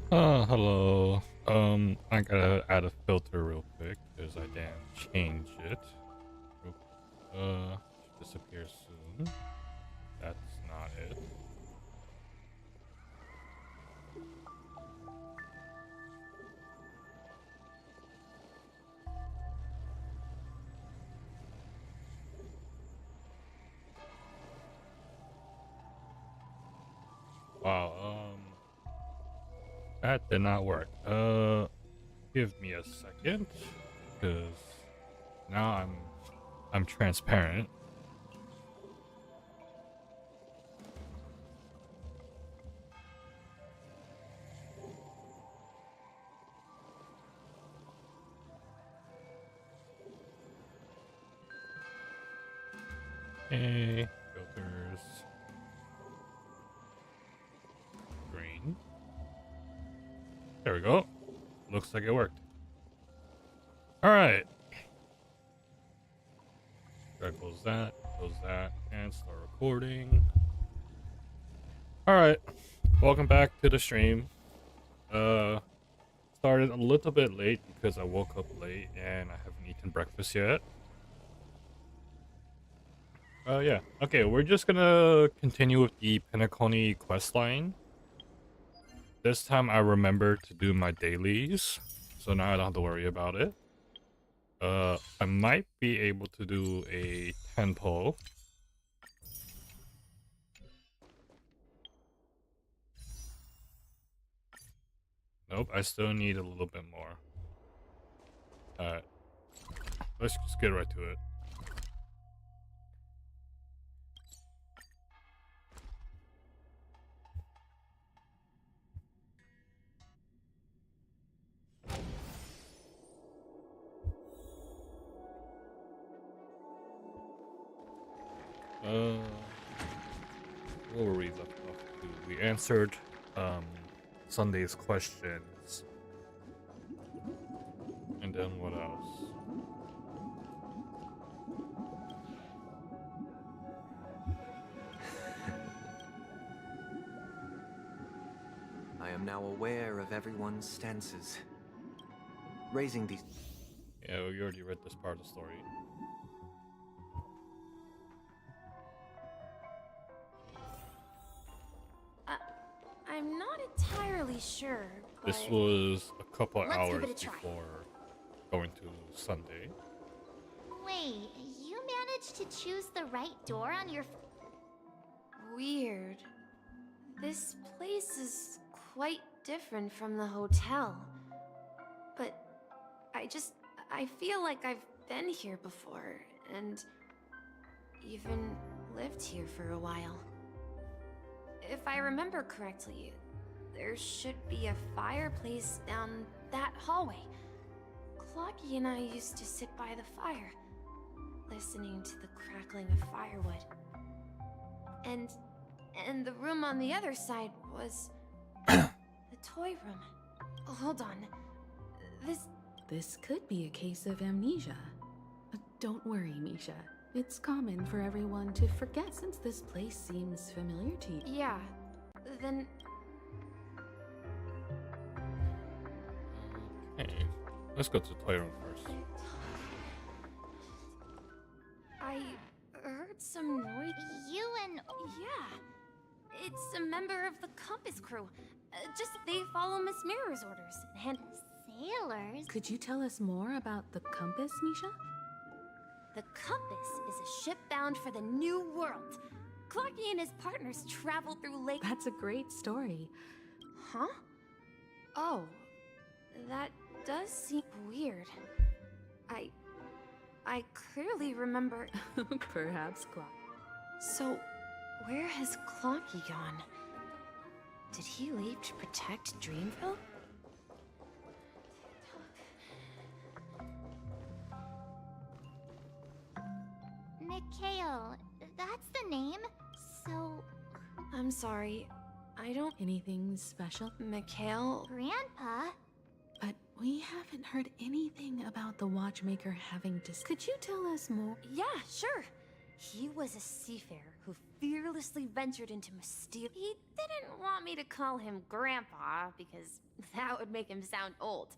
Hello. I gotta add a filter real quick because I didn't change it. Real quick. Should disappear soon. That's not it. Wow. That did not work. Give me a second, because now I'm transparent. Hey, filters. Green. There we go. Looks like it worked. All right. There goes that, and start recording. All right. Welcome back to the stream. Uh, Started a little bit late because I woke up late and I haven't eaten breakfast yet. Yeah. Okay, we're just gonna continue with the Penacony Questline. This time I remembered to do my dailies, so now I don't have to worry about it. I might be able to do a tempo. Nope, I still need a little bit more. Alright, let's just get right to it. What were we left off to? We answered Sunday's questions. And then what else? I am now aware of everyone's stances. Raising these... Yeah, we already read this part of the story. I'm not entirely sure, but... This was a couple Let's hours give it a try. before going to Sunday. Wait, you managed to choose the right door on your... Weird. This place is quite different from the hotel. But I feel like I've been here before, and even lived here for a while. If I remember correctly, there should be a fireplace down that hallway. Clocky and I used to sit by the fire, listening to the crackling of firewood. And the room on the other side was the toy room. Hold on. This could be a case of amnesia. Don't worry, Misha. It's common for everyone to forget since this place seems familiar to you. Yeah. Then Okay, let's go to the toy room first. I heard some noise. You and... Yeah. It's a member of the Compass crew. Just they follow Miss Mirror's orders. And sailors? Could you tell us more about the compass, Misha? the Compass is a ship bound for the New World. Clocky and his partners travel through Lake... That's a great story. Huh? Oh, that does seem weird. I clearly remember... Perhaps Clock. So, where has Clocky gone? Did he leave to protect Dreamville? Mikhail, that's the name? So... I'm sorry, I don't... Anything special? Mikhail? Grandpa? But we haven't heard anything about the watchmaker having to... Could you tell us more? Yeah, sure. He was a seafarer who fearlessly ventured into mysterious... He didn't want me to call him Grandpa, because that would make him sound old.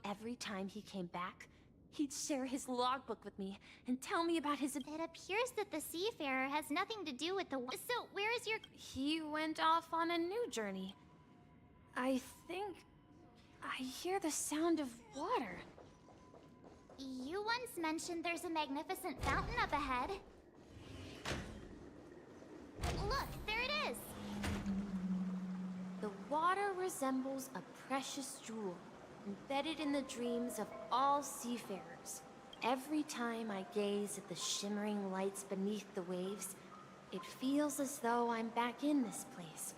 Every time he came back, he'd share his logbook with me and tell me about his... It appears that the seafarer has nothing to do with the... So, where is your... He went off on a new journey. I think... I hear the sound of water. You once mentioned there's a magnificent fountain up ahead. Look, there it is! The water resembles a precious jewel, embedded in the dreams of all seafarers. Every time I gaze at the shimmering lights beneath the waves, it feels as though I'm back in this place,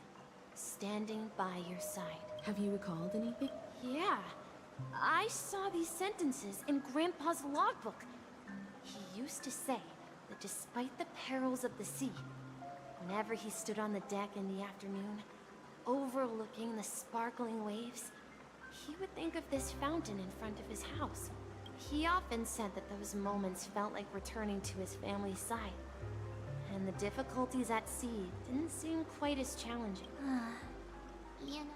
standing by your side. Have you recalled anything? Yeah, I saw these sentences in Grandpa's logbook. He used to say that despite the perils of the sea, whenever he stood on the deck in the afternoon, overlooking the sparkling waves, he would think of this fountain in front of his house. He often said that those moments felt like returning to his family's side, and the difficulties at sea didn't seem quite as challenging. You know...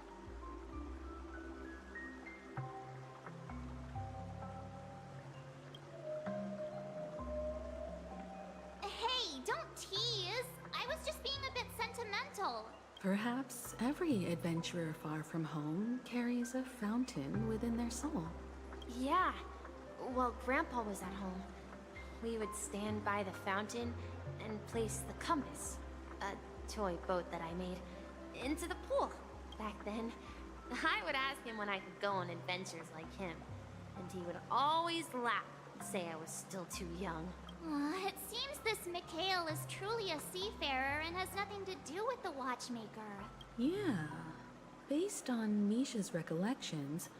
Hey, don't tease! I was just being a bit sentimental. Perhaps every adventurer far from home carries a fountain within their soul. Yeah, while Grandpa was at home, we would stand by the fountain and place the compass, a toy boat that I made, into the pool. Back then, I would ask him when I could go on adventures like him, and he would always laugh and say I was still too young. It seems this Mikhail is truly a seafarer and has nothing to do with the watchmaker. Yeah. Based on Misha's recollections,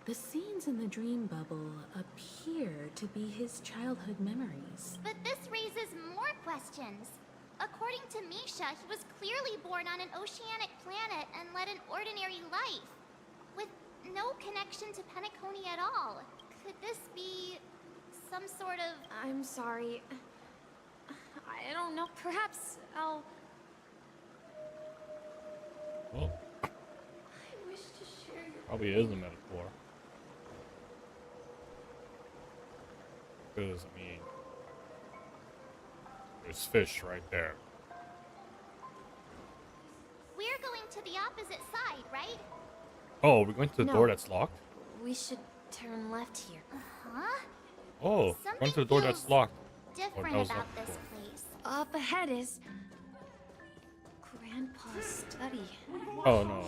the scenes in the dream bubble appear to be his childhood memories. But this raises more questions. According to Misha, he was clearly born on an oceanic planet and led an ordinary life, with no connection to Penacony at all. Could this be some sort of... I'm sorry. I don't know, perhaps I'll... Well, I wish to share your... probably is a metaphor. Because, I mean, there's fish right there. We're going to the opposite side, right? Oh, we're going to the No. door that's locked? We should turn left here. Huh? Oh, going Something to the door that's feels locked. different that was about locked this before. place. Up ahead is... Grandpa's study. Oh, no.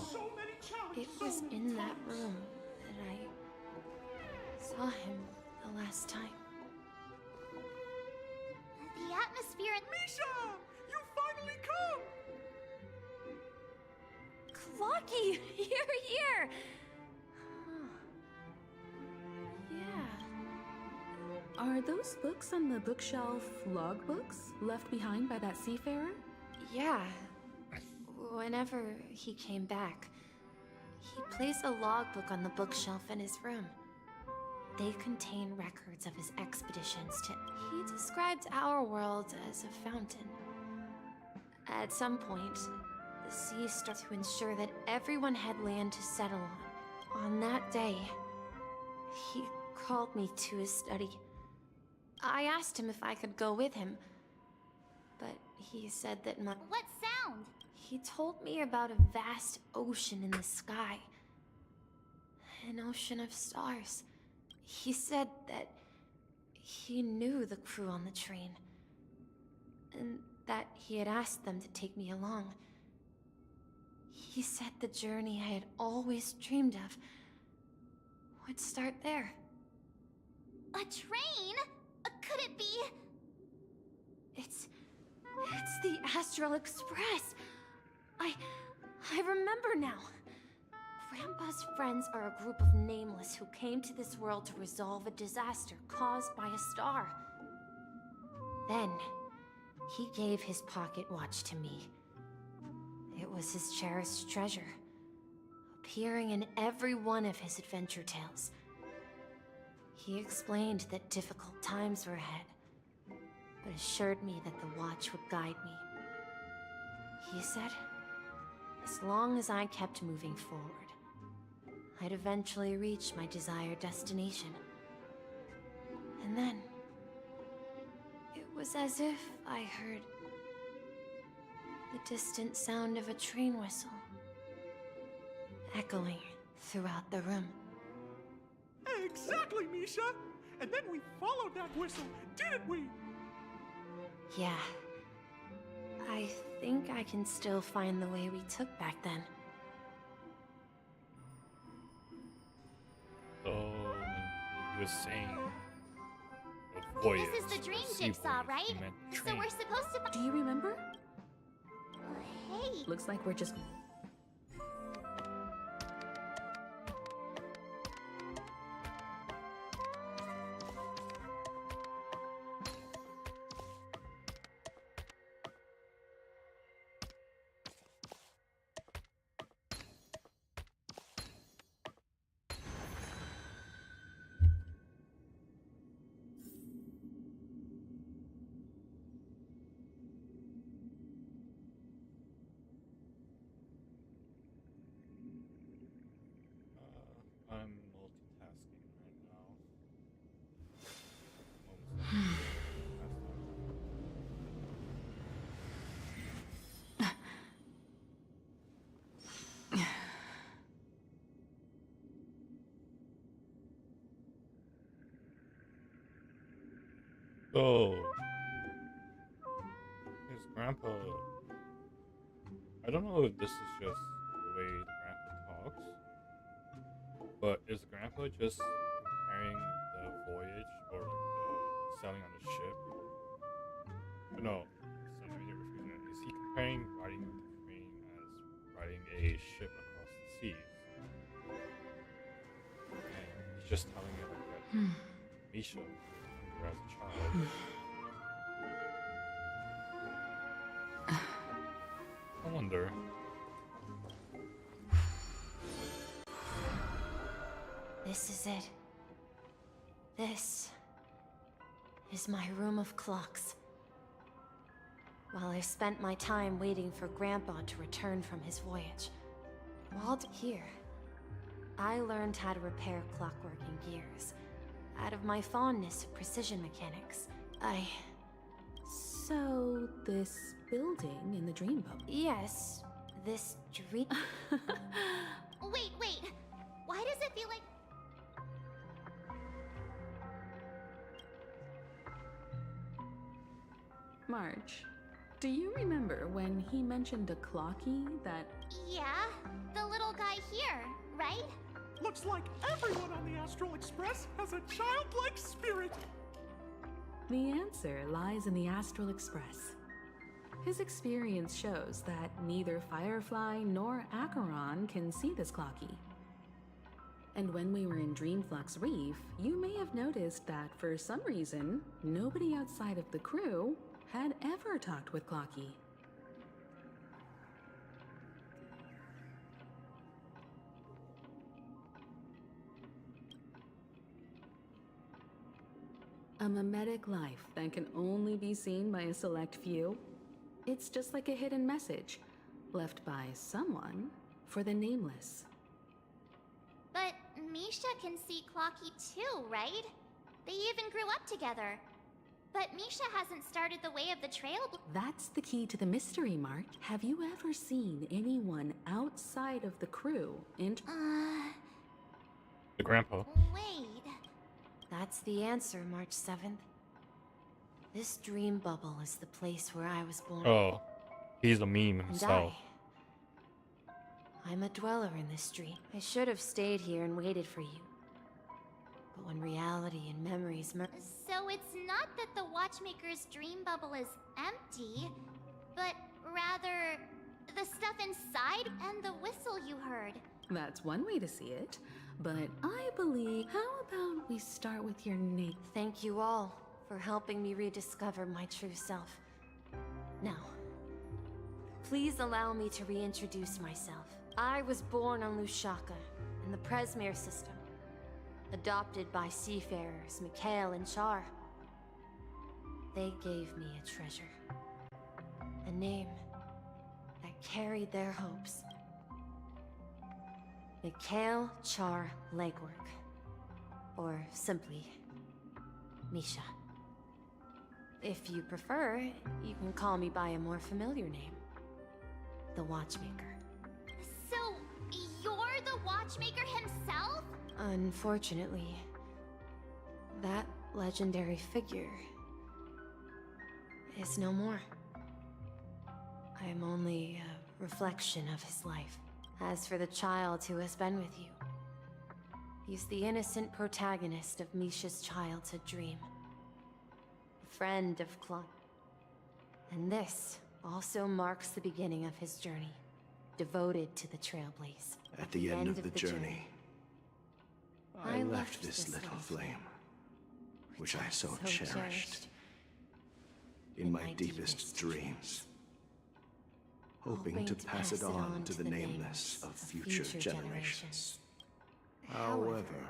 It was in that room that I saw him the last time. The atmosphere in... Misha! You finally come! Clocky! You're here! Huh. Yeah. Are those books on the bookshelf logbooks left behind by that seafarer? Yeah. Whenever he came back, he placed a logbook on the bookshelf in his room. They contain records of his expeditions to... He described our world as a fountain. At some point, the sea started to ensure that everyone had land to settle on. On that day, he called me to his study. I asked him if I could go with him, but he said that my... What sound? He told me about a vast ocean in the sky. An ocean of stars. He said that he knew the crew on the train, and that he had asked them to take me along. He said the journey I had always dreamed of would start there. A train? Could it be... It's the Astral Express. I remember now. Grandpa's friends are a group of nameless who came to this world to resolve a disaster caused by a star. Then, he gave his pocket watch to me. It was his cherished treasure, appearing in every one of his adventure tales. He explained that difficult times were ahead, but assured me that the watch would guide me. He said, as long as I kept moving forward, I'd eventually reach my desired destination. And then, it was as if I heard the distant sound of a train whistle echoing throughout the room. Exactly, Misha! And then we followed that whistle, didn't we? Yeah. I think I can still find the way we took back then. So he was saying the voyage. This is the dream sea jigsaw, voyage, right? he meant So train. we're supposed to. Do you remember? Hey, Looks like we're just. I'm multitasking right now. Moments So, his grandpa. I don't know if this is just the way the grandpa talks, but is grandpa just comparing the voyage or like the sailing on the ship? No, is he comparing riding the train as riding a ship across the seas? And he's just telling me like that. Misha, as a child. I wonder. This is it. This is my room of clocks. While I spent my time waiting for Grandpa to return from his voyage, while here, I learned how to repair clockwork and gears. Out of my fondness of precision mechanics, So, this building in the dreamboat. Yes, this dream... wait. Why does it feel like. Marge, do you remember when he mentioned a clocky that. Yeah, the little guy here, right? Looks like everyone on the Astral Express has a childlike spirit. The answer lies in the Astral Express. His experience shows that neither Firefly nor Acheron can see this clocky. And when we were in Dreamflux Reef, you may have noticed that for some reason, nobody outside of the crew had ever talked with Clocky. A mimetic life that can only be seen by a select few. It's just like a hidden message left by someone for the nameless. But Misha can see Clocky too, right? They even grew up together. But Misha hasn't started the way of the trail. That's the key to the mystery, Mark. Have you ever seen anyone outside of the crew The grandpa. Wait. That's the answer, March 7th. This dream bubble is the place where I was born. Oh, he's a meme And himself. I'm a dweller in this dream. I should have stayed here and waited for you. But when reality and memories So it's not that the Watchmaker's dream bubble is empty, but rather the stuff inside and the whistle you heard. That's one way to see it, but I believe... How about we start with your name? Thank you all for helping me rediscover my true self. Now, please allow me to reintroduce myself. I was born on Lushaka, in the Presmere system, adopted by seafarers Mikhail and Char. They gave me a treasure. A name that carried their hopes. Mikhail Char Legwork. Or simply, Misha. If you prefer, you can call me by a more familiar name. The Watchmaker. So, you're the Watchmaker himself? Unfortunately, that legendary figure is no more. I am only a reflection of his life. As for the child who has been with you, he's the innocent protagonist of Misha's childhood dream. A friend of Clunk. And this also marks the beginning of his journey, devoted to the Trailblaze. At the end of the journey, I left this little flame, which I so cherished, in my deepest dreams, hoping to pass it on to the nameless of future generations. However,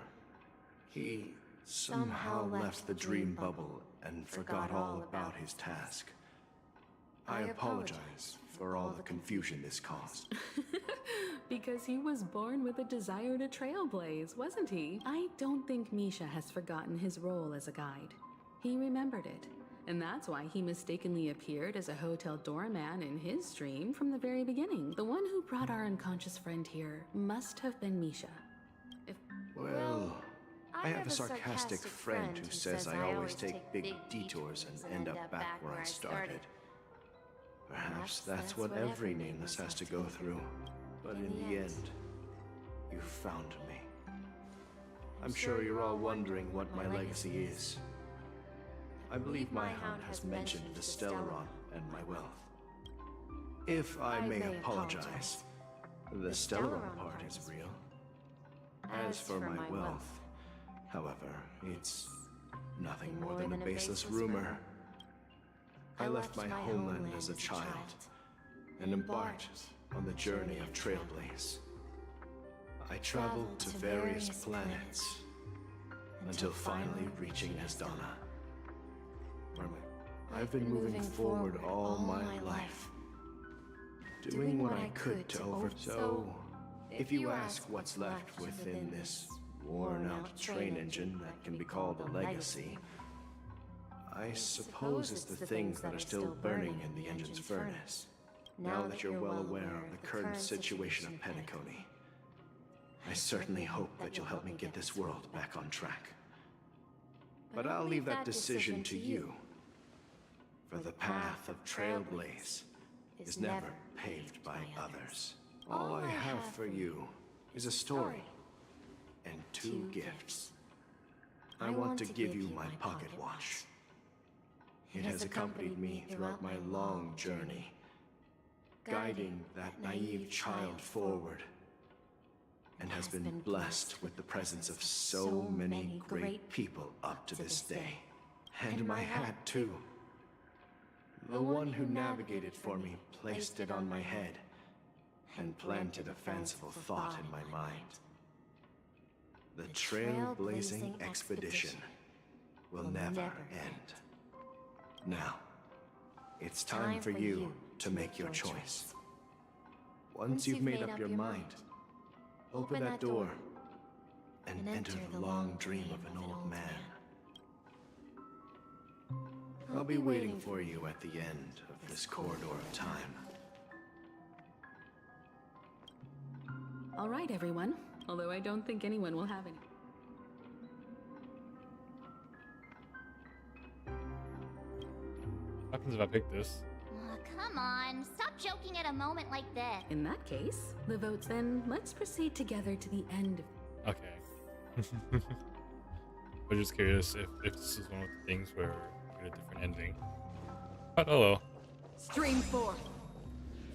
he somehow left the dream bubble and forgot all about his task. I apologize for all the confusion this caused. Because he was born with a desire to trailblaze, wasn't he? I don't think Misha has forgotten his role as a guide. He remembered it, and that's why he mistakenly appeared as a hotel doorman in his dream from the very beginning. The one who brought our unconscious friend here must have been Misha. Well, I have a sarcastic friend who says I always take big detours and end up back where I started. Perhaps that's what every nameless has to go through. But in the end, you found me. I'm sure you're all wondering what my legacy is. I believe my hound has mentioned the Stellaron and my wealth. If I may apologize, the Stellaron part is real. As for my wealth, however, it's nothing more than a baseless rumor. I left my homeland as a child and embarked on the journey of Trailblaze. I traveled to various planets until finally reaching Asdana, where I've been moving forward all my life, doing what I could to So, if you ask what's left within this worn-out train engine that can be called a legacy, I suppose it's the things that are still burning in the engine's furnace. Now that you're well aware of the current situation of Penacony, I certainly hope that you'll help me get this world back on track. But I'll leave that decision to you, for the path of Trailblaze is never paved by others. All I have for you is a story and 2 gifts. I want to give you my pocket watch. It has accompanied me throughout my long journey, guiding that naive child forward, and has been blessed with the presence of so many great people up to this day. And my hat, too. The one who navigated for me placed it on my head and planted a fanciful thought in my mind. The trailblazing expedition will never end. Now, it's time for you to make your choice. Once you've made up your mind, open that door and enter the long dream of an old man. I'll be waiting for you at the end of this corridor of time. All right, everyone. Although I don't think anyone will have any. What happens if I pick this? Oh, come on, stop joking at a moment like this. In that case, the votes then, let's proceed together to the end of... Okay. I'm just curious if this is one of the things where we get a different ending. But oh well. Stream 4.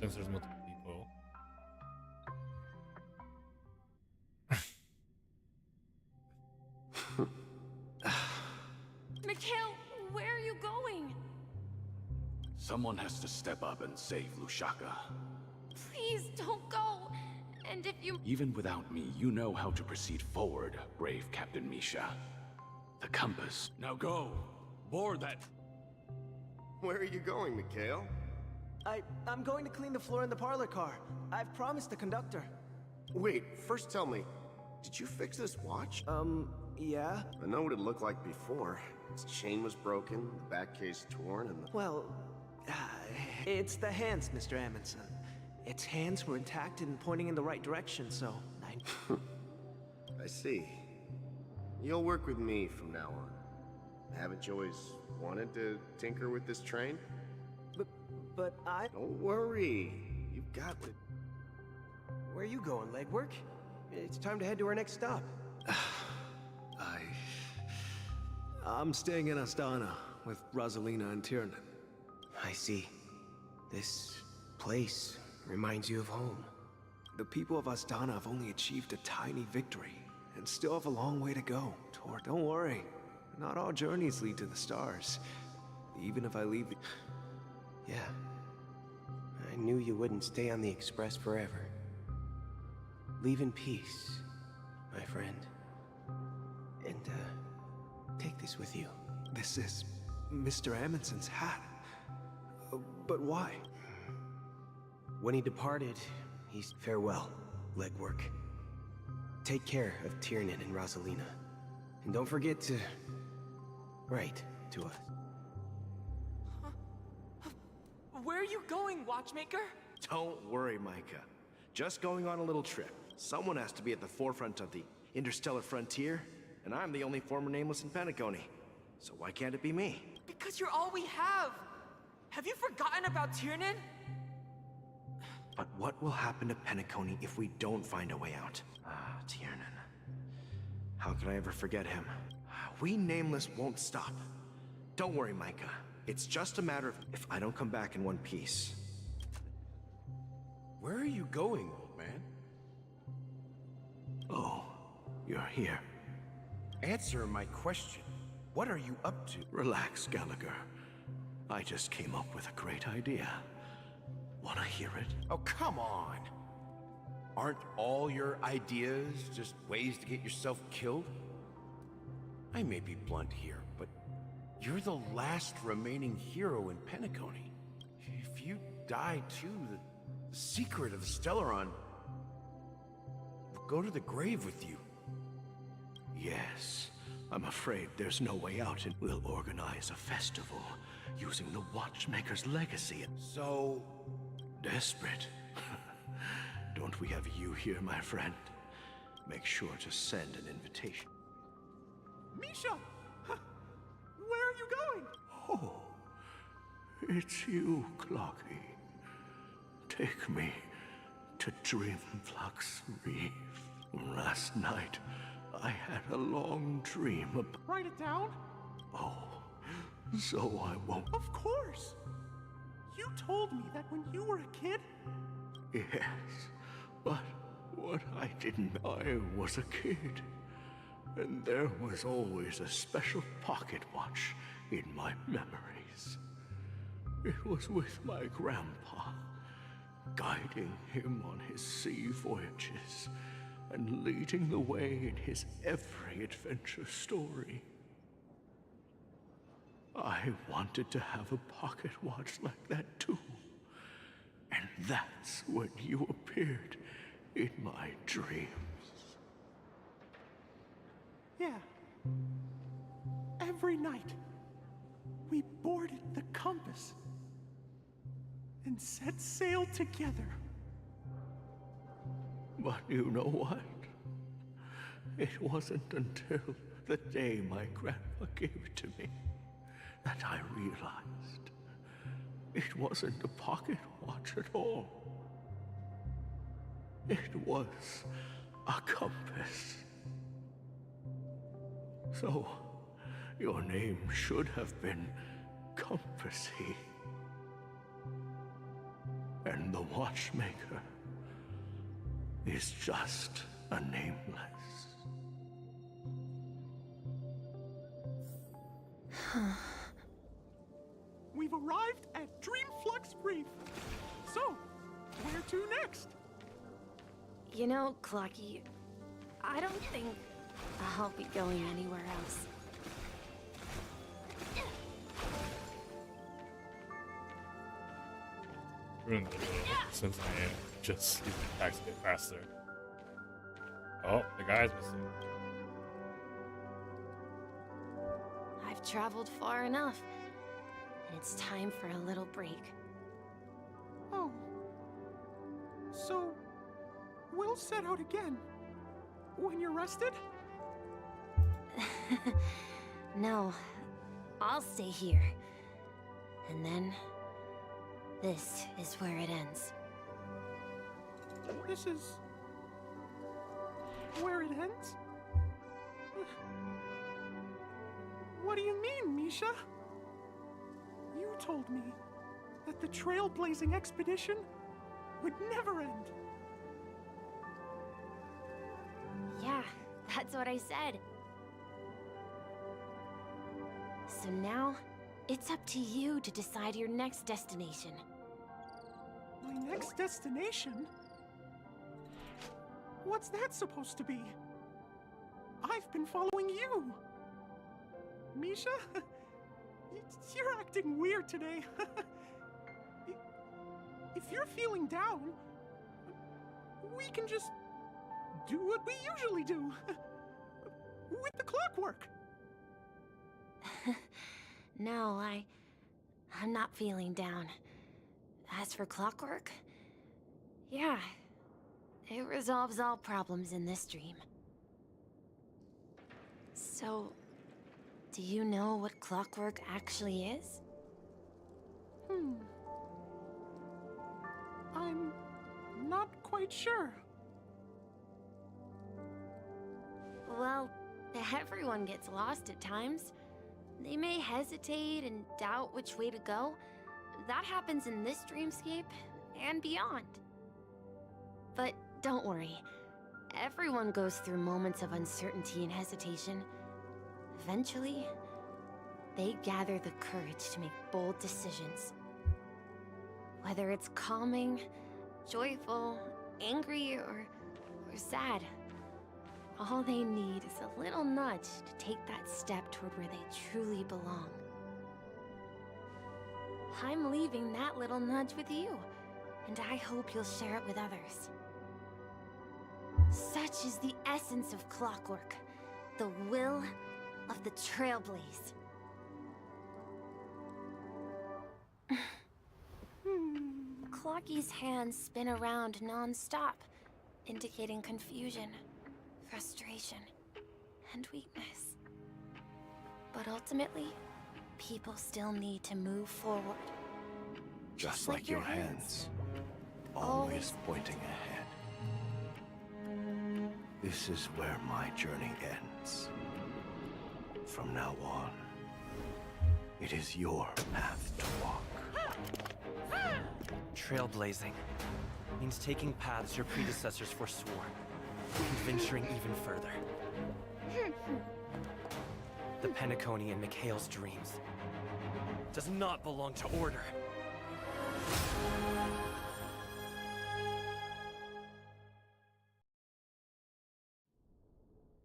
Since there's multiple people. Mikhail, where are you going? Someone has to step up and save Lushaka. Please don't go. And if you... Even without me, you know how to proceed forward, brave Captain Misha. The compass. Now go! Board that... Where are you going, Mikhail? I'm going to clean the floor in the parlor car. I've promised the conductor. Wait, first tell me, did you fix this watch? Yeah? I know what it looked like before. Its chain was broken, the back case torn, and the... Well, it's the hands, Mr. Amundsen. Its hands were intact and pointing in the right direction, so I see. You'll work with me from now on. Haven't you always wanted to tinker with this train? But I... Don't worry. You've got to... Where are you going, legwork? It's time to head to our next stop. I'm staying in Astana with Rosalina and Tiernan. I see. This place reminds you of home. The people of Astana have only achieved a tiny victory and still have a long way to go toward. Don't worry. Not all journeys lead to the stars. Even if I leave the... Yeah. I knew you wouldn't stay on the Express forever. Leave in peace, my friend. And, take this with you. This is Mr. Amundsen's hat. But why? When he departed, he's... Farewell, legwork. Take care of Tiernan and Rosalina. And don't forget to... write to us. Where are you going, Watchmaker? Don't worry, Micah. Just going on a little trip. Someone has to be at the forefront of the interstellar frontier, and I'm the only former Nameless in Penacony. So why can't it be me? Because you're all we have. Have you forgotten about Tiernan? But what will happen to Penacony if we don't find a way out? Ah, Tiernan. How could I ever forget him? We Nameless won't stop. Don't worry, Micah. It's just a matter of if I don't come back in one piece. Where are you going, old man? Oh, you're here. Answer my question. What are you up to? Relax, Gallagher. I just came up with a great idea. Wanna hear it? Oh, come on. Aren't all your ideas just ways to get yourself killed? I may be blunt here, but you're the last remaining hero in Penacony. If you die too, the secret of the Stellaron will go to the grave with you. Yes. I'm afraid there's no way out, and we'll organize a festival using the Watchmaker's legacy. So... Desperate. Don't we have you here, my friend? Make sure to send an invitation. Misha! Where are you going? Oh, it's you, Clocky. Take me to Dreamflux Reef. Last night, I had a long dream about... Write it down? Oh, so I won't... Of course! You told me that when you were a kid... Yes, but what I didn't know, I was a kid. And there was always a special pocket watch in my memories. It was with my grandpa, guiding him on his sea voyages and leading the way in his every adventure story. I wanted to have a pocket watch like that too. And that's when you appeared in my dreams. Yeah. Every night, we boarded the compass and set sail together. But you know what? It wasn't until the day my grandpa gave it to me that I realized it wasn't a pocket watch at all. It was a compass. So, your name should have been Compassy. And the Watchmaker is just a nameless. We've arrived at Dreamflux Reef. So, where to next? You know, Clocky, I don't think I'll be going anywhere else. ruin that since I am just using attacks to get faster. Oh, the guy's missing. I've traveled far enough, and it's time for a little break. Oh. So, we'll set out again. When you're rested? No, I'll stay here. And then, this is where it ends. This is... where it ends? What do you mean, Misha? You told me that the trailblazing expedition would never end. Yeah, that's what I said. So now, it's up to you to decide your next destination. My next destination? What's that supposed to be? I've been following you. Misha? You're acting weird today. If you're feeling down, we can just do what we usually do. With the clockwork. No, I'm not feeling down. As for clockwork, yeah, it resolves all problems in this dream. So, do you know what clockwork actually is? I'm not quite sure. Well, everyone gets lost at times. They may hesitate and doubt which way to go. That happens in this dreamscape and beyond. But don't worry. Everyone goes through moments of uncertainty and hesitation. Eventually, they gather the courage to make bold decisions. Whether it's calming, joyful, angry, or sad. All they need is a little nudge to take that step toward where they truly belong. I'm leaving that little nudge with you, and I hope you'll share it with others. Such is the essence of clockwork, the will of the Trailblaze. Clocky's hands spin around non-stop, indicating confusion, frustration, and weakness. But ultimately, people still need to move forward. Just like your hands, always pointing ahead. This is where my journey ends. From now on, it is your path to walk. Trailblazing means taking paths your predecessors forswore, and venturing even further. The Penacony and Mikhail's dreams does not belong to Order.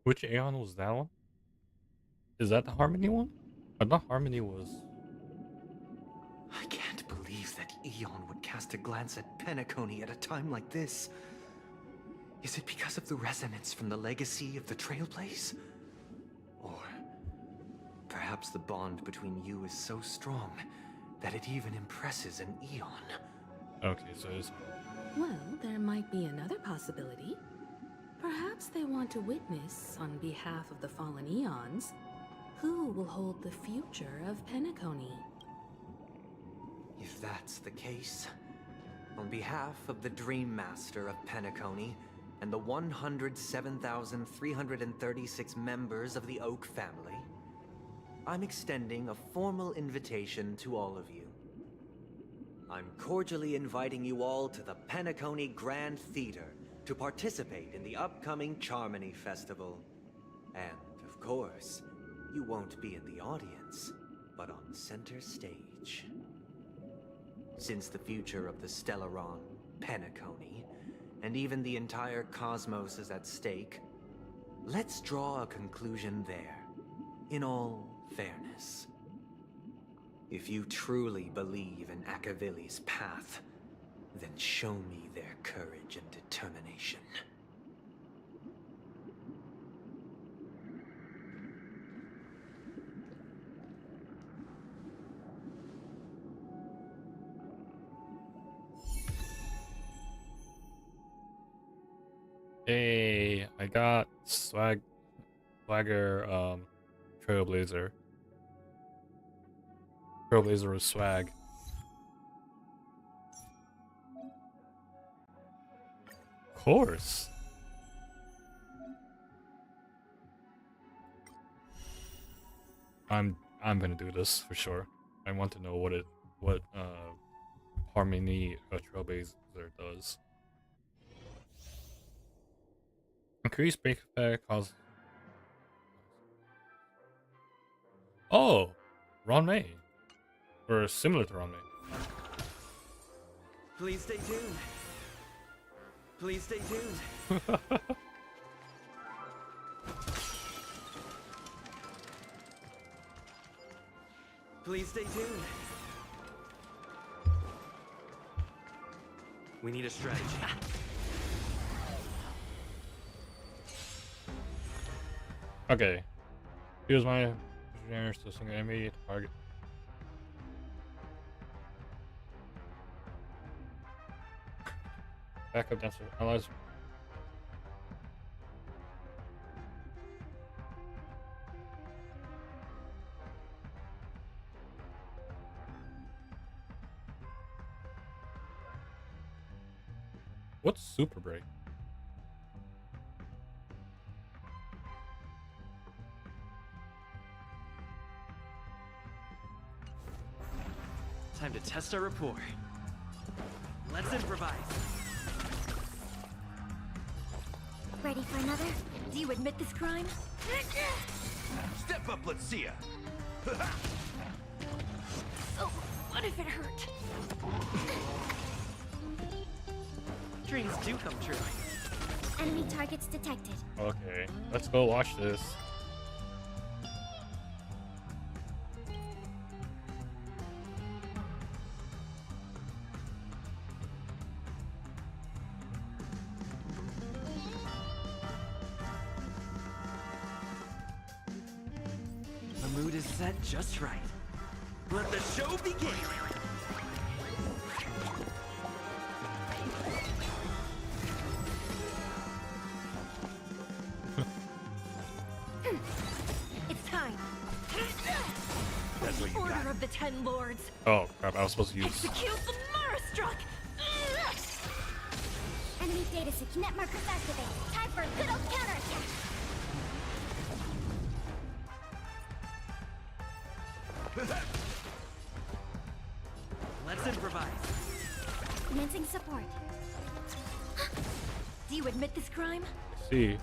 Which Aeon was that one? Is that the Harmony one? I thought Harmony was... I can't believe that Eon would cast a glance at Penacony at a time like this. Is it because of the resonance from the legacy of the Trailblaze? Or perhaps the bond between you is so strong that it even impresses an Eon? Okay, so it's... Well, there might be another possibility. Perhaps they want to witness, on behalf of the fallen Eons, who will hold the future of Penacony. If that's the case, on behalf of the Dream Master of Penacony and the 107,336 members of the Oak family, I'm extending a formal invitation to all of you. I'm cordially inviting you all to the Penacony Grand Theater to participate in the upcoming Charmony Festival. And, of course, you won't be in the audience, but on center stage. Since the future of the Stellaron, Penacony, and even the entire cosmos is at stake, let's draw a conclusion there, in all fairness. If you truly believe in Akavili's path, Then show me their courage and determination. Hey, I got swagger trailblazer. Trailblazer with swag. Of course. I'm gonna do this for sure. I want to know what harmony a trailblazer does. Increase break effect cause. Oh, Ron-May. Or similar to Ron-May. Please stay tuned. Please stay tuned. Please stay tuned. We need a strategy. Okay. Use my engineers to single enemy target. Backup dancer. Allies. What's super break? Time to test our rapport. Let's improvise. Ready for another? Do you admit this crime? Step up, let's see ya. So, what if it hurt? Dreams do come true. Enemy targets detected. Okay, let's go watch this. The mood is set just right. Let the show begin! It's time. That's what you got. Order of the Ten Lords. Oh crap! I was supposed to use. Execute the Marastruck! Enemy data net markers activate. Time for a good old counterattack. Let's improvise. Commencing support. Do you admit this crime? See.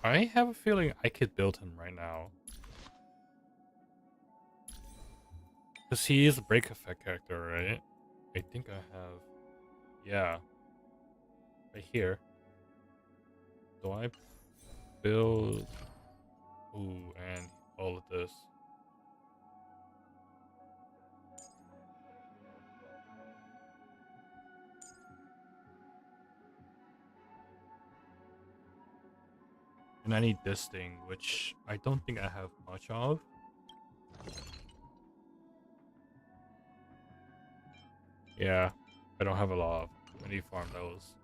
I have a feeling I could build him right now. Because he is a break effect character, right? I think I have... Yeah. Right here. Do I build... Ooh, and all of this. And I need this thing, which I don't think I have much of. Yeah, I don't have a lot of. I need to farm those.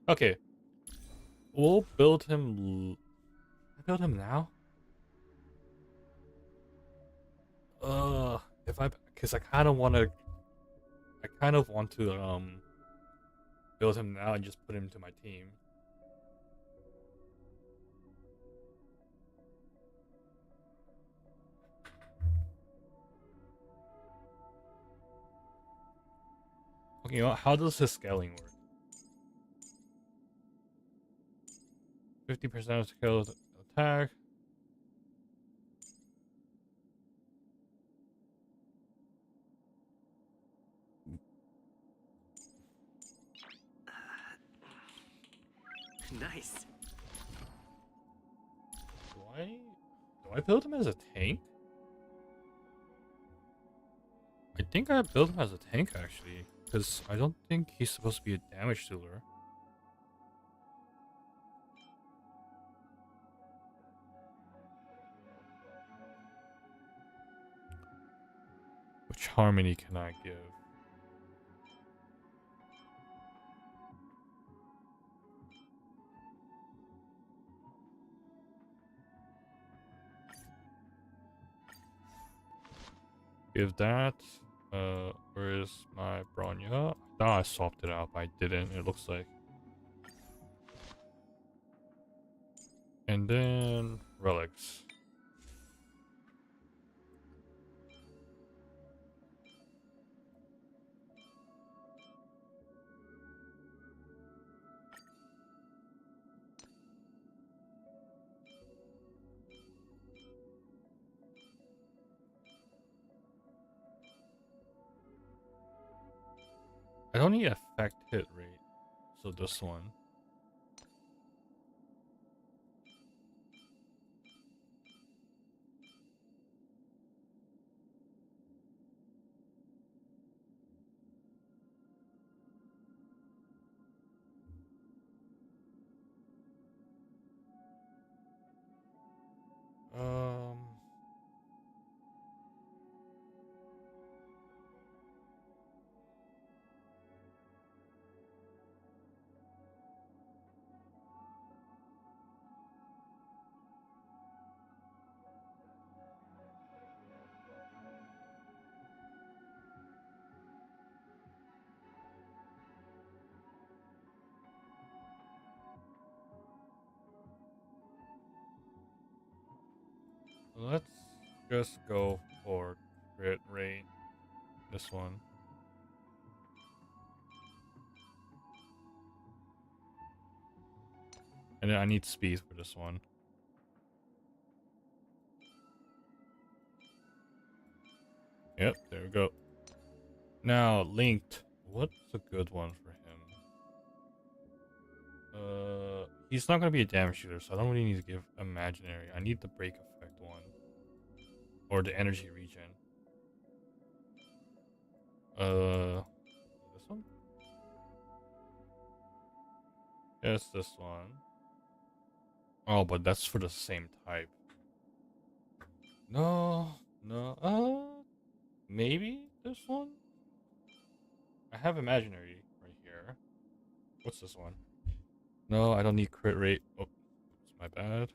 Okay. We'll build him... I build him now? If I... Because I kind of want to... build him now and just put him to my team. Okay, well, how does his scaling work? 50% of skill attack. Nice. Do I build him as a tank? I think I built him as a tank actually, because I don't think he's supposed to be a damage dealer. Which harmony can I give? Give that. Where is my Bronya? I thought I swapped it out, but I didn't. It looks like. And then relics. I don't need effect hit rate, so this one. Um. Let's just go for crit rate. This one. And then I need speed for this one. Yep, there we go. Now, linked. What's a good one for him? He's not gonna be a damage shooter, so I don't really need to give imaginary. I need the break effect one. Or the energy regen. This one? Yes, this one. Oh, but that's for the same type. No, maybe this one? I have imaginary right here. What's this one? No, I don't need crit rate. Oh, it's my bad.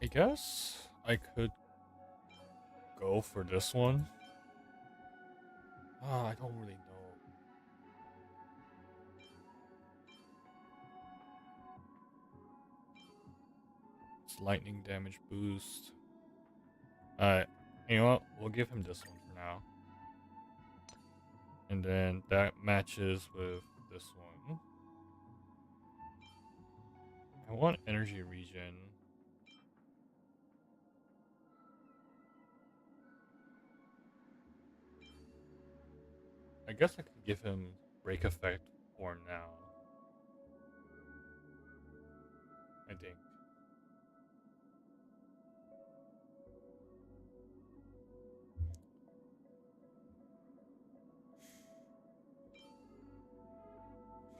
I guess I could go for this one. I don't really know. It's lightning damage boost. Alright, you know what? We'll give him this one for now. And then that matches with this one. I want energy regen. I guess I could give him break effect for now. I think.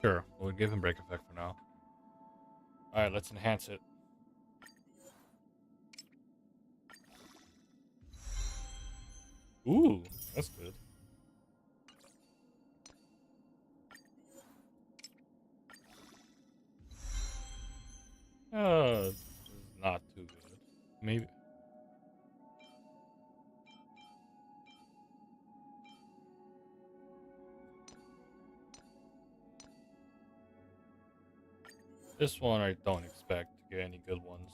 Sure, we'll give him break effect for now. Alright, let's enhance it. Ooh, that's good. This is not too good. Maybe. This one I don't expect to get any good ones.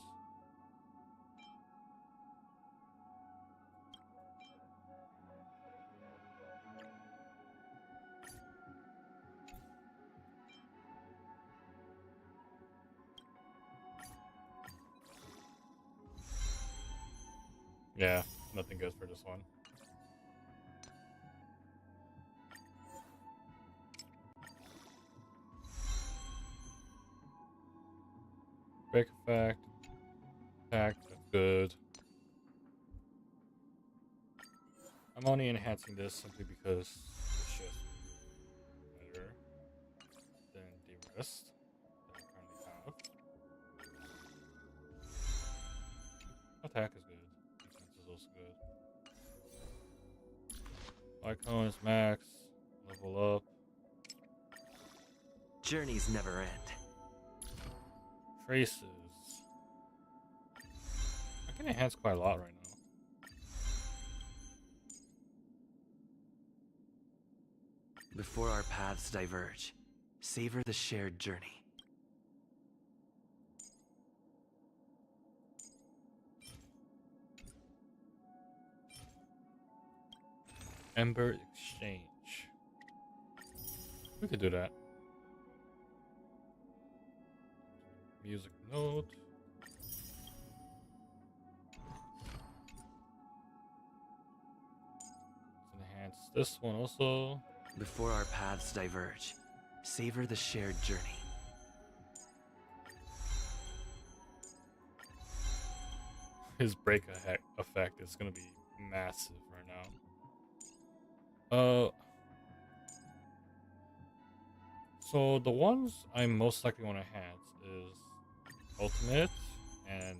Yeah, nothing good for this one. Break effect. Attack, that's good. I'm only enhancing this simply because it's just better than the rest that I currently have. Attack is good. Defense is also good. Icon is max. Level up. Journeys never end. Traces. I can enhance quite a lot right now. Before our paths diverge, savor the shared journey. Ember exchange. We could do that. Music note. Let's enhance this one also. Before our paths diverge, savor the shared journey. His break effect is gonna be massive right now. So the ones I most likely want to enhance is ultimate and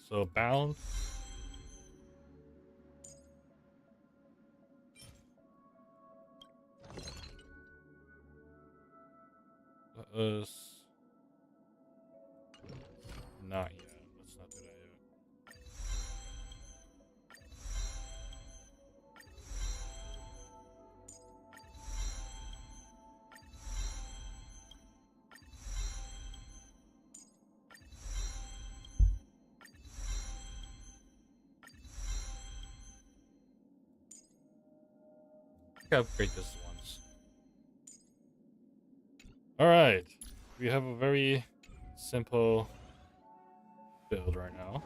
so bounce. Not yet. Let's not do that yet. I can upgrade this once. Alright. We have a very simple build right now.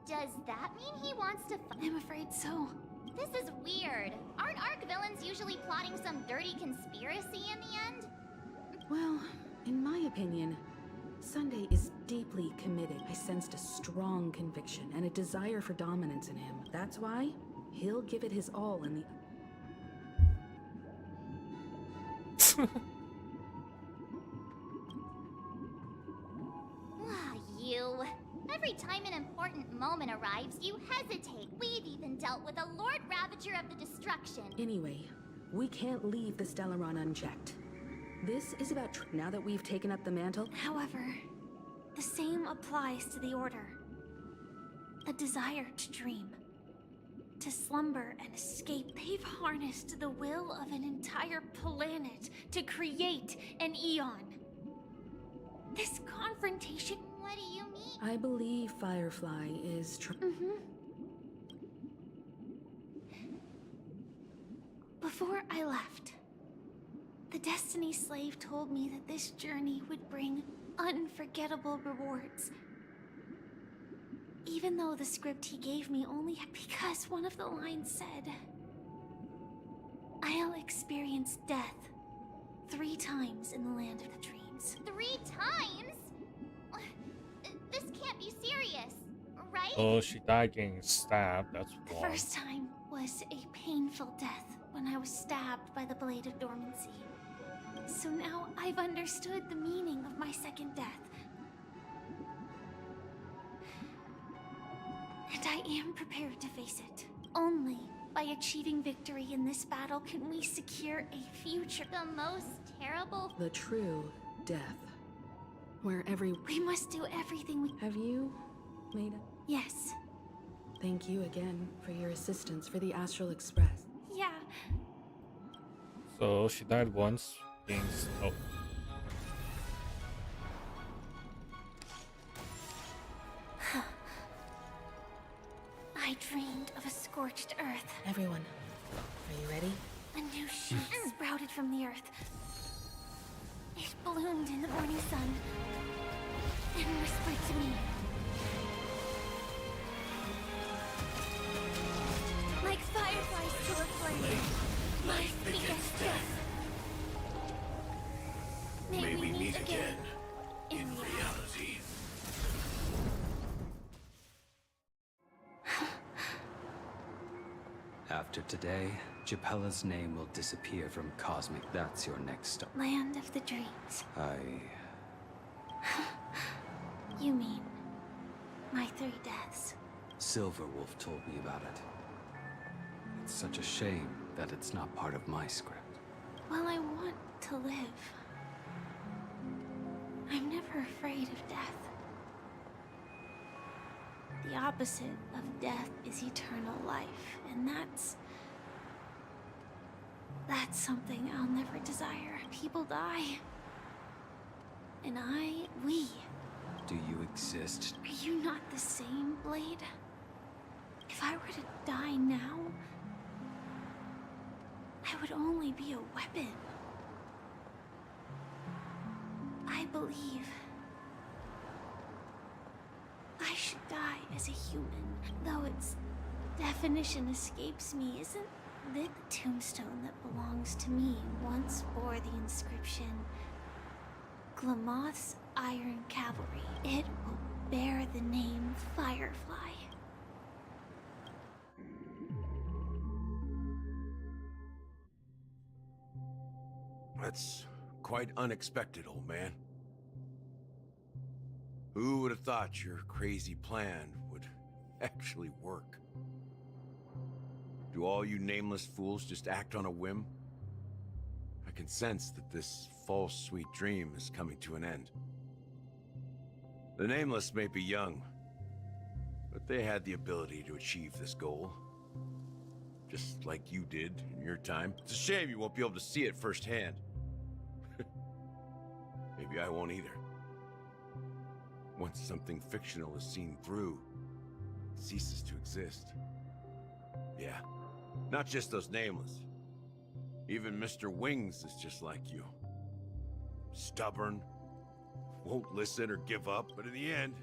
Does that mean he wants to I'm afraid so. This is weird. Aren't Arc villains usually plotting some dirty conspiracy in the end? Well, in my opinion, Sunday is deeply committed. I sensed a strong conviction and a desire for dominance in him. That's why he'll give it his all in the... You. Every time an important moment arrives, you hesitate. We've even dealt with a Lord Ravager of the Destruction. Anyway, we can't leave the Stellaron unchecked. This is about now that we've taken up the mantle. However, the same applies to the Order. A desire to dream, to slumber and escape. They've harnessed the will of an entire planet to create an Eon. This confrontation... What do you mean? I believe Firefly is Before I left, the Destiny Slave told me that this journey would bring unforgettable rewards. Even though the script he gave me only had because one of the lines said, I'll experience death 3 times in the land of the dreams. 3 times? This can't be serious, right? Oh, she died getting stabbed. That's The wrong. first time was a painful death when I was stabbed by the Blade of Dormancy. So now I've understood the meaning of my second death. And I am prepared to face it. Only by achieving victory in this battle can we secure a future. The most terrible... the true death. Where We must do everything we... Have you made a... Yes. Thank you again for your assistance for the Astral Express. Yeah. So she died once. scorched earth. Everyone, are you ready? A new shoot sprouted from the earth. It bloomed in the morning sun and whispered to me. Like fireflies to a flame, my fate against death. May we meet again in reality. After today, Japella's name will disappear from Cosmic. That's your next stop. Land of the dreams. You mean my 3 deaths? Silverwolf told me about it. It's such a shame that it's not part of my script. Well, I want to live. I'm never afraid of death. The opposite of death is eternal life, and that's something I'll never desire. People die. And we. Do you exist? Are you not the same, Blade? If I were to die now, I would only be a weapon. I believe I should die as a human, though its definition escapes me. Isn't the tombstone that belongs to me once bore the inscription, Glamoth's Iron Cavalry? It will bear the name Firefly. That's quite unexpected, old man. Who would have thought your crazy plan would actually work? Do all you nameless fools just act on a whim? I can sense that this false sweet dream is coming to an end. The nameless may be young, but they had the ability to achieve this goal. Just like you did in your time. It's a shame you won't be able to see it firsthand. Maybe I won't either. Once something fictional is seen through, it ceases to exist. Yeah, not just those nameless. Even Mr. Wings is just like you. Stubborn, won't listen or give up, but in the end,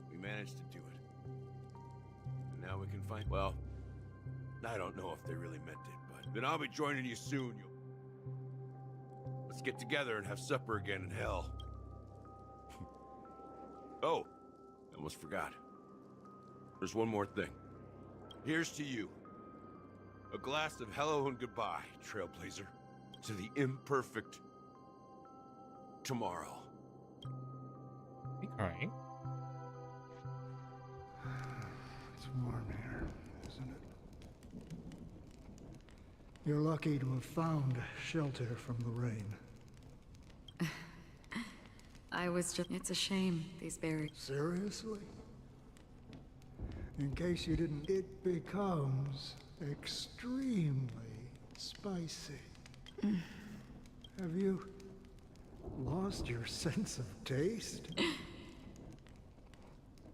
we managed to do it. And now we can find... Well, I don't know if they really meant it, but then I'll be joining you soon. Let's get together and have supper again in hell. Oh, I almost forgot. There's one more thing. Here's to you. A glass of hello and goodbye, Trailblazer. To the imperfect tomorrow. You crying? It's warm here, isn't it? You're lucky to have found shelter from the rain. It's a shame, these berries. Seriously? In case you didn't, it becomes extremely spicy. Have you lost your sense of taste?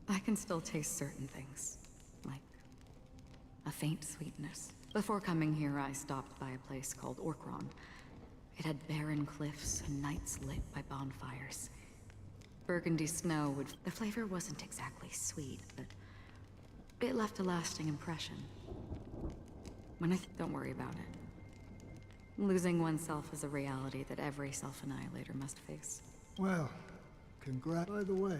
I can still taste certain things, like a faint sweetness. Before coming here, I stopped by a place called Orkron. It had barren cliffs and nights lit by bonfires. Burgundy snow would... The flavor wasn't exactly sweet, but it left a lasting impression. Don't worry about it. Losing oneself is a reality that every self-annihilator must face. Well, By the way,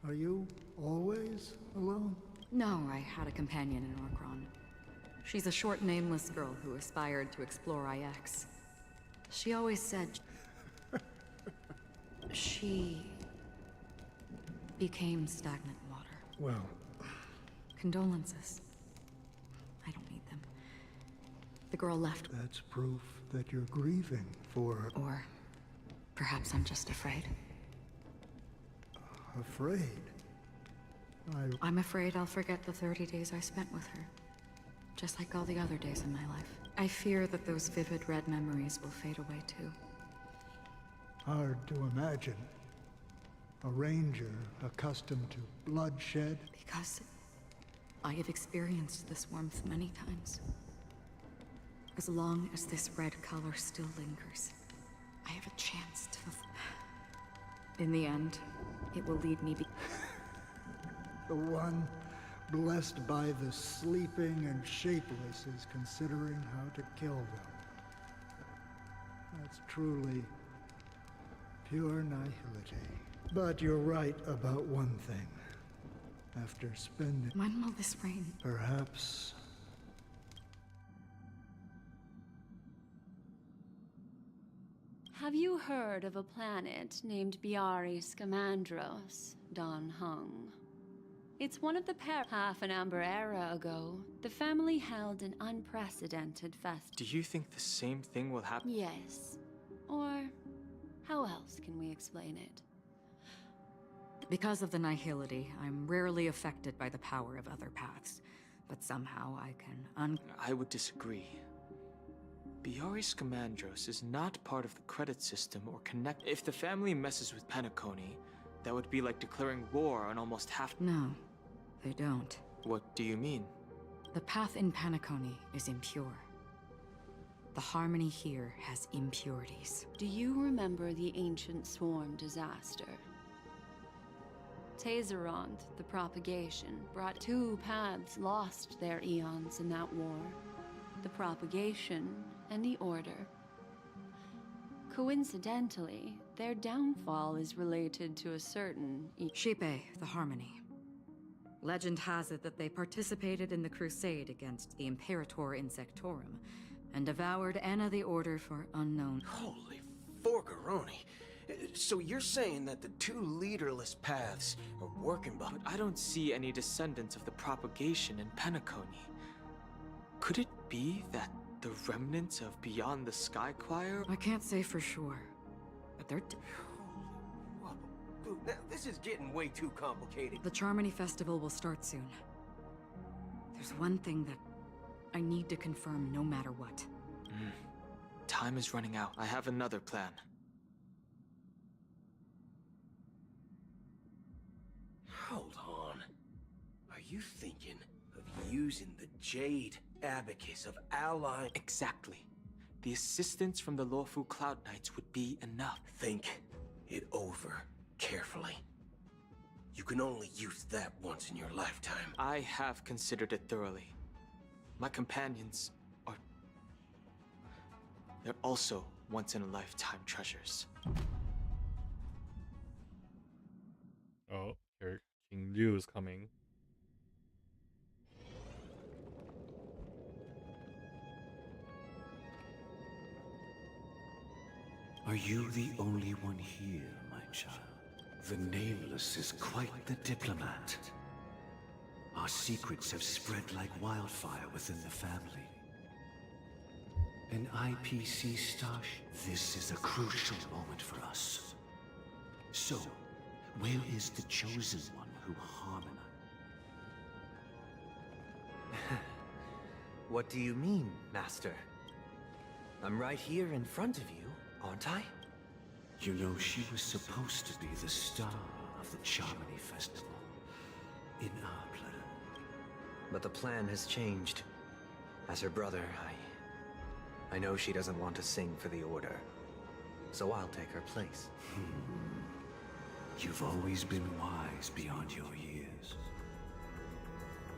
are you always alone? No, I had a companion in Orkron. She's a short, nameless girl who aspired to explore IX. She always said... She... became stagnant water. Well... Condolences. I don't need them. The girl left. That's proof that you're grieving for... Or... perhaps I'm just afraid. Afraid? I'm afraid I'll forget the 30 days I spent with her. Just like all the other days in my life. I fear that those vivid red memories will fade away too. Hard to imagine. A ranger accustomed to bloodshed. Because I have experienced this warmth many times. As long as this red color still lingers, I have a chance to... In the end, it will lead me The one blessed by the sleeping and shapeless is considering how to kill them. That's truly pure nihility. But you're right about one thing. After spending... When will this rain? Perhaps... Have you heard of a planet named Biari Scamandros, Don Hung? It's one of the half an amber era ago, the family held an unprecedented fest. Do you think the same thing will happen? Yes. Or how else can we explain it? Because of the nihility, I'm rarely affected by the power of other paths. But somehow I can I would disagree. Biari Scamandros is not part of the credit system or connect. If the family messes with Penacony, that would be like declaring war on almost half. No, they don't. What do you mean? The path in Penacony is impure. The harmony here has impurities. Do you remember the ancient swarm disaster? Tazeront, the propagation, brought two paths lost their eons in that war. The propagation and the order. Coincidentally, their downfall is related to a certain... Shipe, the harmony. Legend has it that they participated in the crusade against the Imperator Insectorum, and devoured Anna the Order for unknown... Holy forgaroni! So you're saying that the two leaderless paths are working behind... But I don't see any descendants of the propagation in Penacony. Could it be that the remnants of Beyond the Sky Choir? I can't say for sure, but they're... Dude, now this is getting way too complicated. The Charmony Festival will start soon. There's one thing that I need to confirm no matter what. Time is running out. I have another plan. Hold on. Are you thinking of using the Jade Abacus of Ally? Exactly. The assistance from the Lawfu Cloud Knights would be enough. Think it over carefully. You can only use that once in your lifetime. I have considered it thoroughly. My companions are... they're also once-in-a-lifetime treasures. Oh, here King Liu is coming. Are you the only one here, my child? The Nameless is quite the diplomat. Our secrets have spread like wildfire within the family. An IPC stash? This is a crucial moment for us. So, where is the chosen one who harmonized? What do you mean, Master? I'm right here in front of you, aren't I? You know, she was supposed to be the star of the Charmony Festival. In our plan. But the plan has changed. As her brother, I know she doesn't want to sing for the Order. So I'll take her place. You've always been wise beyond your years.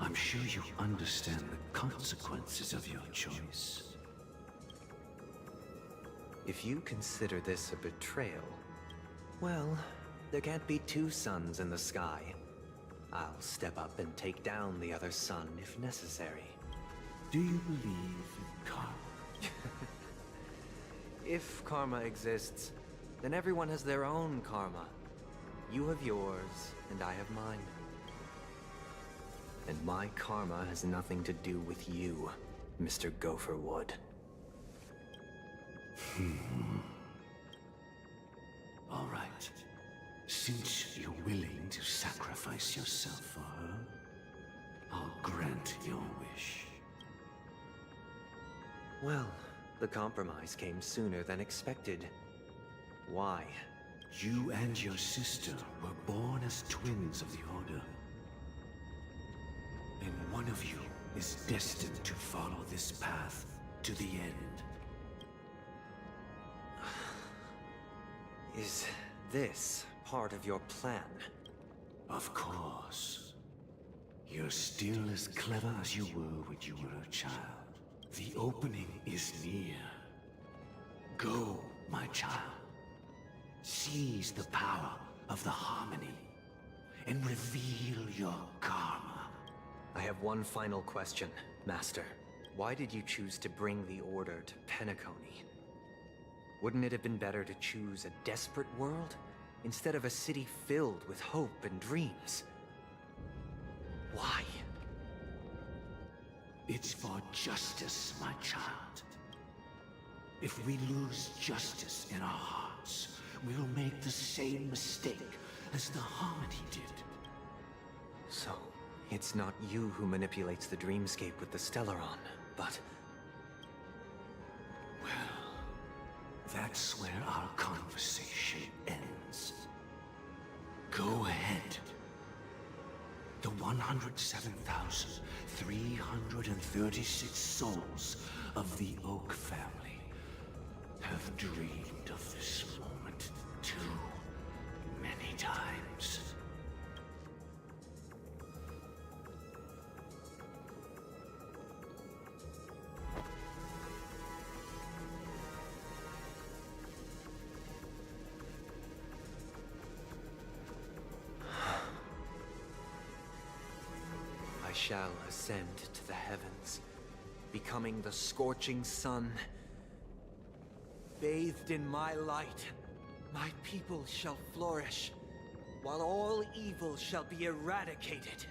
I'm sure you understand the consequences of your choice. If you consider this a betrayal, well, there can't be two suns in the sky. I'll step up and take down the other sun if necessary. Do you believe in karma? If karma exists, then everyone has their own karma. You have yours, and I have mine. And my karma has nothing to do with you, Mr. Gopherwood. All right. Since you're willing to sacrifice yourself for her, I'll grant your wish. Well, the compromise came sooner than expected. Why? You and your sister were born as twins of the Order. And One of you is destined to follow this path to the end. Is this part of your plan? Of course. You're still as clever as you were when you were a child. The opening is near. Go, my child. Seize the power of the harmony and reveal your karma. I have one final question, Master. Why did you choose to bring the Order to Penacony? Wouldn't it have been better to choose a desperate world instead of a city filled with hope and dreams? Why? It's for justice, my child. If we lose justice in our hearts, we'll make the same mistake as the Harmony did. So, it's not you who manipulates the dreamscape with the Stellaron, but... Well, that's where our conversation ends. Go ahead. The 107,336 souls of the Oak family have dreamed of this moment too many times. I shall ascend to the heavens, becoming the scorching sun. Bathed in my light, my people shall flourish, while all evil shall be eradicated.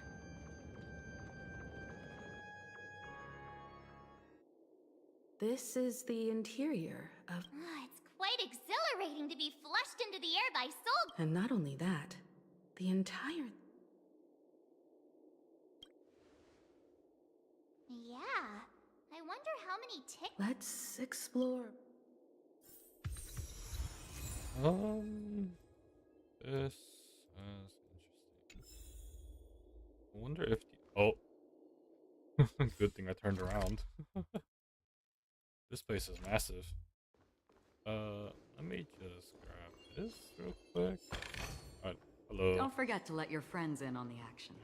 This is the interior of... It's quite exhilarating to be flushed into the air by soul. And not only that, the entire... Yeah. I wonder how many ticks. Let's explore. This is interesting. I wonder if the... Oh. Good thing I turned around. This place is massive. Let me just grab this real quick. Alright, hello. Don't forget to let your friends in on the action.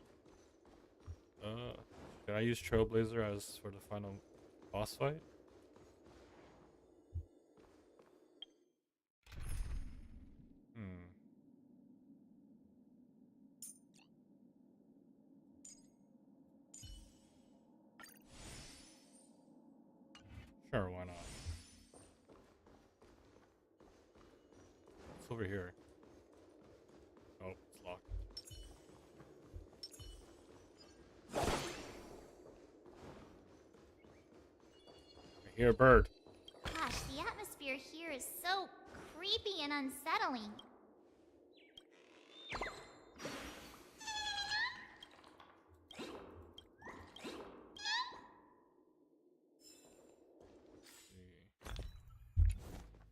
Can I use Trailblazer as for the final boss fight? Sure, why not? It's over here. Oh, it's locked. I hear a bird. Gosh, the atmosphere here is so creepy and unsettling.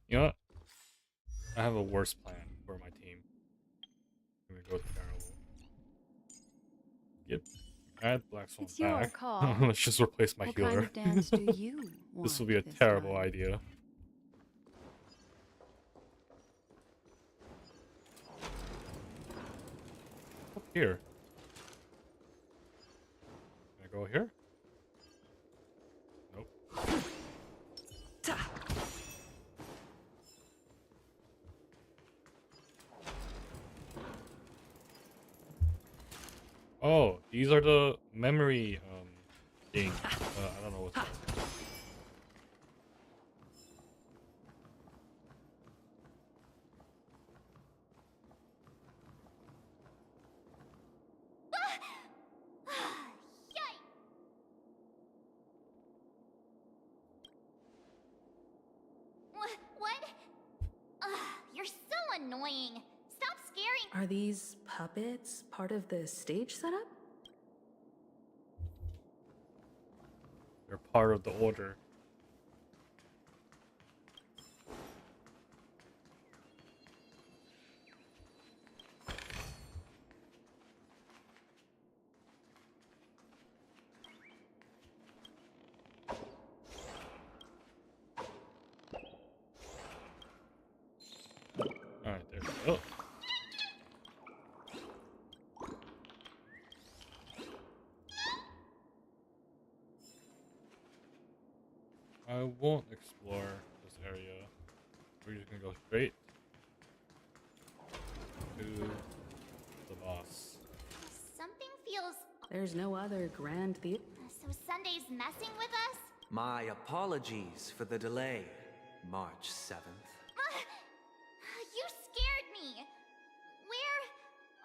You know what? I have a worse plan for my team. I'm gonna go terrible. Yep. Add Black Swan It's your back. call. Let's just replace my What healer. kind of dance do you This will want be a this terrible time? idea. Up here. Can I go here? Nope. Oh, these are the memory things. I don't know what's that. What? You're so annoying. Stop scaring. Are these puppets part of the stage setup? They're part of the order. won't explore this area. We're just gonna go straight to the boss. Something feels... There's no other grand theater. So Sunday's messing with us? My apologies for the delay, March 7th. You scared me! Where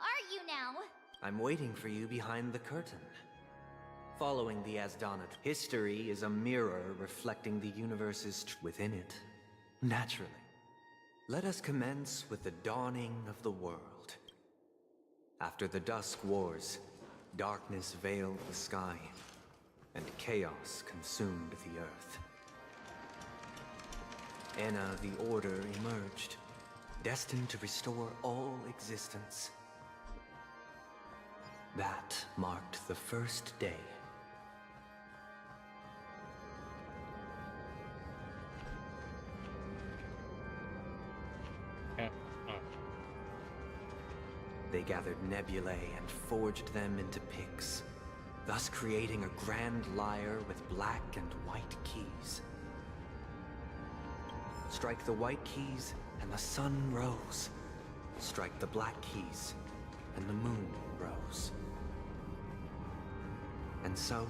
are you now? I'm waiting for you behind the curtain. Following the Asdana, history is a mirror reflecting the universe's within it. Naturally. Let us commence with the dawning of the world. After the Dusk Wars, darkness veiled the sky, and chaos consumed the earth. Enna the Order emerged, destined to restore all existence. That marked the first day. They gathered nebulae and forged them into picks, thus creating a grand lyre with black and white keys. Strike the white keys, and the sun rose. Strike the black keys, and the moon rose. And so,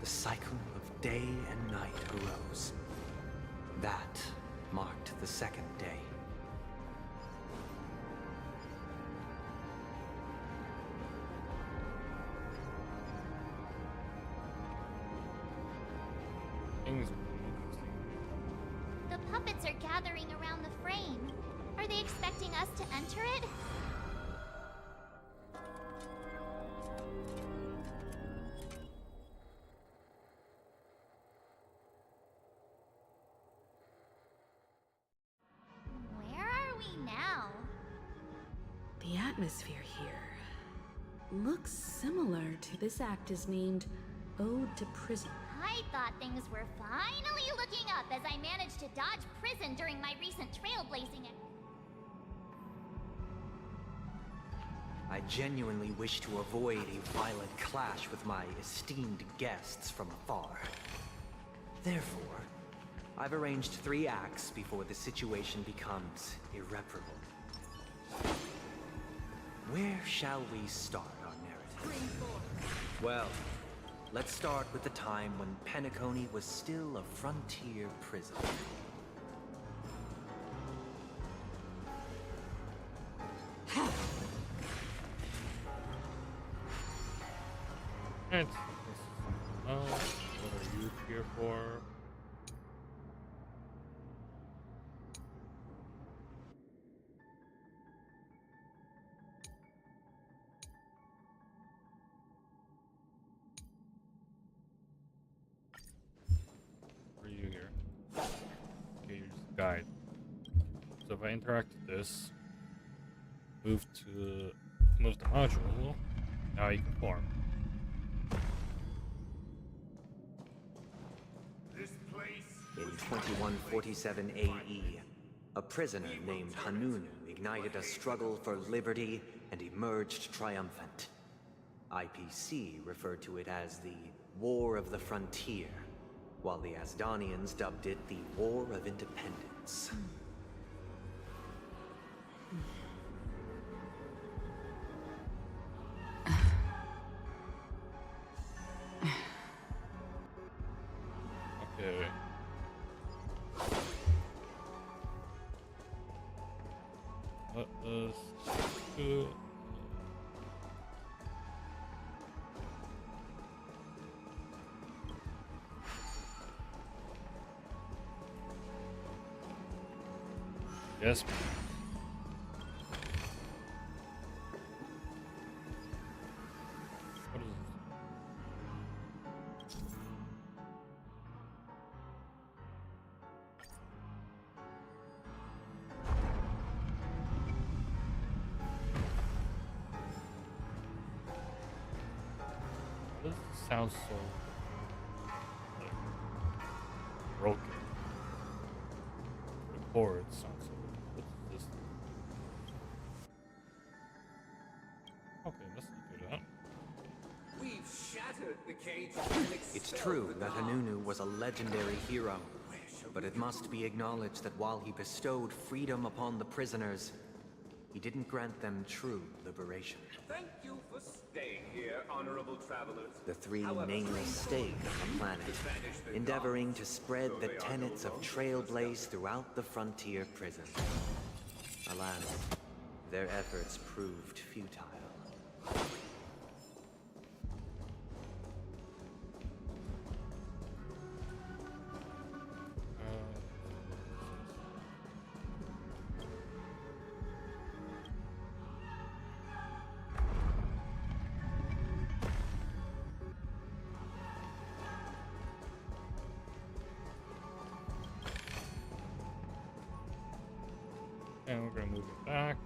the cycle of day and night arose. That marked the second day. The puppets are gathering around the frame. Are they expecting us to enter it? Where are we now? The atmosphere here looks similar to this act is named Ode to Prison. I thought things were finally looking up as I managed to dodge prison during my recent trailblazing. I genuinely wish to avoid a violent clash with my esteemed guests from afar. Therefore, I've arranged 3 acts before the situation becomes irreparable. Where shall we start our narrative? Well, let's start with the time when Penacony was still a frontier prison. And what are you here for? What are you here? Okay, you're just a guide. So if I interact with this, move the module, now you can form. In 2147 AE, a prisoner named Hanunu ignited a struggle for liberty and emerged triumphant. IPC referred to it as the War of the Frontier, while the Asdanians dubbed it the War of Independence. Okay. Let us do. Yes. What is this? This sounds so like broken. The chords sound so. What's this? Okay, let's not do that. We've shattered the cage of It's true that Hanunu was a legendary hero, but it must be acknowledged that while he bestowed freedom upon the prisoners, he didn't grant them true liberation. Thank you for staying here, honorable travelers. The three nameless stayed on the planet, endeavoring to spread the tenets of Trailblaze throughout the frontier prison. Alas, their efforts proved futile. And we're gonna move it back.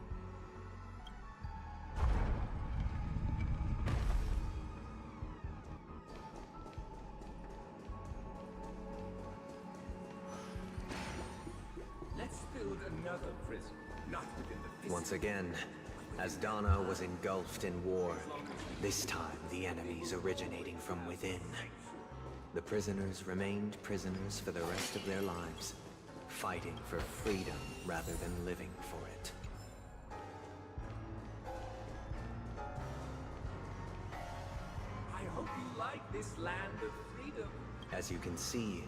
Let's build another prison, not within the Once again, as Dana was engulfed in war, this time the enemies originating from within. The prisoners remained prisoners for the rest of their lives, fighting for freedom rather than living for it. I hope you like this land of freedom. As you can see,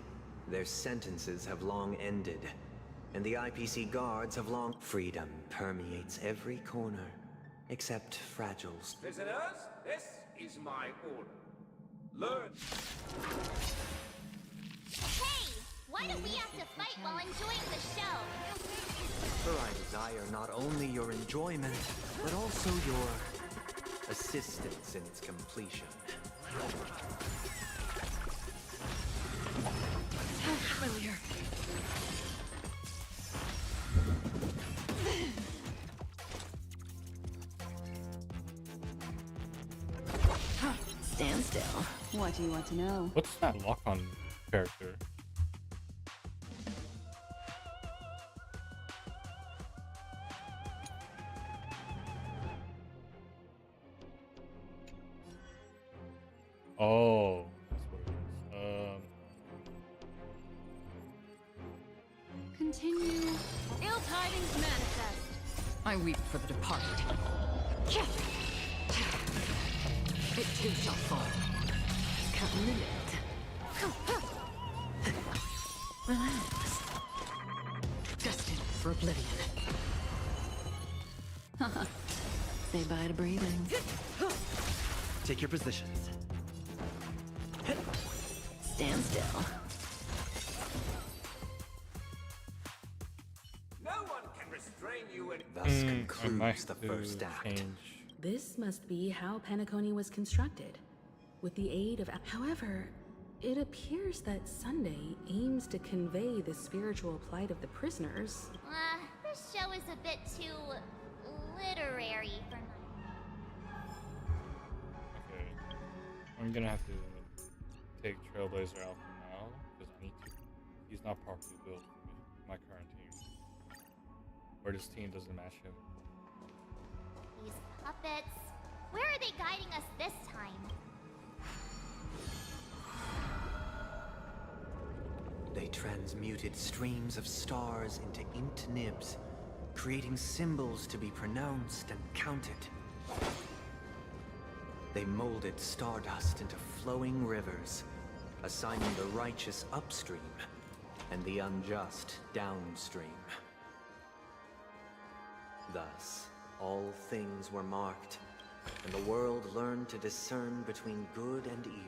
their sentences have long ended, and the IPC guards have long... Freedom permeates every corner, except Fragile's. Prisoners, this is my order. Learn. Hey! Why do we have to fight while enjoying the show? For I desire not only your enjoyment, but also your assistance in its completion. Sounds familiar. Stand still. What do you want to know? What's that lock-on character? Oh, that's what it is. Continue. Ill tidings manifest. I weep for the departed. It too shall fall. Come Relax. Destined for oblivion. Say bye to breathing. Take your positions. Stand still. No one can restrain you and Thus concludes the first act. This must be how Penacony was constructed. With the aid of... However, it appears that Sunday aims to convey the spiritual plight of the prisoners. This show is a bit too literary for my... Okay. I'm gonna have to take Trailblazer out for now, because I need to... He's not properly built for my current team. Or this team doesn't match him. These puppets. Where are they guiding us this time? They transmuted streams of stars into inked nibs, creating symbols to be pronounced and counted. They molded stardust into flowing rivers, assigning the righteous upstream and the unjust downstream. Thus, all things were marked, and the world learned to discern between good and evil.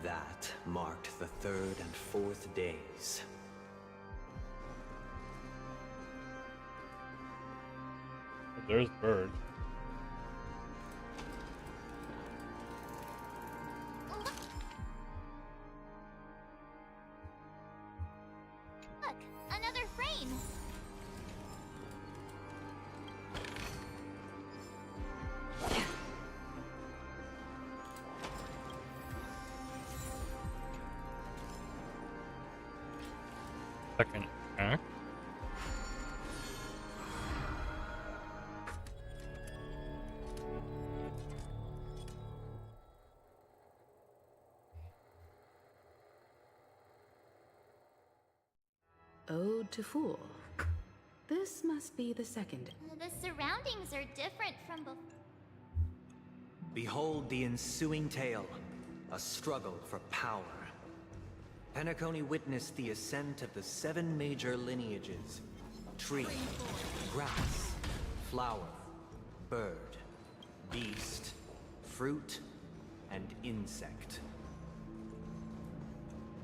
That marked the third and fourth days. There's Bird. Look, another frame. Second act. Ode to Fool. This must be the second. The surroundings are different from before. Behold the ensuing tale, a struggle for power. Penacony witnessed the ascent of the 7 major lineages: tree, grass, flower, bird, beast, fruit, and insect.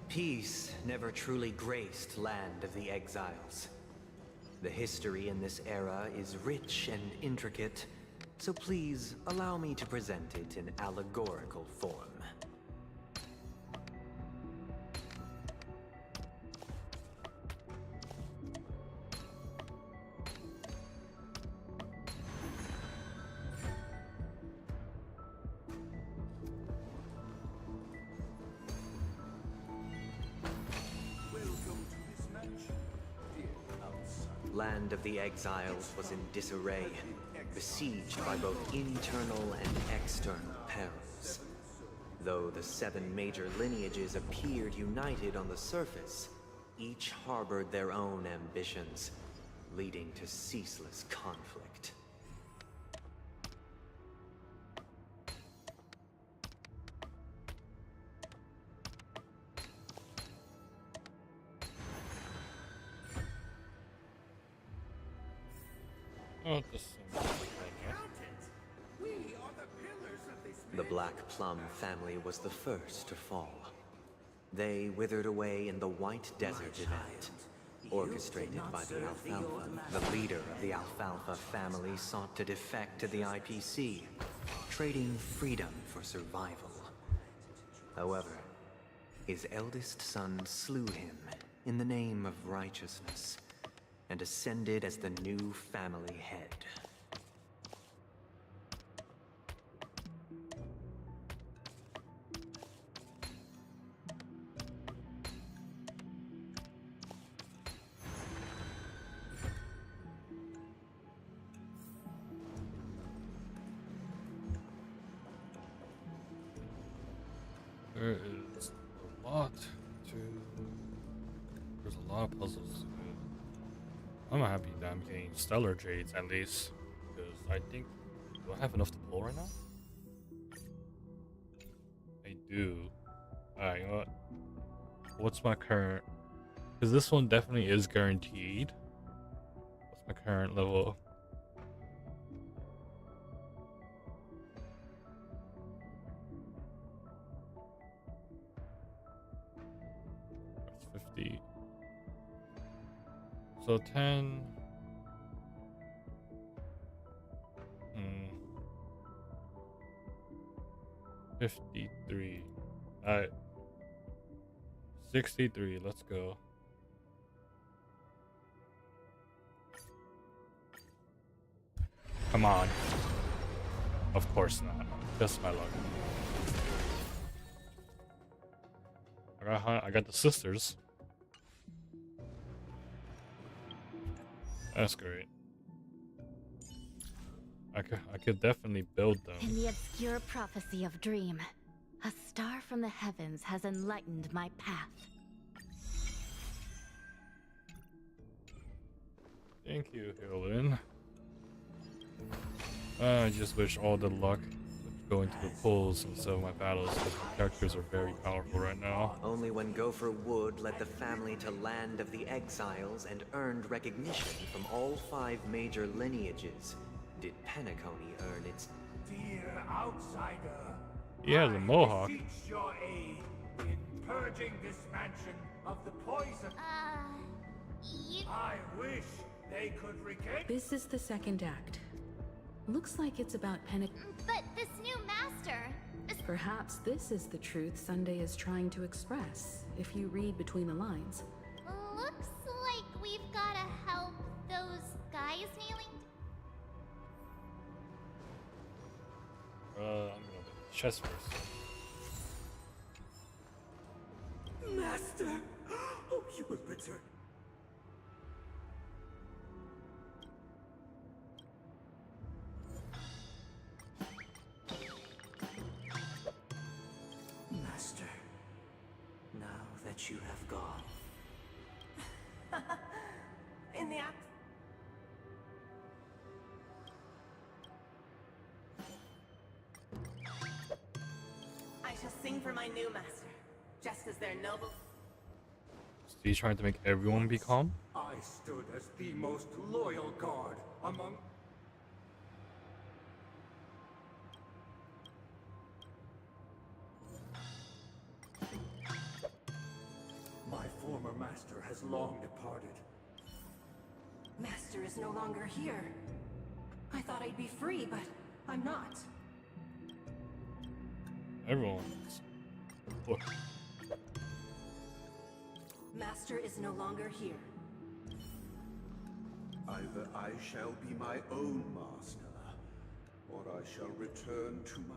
Peace never truly graced Land of the Exiles. The history in this era is rich and intricate, so please allow me to present it in allegorical form. Land of the Exiles was in disarray, besieged by both internal and external perils. Though the 7 major lineages appeared united on the surface, each harbored their own ambitions, leading to ceaseless conflict. Oh, this seems The Black Plum family was the first to fall. They withered away in the White Desert event, orchestrated by the Alfalfa. The leader of the Alfalfa family sought to defect to the IPC, trading freedom for survival. However, his eldest son slew him in the name of righteousness, and ascended as the new family head. There is a lot to... There's a lot of puzzles to do. I'm happy that I'm getting Stellar Jades at least, because I think... Do I have enough to pull right now? I do. Alright, you know what? What's my current... Because this one definitely is guaranteed. What's my current level? That's 50. So 10. 53. Alright. 63. Let's go. Come on. Of course not. Just my luck. I got the sisters. That's great. I could definitely build them. In the obscure prophecy of Dream, a star from the heavens has enlightened my path. Thank you, Helen. I just wish all the luck would go into the pulls instead of my battles, because my characters are very powerful right now. Only when Gopher Wood led the family to Land of the Exiles and earned recognition from all 5 major lineages did Penacony earn its... Dear outsider, He has a mohawk. I beseech your aid in purging this mansion of the poison. I wish they could regain... This is the second act. Looks like it's about But this new master... Perhaps this is the truth Sunday is trying to express, if you read between the lines. Looks like we've gotta help those guys kneeling. I'm gonna do chess first. Master! Oh, you will return. Master, now that you have gone, In the act. I shall sing for my new master, just as their noble. Is he trying to make everyone be calm? I stood as the most loyal guard among... My former master has long departed. Master is no longer here. I thought I'd be free, but I'm not. Everyone's. Look. Master is no longer here. Either I shall be my own master, or I shall return to my...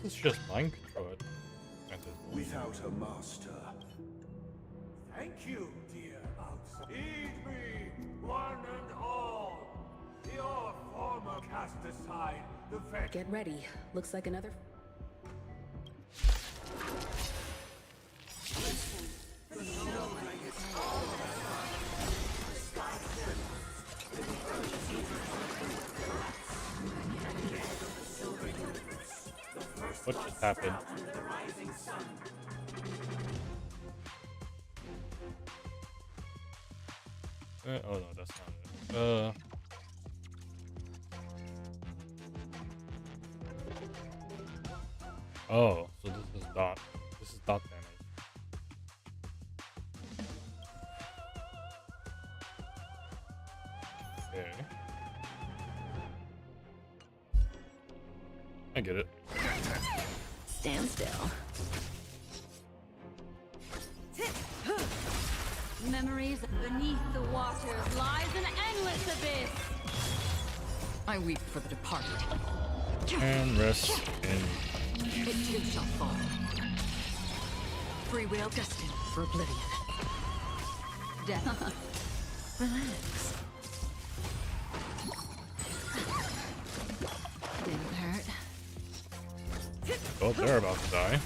This is just mind control. Without a master. Thank you, dear outside. Heed me, one and all. Your former cast aside the vet. Get ready. Looks like another. What just happened? Oh no, that's not it. Oh, so this is dot. This is dot damage. Okay. I get it. Stand still. Memories beneath the waters lies an endless abyss. I weep for the departed. And rest in. It too shall fall. Free will destined for oblivion. Death. Relax. Didn't hurt. Oh, they're about to die.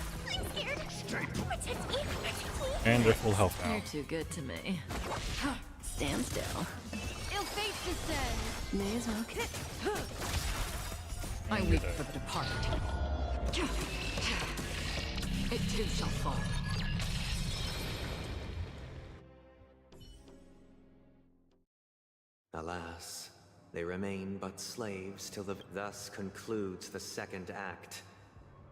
And they're full health now. You're too good to me. Stand still. Ill fate descend. May as well. I weep for the departed. It too shall fall. Alas, they remain but slaves till the... Thus concludes the second act.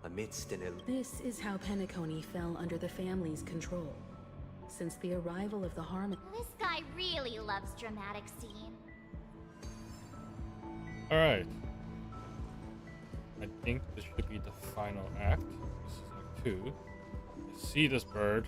Amidst an... This is how Penacony fell under the family's control. Since the arrival of the Harmon... This guy really loves dramatic scene. Alright. I think this should be the final act. This is act 2. I see this bird.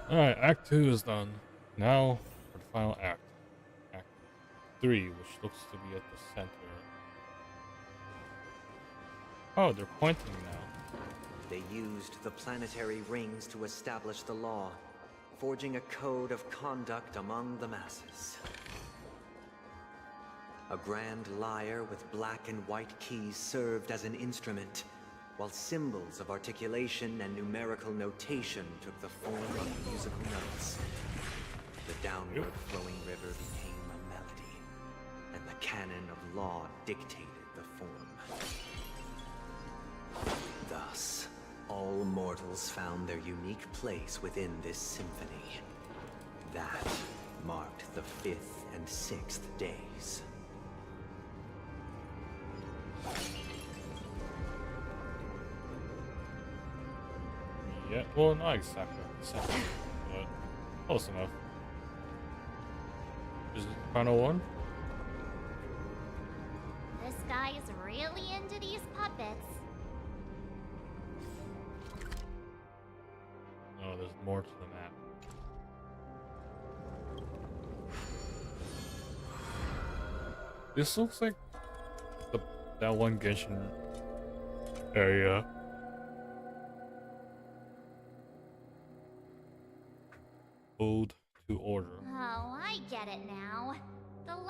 Alright, act 2 is done. Now for the final act. Act 3, which looks to be at the center. Oh, they're pointing now. They used the planetary rings to establish the law, forging a code of conduct among the masses. A grand lyre with black and white keys served as an instrument, while symbols of articulation and numerical notation took the form of musical notes. The downward flowing river became a melody, and the canon of law dictated the form. Thus, all mortals found their unique place within this symphony. That marked the 5th and 6th days. Yeah, well, not exactly the center, but close enough. Is it the final one? This guy is really into these puppets. No, there's more to the map. This looks like that one Genshin area. Ode to order. Oh, I get it now.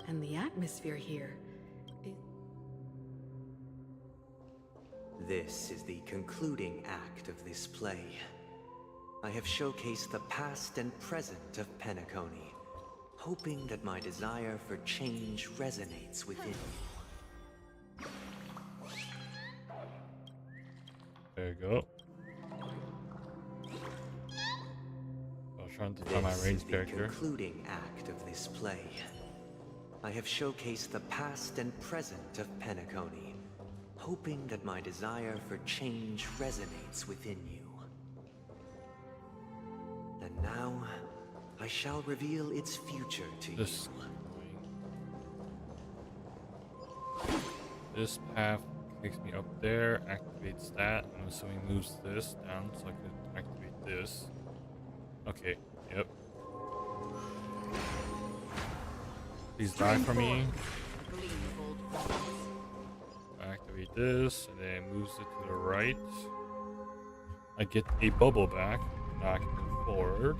And the atmosphere here. This is the concluding act of this play. I have showcased the past and present of Penacony, hoping that my desire for change resonates within you. There you go. I was trying to find my ranged character. Concluding act of this play. I have showcased the past and present of Penacony, hoping that my desire for change resonates within you. And now, I shall reveal its future to you. This path takes me up there, activates that. I'm assuming moves this down so I can activate this. Okay, yep. Please die for me. Activate this, and then it moves it to the right. I get a bubble back. Now I can move forward.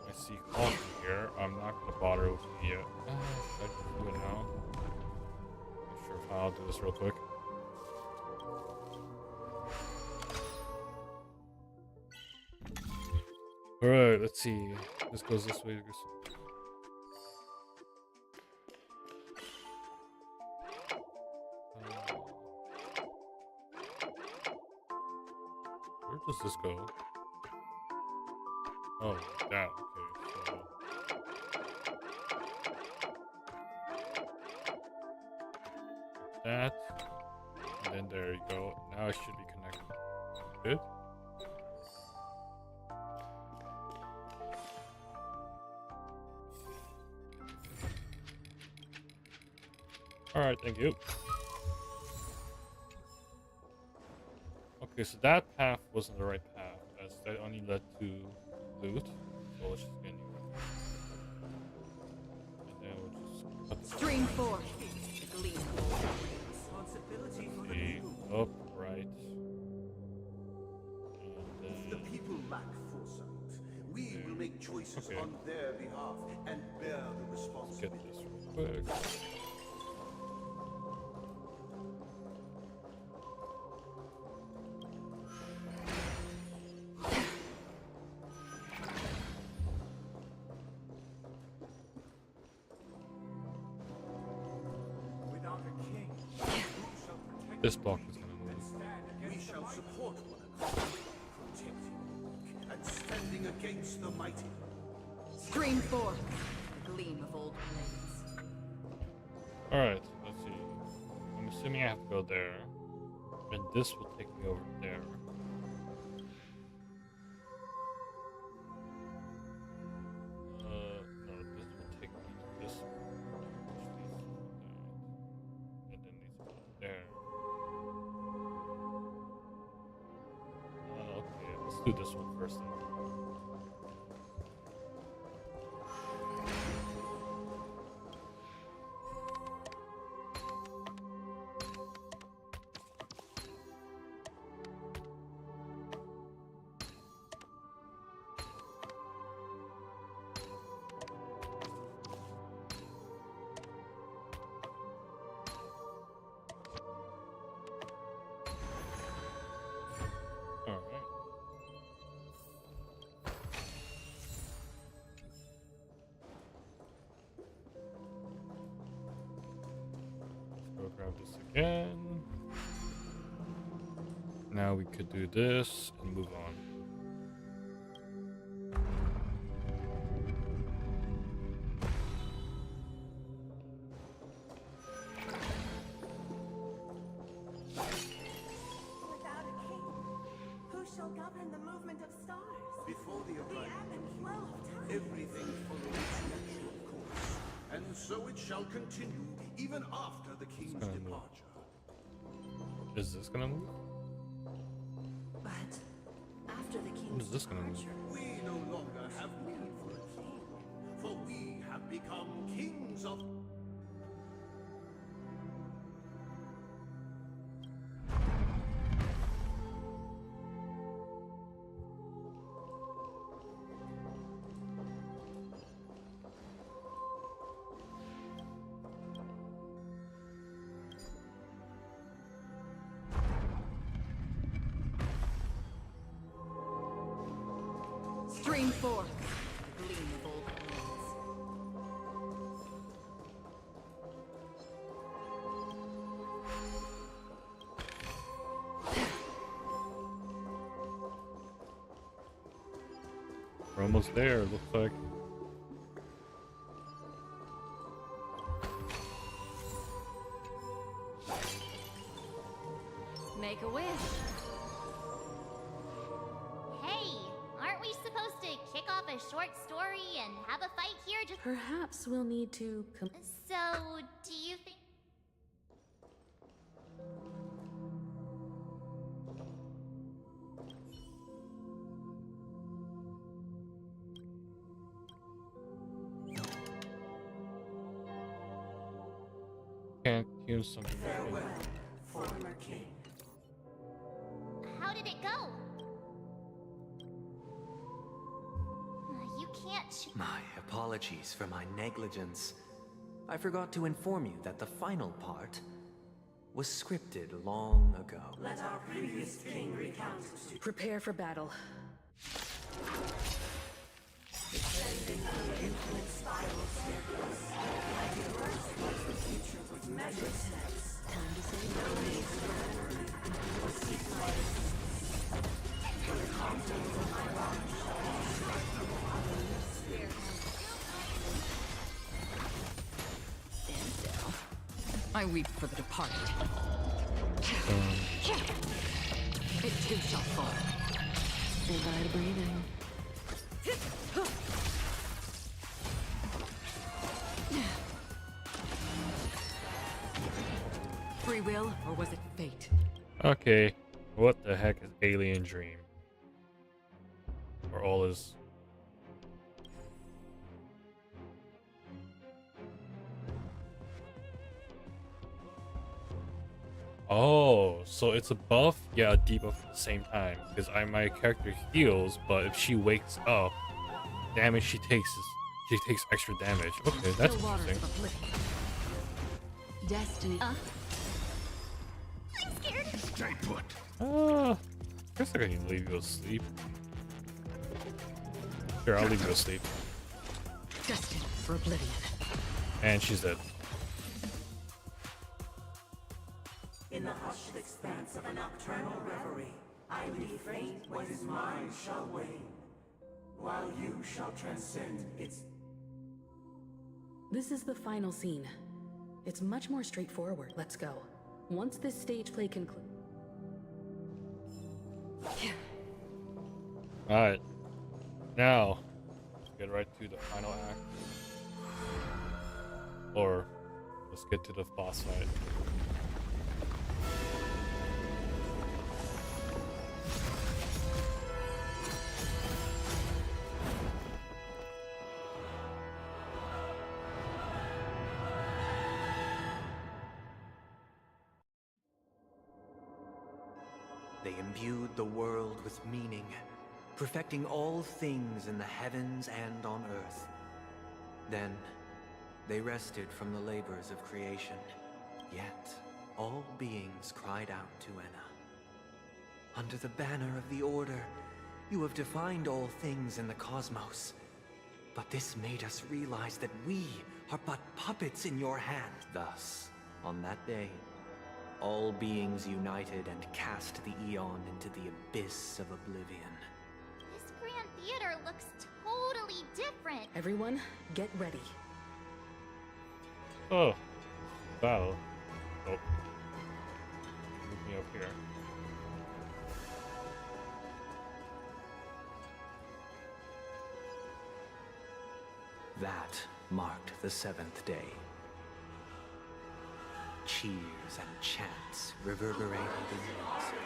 I see coffee here. I'm not gonna bother with it yet. I can do it now. Sure, I'll do this real quick. Alright, let's see. This goes this way. Where does this go? Oh, that. Okay, so that, and then there you go. Now it should be connected. Good. Alright, thank you. Okay, so that path wasn't the right path, as that only led to loot. So let's just get new. And then we'll just cut this. Stream 4. See, up, right. If the people lack foresight, we will make choices on their behalf and bear the responsibility. Let's get this real quick. This block is gonna move. We shall support one another, protecting and standing against the mighty. Stream 4. Gleam of old blades. Alright, let's see. I'm assuming I have to go there. And this will take me over there. No, this will take me to this one. Which leads to that. And then leads to there. Okay, let's do this one first then. Grab this again. Now we could do this and move on. Without a king, who shall govern the movement of stars? Before the The arrival ebb and flow of time. everything followed its natural course, and so it shall continue even after the king's departure. Is this gonna move? But after the When is king's this gonna move? departure, We no longer have need for a king, for we have become kings of... forth the gleam of old blades. We're almost there, looks like. Make a wish. Hey, aren't we supposed to kick off a short story and have a fight here just— Perhaps we'll need to So, do you think— Can't use something. Farewell, former king. How did it go? You can't— My apologies for my negligence. I forgot to inform you that the final part was scripted long ago. Let our previous king recount to— prepare for battle. Descending from the infinite spiral staircase, I immerse towards the future with measured steps. Time to save the For seek my assistance. For the contents of my body shall be Stand still. I weep for the departed. It too shall fall. Say bye to breathing. Free will, or was it fate? Okay, what the heck is Alien Dream? Or all is... Oh, so it's a buff, yeah, a debuff at the same time. Because my character heals, but if she wakes up, damage she takes extra damage. Okay, that's interesting. Destiny. I'm scared. Stay put. I guess I can leave you asleep. Sure, I'll leave you asleep. Destined for oblivion. And she's dead. In the hushed expanse of a nocturnal reverie, I leave fate what is mine shall wane, while you shall transcend its— This is the final scene. It's much more straightforward. Let's go. Once this stage play concludes. Alright. Now, let's get right to the final act. Or, let's get to the boss fight. They imbued the world with meaning, perfecting all things in the heavens and on earth. Then, they rested from the labors of creation. Yet, all beings cried out to Enna. Under the banner of the Order, you have defined all things in the cosmos. But this made us realize that we are but puppets in your hand. Thus, on that day, all beings united and cast the Eon into the abyss of oblivion. This Grand Theater looks totally different. Everyone, get ready. Oh. Battle. Nope. Move me up here. That marked the 7th day. Cheers and chants reverberated in unison.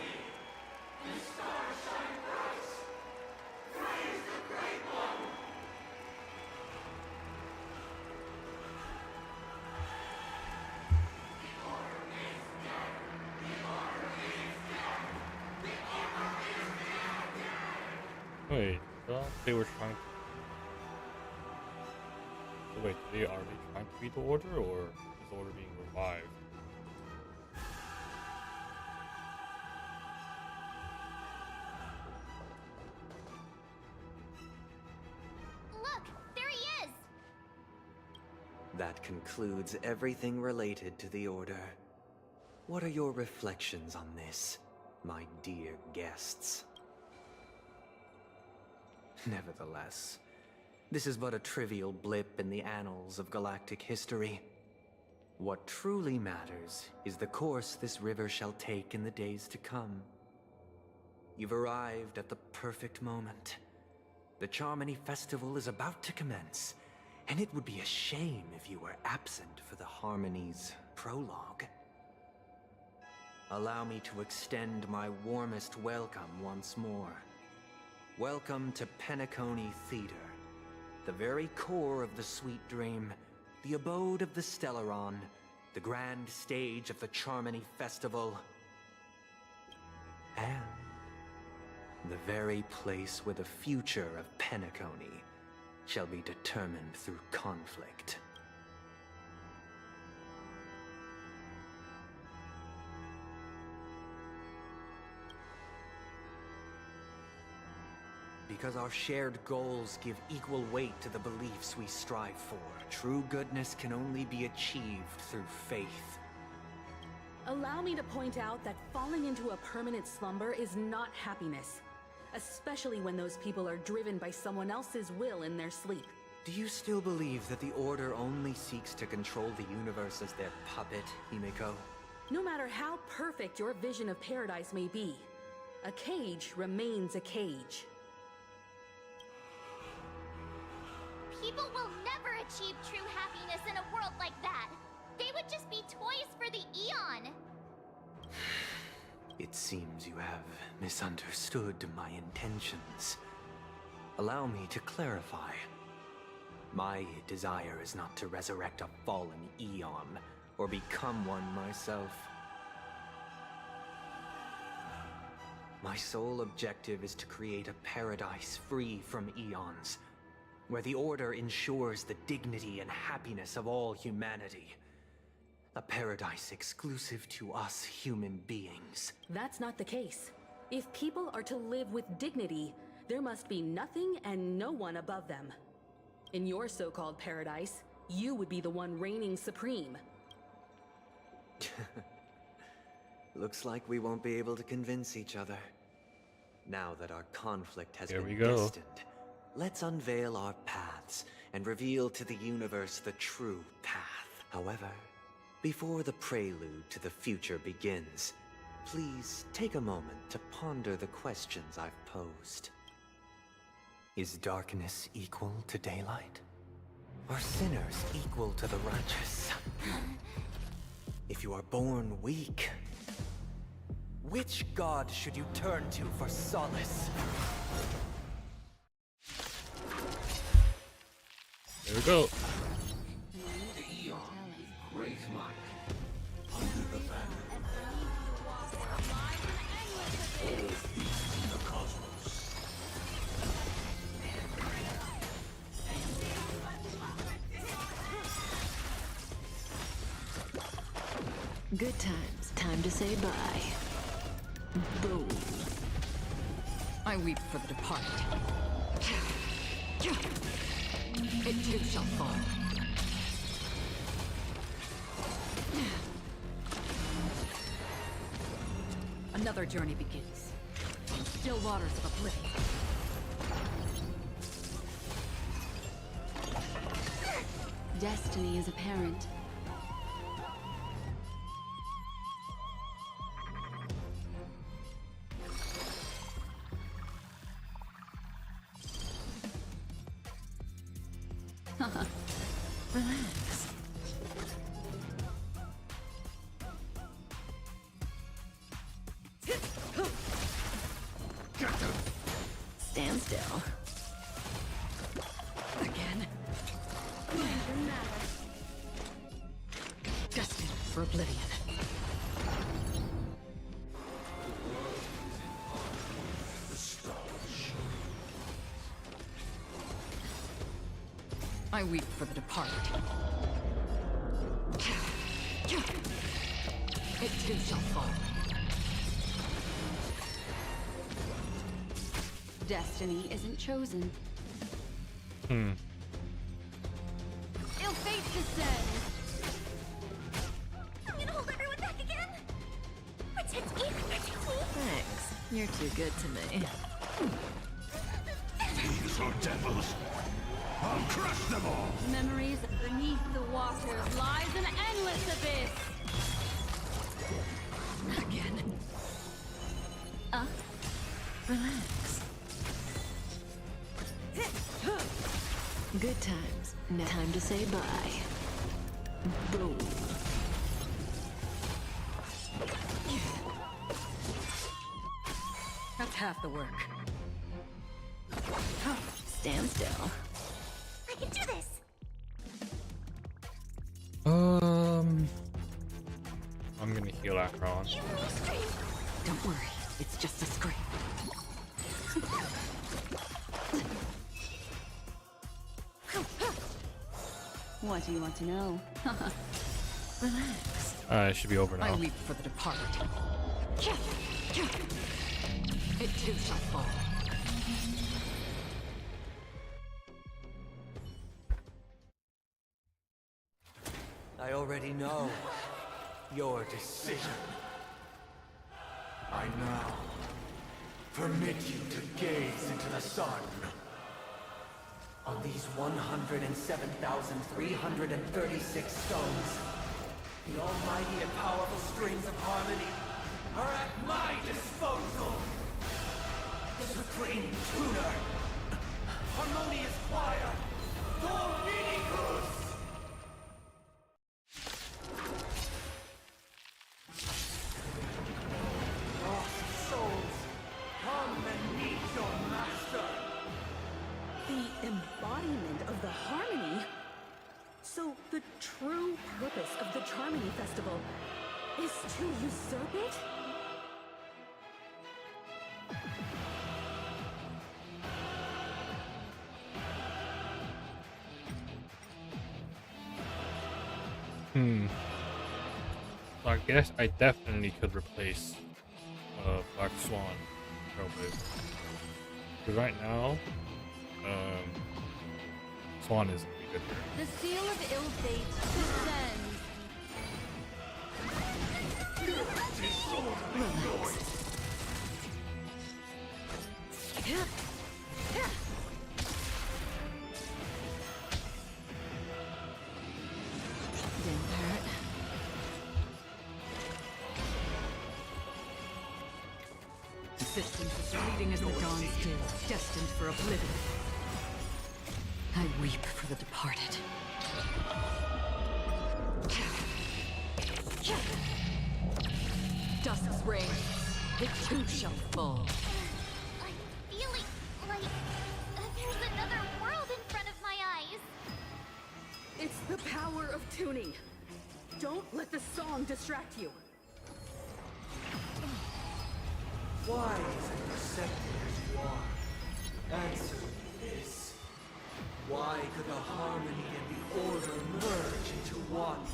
Wait, well, they were trying to... Wait, are they trying to beat the Order, or is the Order being revived? That concludes everything related to the Order. What are your reflections on this, my dear guests? Nevertheless, this is but a trivial blip in the annals of galactic history. What truly matters is the course this river shall take in the days to come. You've arrived at the perfect moment. The Charmony Festival is about to commence, and it would be a shame if you were absent for the Harmony's prologue. Allow me to extend my warmest welcome once more. Welcome to Penacony Theater, the very core of the Sweet Dream, the abode of the Stellaron, the grand stage of the Charmony Festival, and the very place where the future of Penacony shall be determined through conflict. Because our shared goals give equal weight to the beliefs we strive for, true goodness can only be achieved through faith. Allow me to point out that falling into a permanent slumber is not happiness, especially when those people are driven by someone else's will in their sleep. Do you still believe that the Order only seeks to control the universe as their puppet, Himiko? No matter how perfect your vision of paradise may be, a cage remains a cage. People will never achieve true happiness in a world like that. They would just be toys for the Eon. It seems you have misunderstood my intentions. Allow me to clarify. My desire is not to resurrect a fallen Eon, or become one myself. My sole objective is to create a paradise free from Eons, where the Order ensures the dignity and happiness of all humanity. A paradise exclusive to us human beings. That's not the case. If people are to live with dignity, there must be nothing and no one above them. In your so-called paradise, you would be the one reigning supreme. Looks like we won't be able to convince each other. Now that our conflict has Here been we go. destined, let's unveil our paths and reveal to the universe the true path. However, before the prelude to the future begins, please take a moment to ponder the questions I've posed. Is darkness equal to daylight? Are sinners equal to the righteous? If you are born weak, which god should you turn to for solace? There we go. The Eon, great might, under the banner. All beasts in the cosmos. Good times. Time to say bye. Boom. I weep for the departed. It too shall fall. Another journey begins. Still waters of oblivion. Destiny is apparent. Relax. Stand still. Again. Destined for oblivion. I weep for the departed. It too shall fall. Destiny isn't chosen. Ill fate Descend. I'm gonna hold everyone back again. Protect me, protect me. Thanks. You're too good to me. Thieves or devils, I'll crush them all! Memories beneath the waters lies an endless abyss. Again. Relax. Good times. Now time to say bye. Boom. That's half the work. Stand still. I can do this. I'm gonna heal Akron. Don't worry, it's just a scrape. What do you want to know? Relax. It should be over now. I weep for the departed. It too shall fall. I already know your decision. I now permit you to gaze into the sun. On these 107,336 stones, the almighty and powerful strings of harmony are at my disposal. The supreme tuner, harmonious choir, Dominicus! Lost souls, come and meet your master! The embodiment of the harmony? So the true purpose of the Charmony Festival is to usurp it? So I guess I definitely could replace Black Swan Trailblazer. Because right now, Swan isn't really good here. The seal of ill fate descends. Didn't hurt. Existence is fleeting as the dawn's dew, destined for oblivion. I weep for the departed. Dusk's reign, the too shall fall. I'm feeling like there's another world in front of my eyes. It's the power of tuning. Don't let the song distract you. Why is it receptive as you are? Answer me this. Why could the harmony and the order merge into one?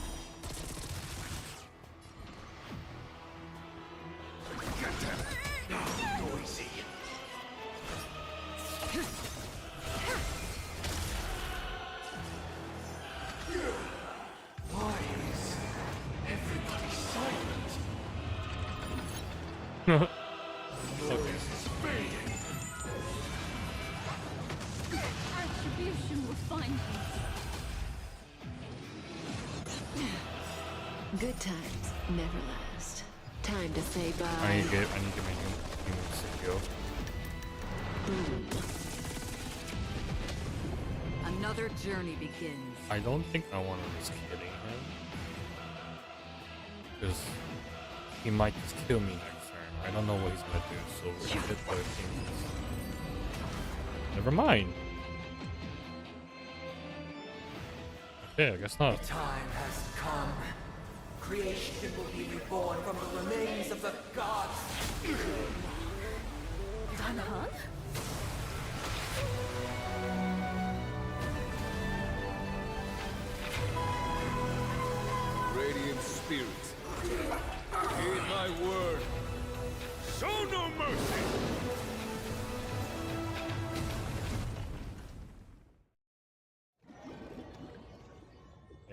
Noisy. Why is everybody silent? Noise is fading. Attribution will find Good times never last. Time to say bye. I need to get my human Scipio. Another journey begins. I don't think I want to risk hitting him. Because he might just kill me next turn. I don't know what he's gonna do, so we're gonna hit the kings. Never mind. Okay, I guess not. The time has come. Creation will be reborn from the remains of the gods. Dan Heng? Radiant spirits, heed my word. Show no mercy!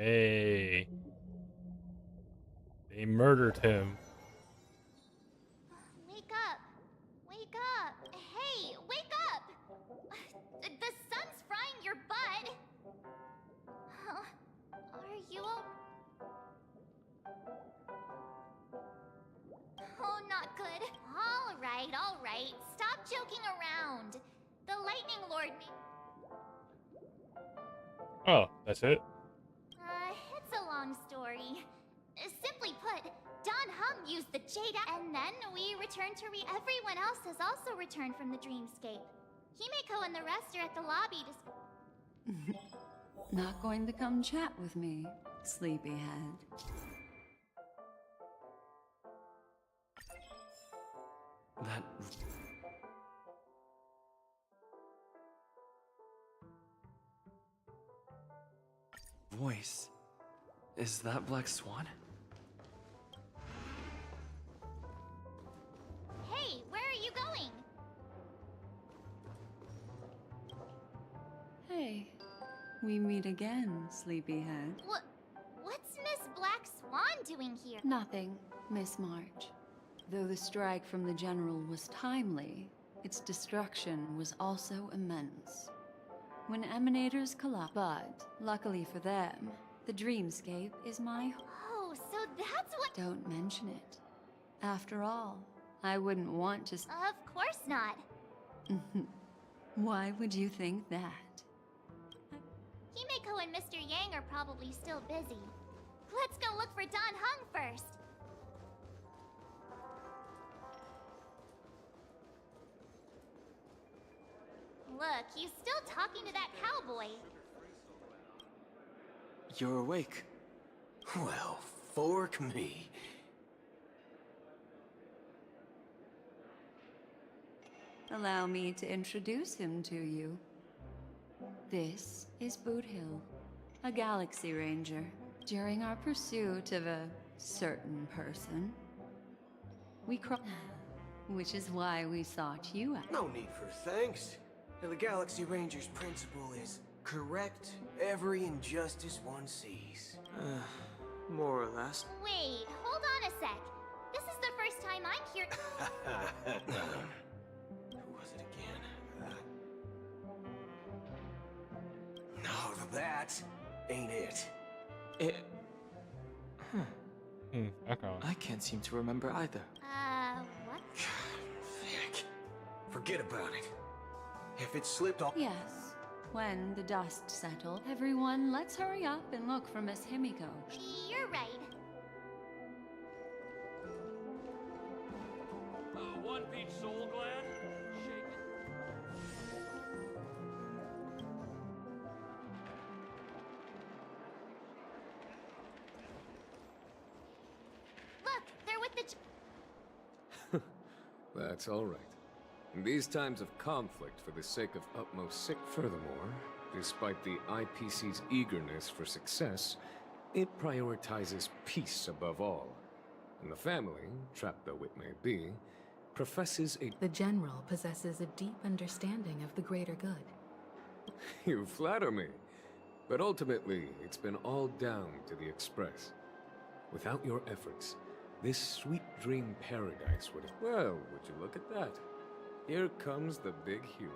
Hey. They murdered him. Wake up! Wake up! Hey, wake up! The sun's frying your butt! Are you Oh, not good. All right. Stop joking around. The Lightning Lord Oh, that's it? it's a long story. Simply put, Don Hung used the Jade and then we returned to everyone else has also returned from the dreamscape. Himeko and the rest are at the lobby to... Not going to come chat with me, sleepyhead. That... voice... Is that Black Swan? Hey, where are you going? Hey, we meet again, sleepyhead. What's Miss Black Swan doing here? Nothing, Miss March. Though the strike from the General was timely, its destruction was also immense. When emanators collide, but luckily for them, the dreamscape is my Oh, so that's what... Don't mention it. After all, I wouldn't want to... Of course not. Why would you think that? Himeko and Mr. Yang are probably still busy. Let's go look for Don Hung first. Look, he's still talking to that cowboy. You're awake. Well, fork me. Allow me to introduce him to you. This is Boot Hill, a Galaxy Ranger. During our pursuit of a certain person, we which is why we sought you out. No need for thanks. The Galaxy Ranger's principle is correct every injustice one sees. More or less. Wait, hold on a sec. This is the first time I'm here. Who was it again? No, that ain't it. Okay. I can't seem to remember either. What? Vic, forget about it. If it slipped off... Yes. When the dust settles, everyone, let's hurry up and look for Miss Himiko. You're right. One peach soul glad? Shake Look, they're with the... That's all right. In these times of conflict for the sake of utmost Furthermore, despite the IPC's eagerness for success, it prioritizes peace above all. And the family, trapped though it may be, professes a... The General possesses a deep understanding of the greater good. You flatter me. But ultimately, it's been all down to the Express. Without your efforts, this sweet dream paradise would have... Well, would you look at that? Here comes the big hero.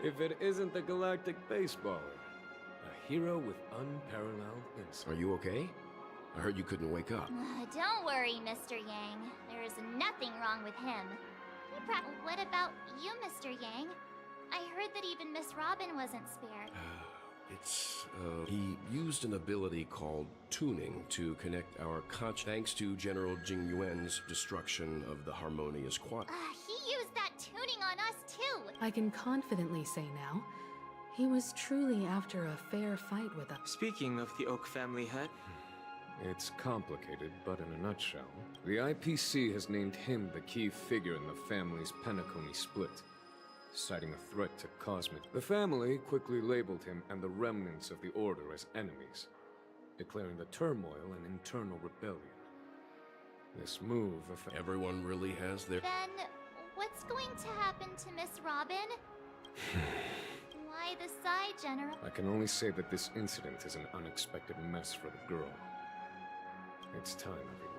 If it isn't the galactic baseballer. A hero with unparalleled insight. Are you okay? I heard you couldn't wake up. Don't worry, Mr. Yang. There is nothing wrong with him. What about you, Mr. Yang? I heard that even Miss Robin wasn't spared. He used an ability called tuning to connect our thanks to General Jing Yuan's destruction of the Harmonious Quad. He used that tuning on us too! I can confidently say now, he was truly after a fair fight with us. Speaking of the Oak family head... It's complicated, but in a nutshell, the IPC has named him the key figure in the family's Penacony split, citing a threat to Cosmic. The family quickly labeled him and the remnants of the Order as enemies, declaring the turmoil an internal rebellion. This move affected... Everyone really has their... Then, What's going to happen to Miss Robin? Why the sigh, General? I can only say that this incident is an unexpected mess for the girl. It's time, everyone.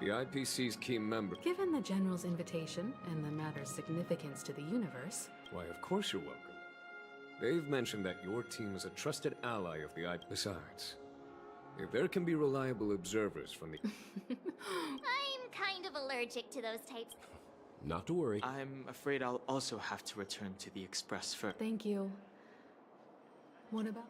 The IPC's key member... Given the General's invitation and the matter's significance to the universe... Why, of course you're welcome. They've mentioned that your team is a trusted ally of the Besides, if there can be reliable observers from the... I'm kind of allergic to those types. Not to worry. I'm afraid I'll also have to return to the Express first. Thank you. What about...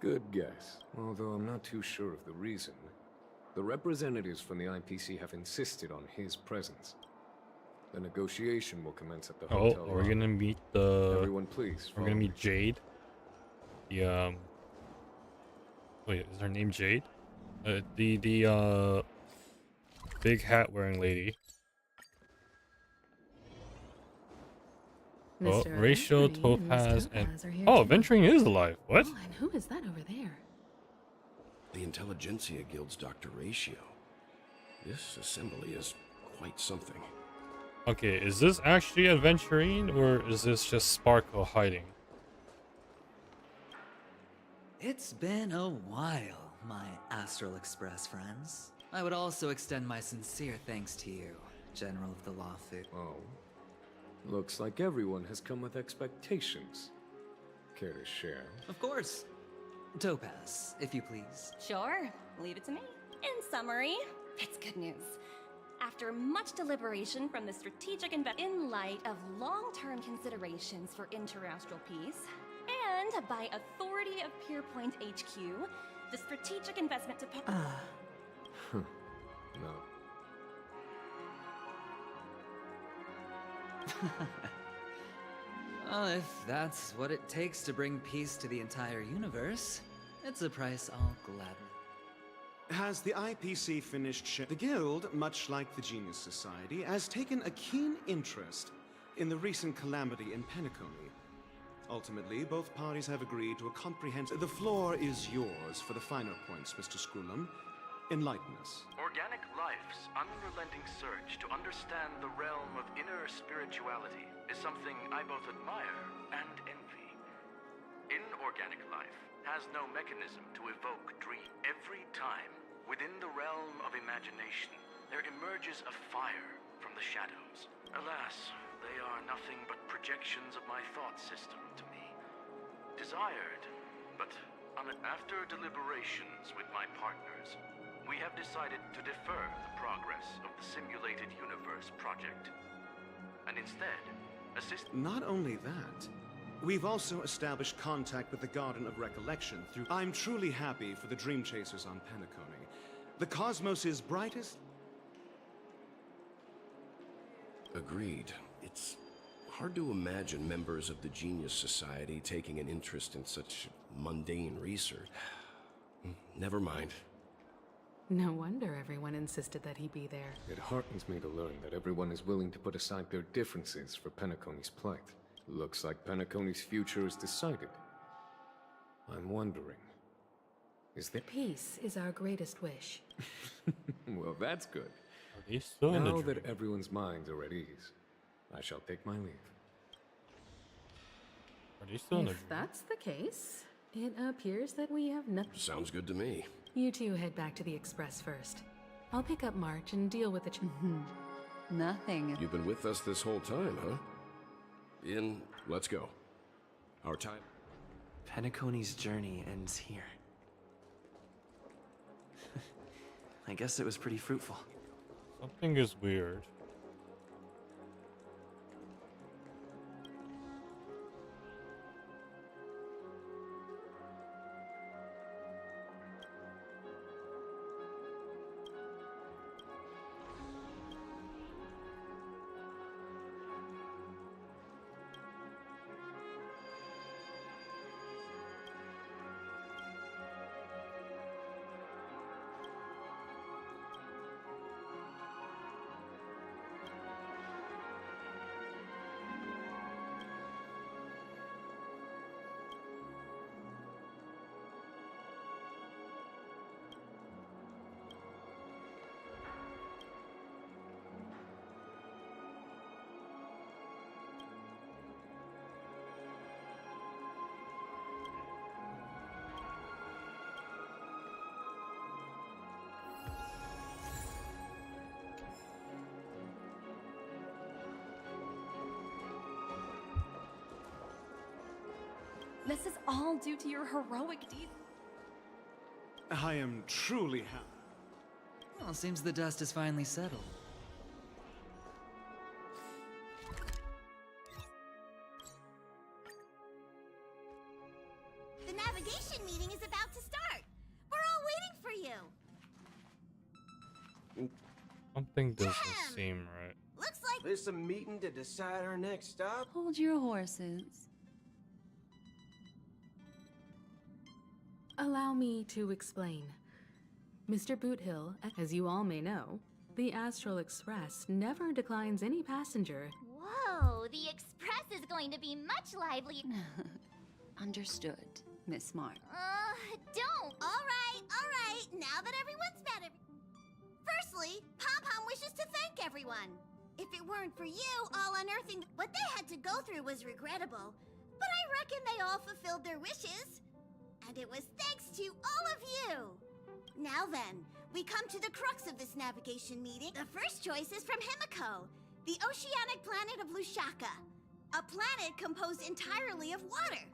Good guess. Although I'm not too sure of the reason. The representatives from the IPC have insisted on his presence. The negotiation will commence at the hotel. Oh, we're gonna meet the... Everyone, please. We're gonna meet Jade. The, Wait, is her name Jade? The big hat wearing lady. Oh, Ratio, Topaz, and... Oh, Venturing is alive. What? Oh, and who is that over there? The Intelligentsia Guild's Dr. Ratio. This assembly is quite something. Okay, is this actually Adventurine, or is this just Sparkle hiding? It's been a while, my Astral Express friends. I would also extend my sincere thanks to you, General of the Lawsuit. Oh. Looks like everyone has come with expectations. Care to share? Of course. Topaz, if you please. Sure, leave it to me. In summary, it's good news. After much deliberation from the strategic in light of long-term considerations for interastral peace, and by authority of Pierpoint HQ, the strategic investment department... No. Well, if that's what it takes to bring peace to the entire universe, it's a price I'll gladly... Has the IPC finished The Guild, much like the Genius Society, has taken a keen interest in the recent calamity in Penacony. Ultimately, both parties have agreed to a comprehensive... The floor is yours for the finer points, Mr. Scroolum. Enlighten us. Organic life's unrelenting search to understand the realm of inner spirituality is something I both admire and envy. Inorganic life has no mechanism to evoke dream. Every time, within the realm of imagination, there emerges a fire from the shadows. Alas, they are nothing but projections of my thought system to me. Desired, but after deliberations with my partners, we have decided to defer the progress of the Simulated Universe project, and instead, assist... Not only that, we've also established contact with the Garden of Recollection through... I'm truly happy for the Dream Chasers on Penacony. The cosmos' brightest... Agreed. It's hard to imagine members of the Genius Society taking an interest in such mundane research. Never mind. No wonder everyone insisted that he be there. It heartens me to learn that everyone is willing to put aside their differences for Penacony's plight. Looks like Penacony's future is decided. I'm wondering, is there... Peace is our greatest wish. Well, that's good. Are they still in the Now dream? that everyone's minds are at ease, I shall take my leave. Are they still in the If dream? that's the case, it appears that we have nothing. Sounds good to me. You two head back to the Express first. I'll pick up March and deal with the Nothing. You've been with us this whole time, huh? In, let's go. Our time... Penacony's journey ends here. I guess it was pretty fruitful. Something is weird. This is all due to your heroic deed. I am truly happy. Well, seems the dust is finally settled. The navigation meeting is about to start. We're all waiting for you. Something doesn't seem right. Looks like There's a meeting to decide our next stop. Hold your horses. Allow me to explain. Mr. Boothill, as you all may know, the Astral Express never declines any passenger. Whoa, the express is going to be much livelier. Understood, Miss March. Don't. All right. Now that everyone's met Firstly, Pom-Pom wishes to thank everyone. If it weren't for you all unearthing what they had to go through was regrettable, but I reckon they all fulfilled their wishes. And it was thanks to all of you. Now then, we come to the crux of this navigation meeting. The first choice is from Himiko, the oceanic planet of Lushaka, a planet composed entirely of water.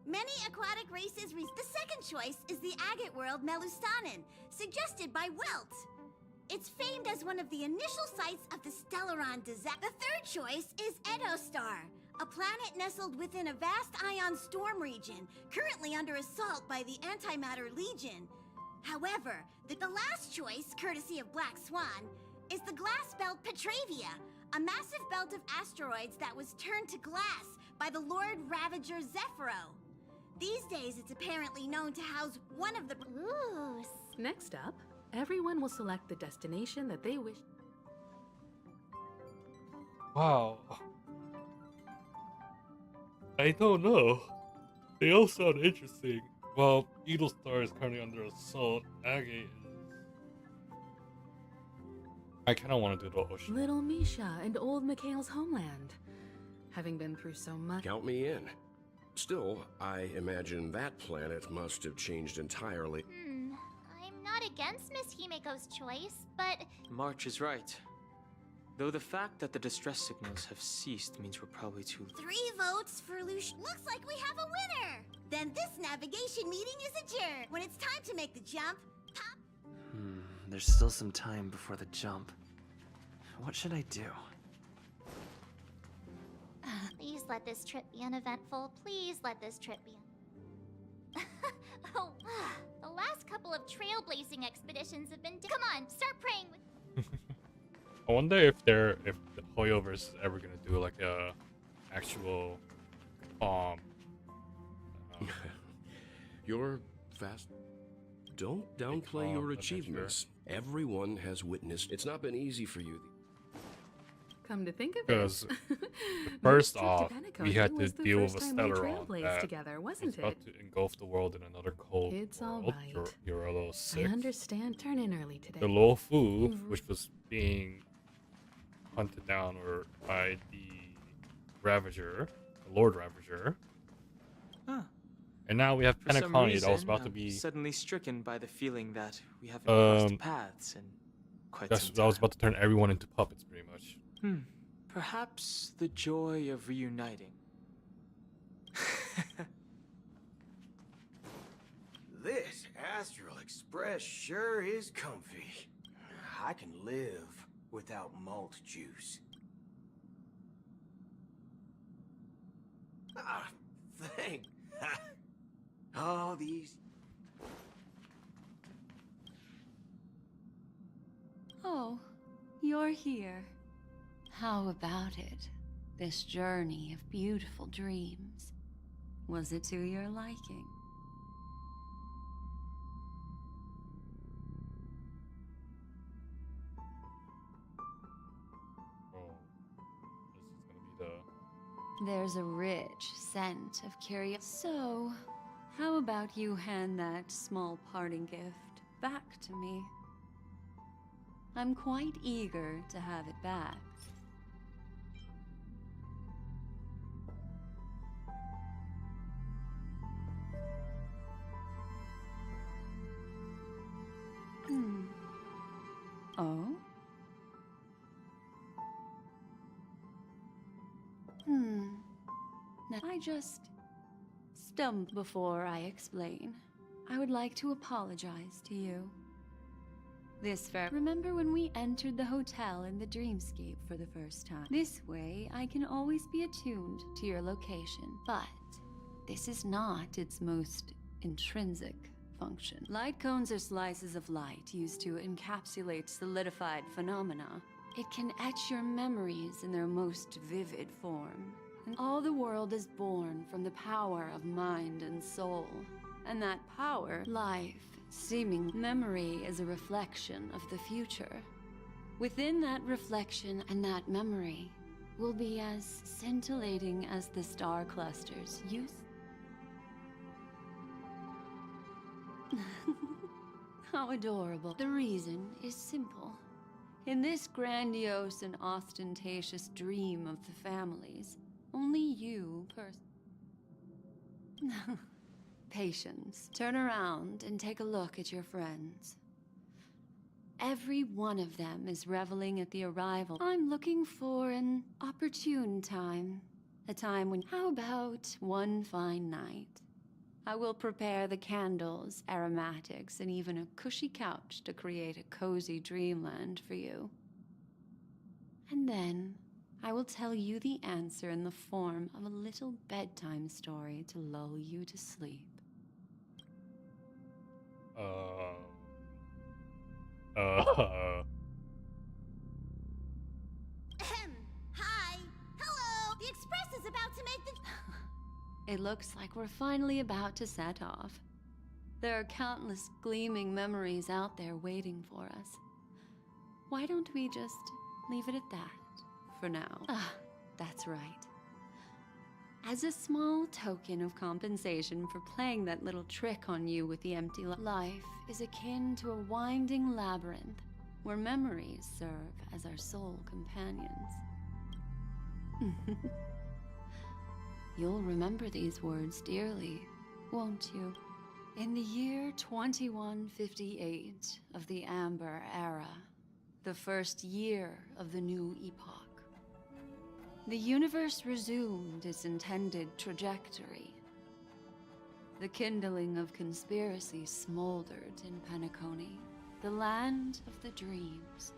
Many aquatic races The second choice is the agate world Melustanen, suggested by Welt. It's famed as one of the initial sites of the Stellaron disaster. The third choice is Edostar, a planet nestled within a vast ion storm region, currently under assault by the Antimatter Legion. However, the last choice, courtesy of Black Swan, is the glass belt Petravia, a massive belt of asteroids that was turned to glass by the Lord Ravager Zephyro. These days, it's apparently known to house one of the... Ooh. Next up, everyone will select the destination that they wish. Wow. I don't know. They all sound interesting. Well, Beetle Star is currently under assault. Agate is... I kind of want to do the ocean. Little Misha and old Mikhail's homeland. Having been through so much... Count me in. Still, I imagine that planet must have changed entirely. I'm not against Miss Himiko's choice, but... March is right. Though the fact that the distress signals have ceased means we're probably too late. 3 votes for Lush. Looks like we have a winner. Then this navigation meeting is adjourned. When it's time to make the jump, There's still some time before the jump. What should I do? Please let this trip be uneventful. Please let this trip be... Oh, the last couple of trailblazing expeditions have been... Come on, start praying with... I wonder if the Hoyoverse is ever gonna do like a actual You're fast. Don't downplay your achievements. Everyone has witnessed. It's not been easy for you. Come to think of because it, first this trip to off, Penacony we had to was the deal with first a time we Stellaron trailblazed that together, wasn't was about it? to engulf the world in another cold It's world. all right. You're a little I sick. understand. Turn in early today. The Lofu, which was being hunted down or by the Ravager, the Lord Ravager. Huh. And now we have For some Penacony that was reason, about to I'm be suddenly stricken by the feeling that we haven't crossed paths in quite some that was about to turn everyone into puppets, pretty much. Perhaps the joy of reuniting. This Astral Express sure is comfy. I can live without malt juice. Ah, thank. All these. Oh, you're here. How about it? This journey of beautiful dreams. Was it to your liking? There's a rich scent of curiosity. So, how about you hand that small parting gift back to me? I'm quite eager to have it back. Oh? Now I just... stump before I explain. I would like to apologize to you. Remember when we entered the hotel in the dreamscape for the first time? This way, I can always be attuned to your location. But this is not its most intrinsic function. Light cones are slices of light used to encapsulate solidified phenomena. It can etch your memories in their most vivid form. And all the world is born from the power of mind and soul. And that power, life, seeming memory is a reflection of the future. Within that reflection and that memory will be as scintillating as the star clusters used. How adorable. The reason is simple. In this grandiose and ostentatious dream of the families, only you Patience. Turn around and take a look at your friends. Every one of them is reveling at the arrival. I'm looking for an opportune time. A time when, how about one fine night? I will prepare the candles, aromatics, and even a cushy couch to create a cozy dreamland for you. And then, I will tell you the answer in the form of a little bedtime story to lull you to sleep. Hi! Hello! The express is about to make the... It looks like we're finally about to set off. There are countless gleaming memories out there waiting for us. Why don't we just leave it at that for now? Ah, that's right. As a small token of compensation for playing that little trick on you with the empty life is akin to a winding labyrinth where memories serve as our sole companions. You'll remember these words dearly, won't you? In the year 2158 of the Amber Era, the first year of the new epoch, the universe resumed its intended trajectory. The kindling of conspiracy smoldered in Penacony, the land of the dreams.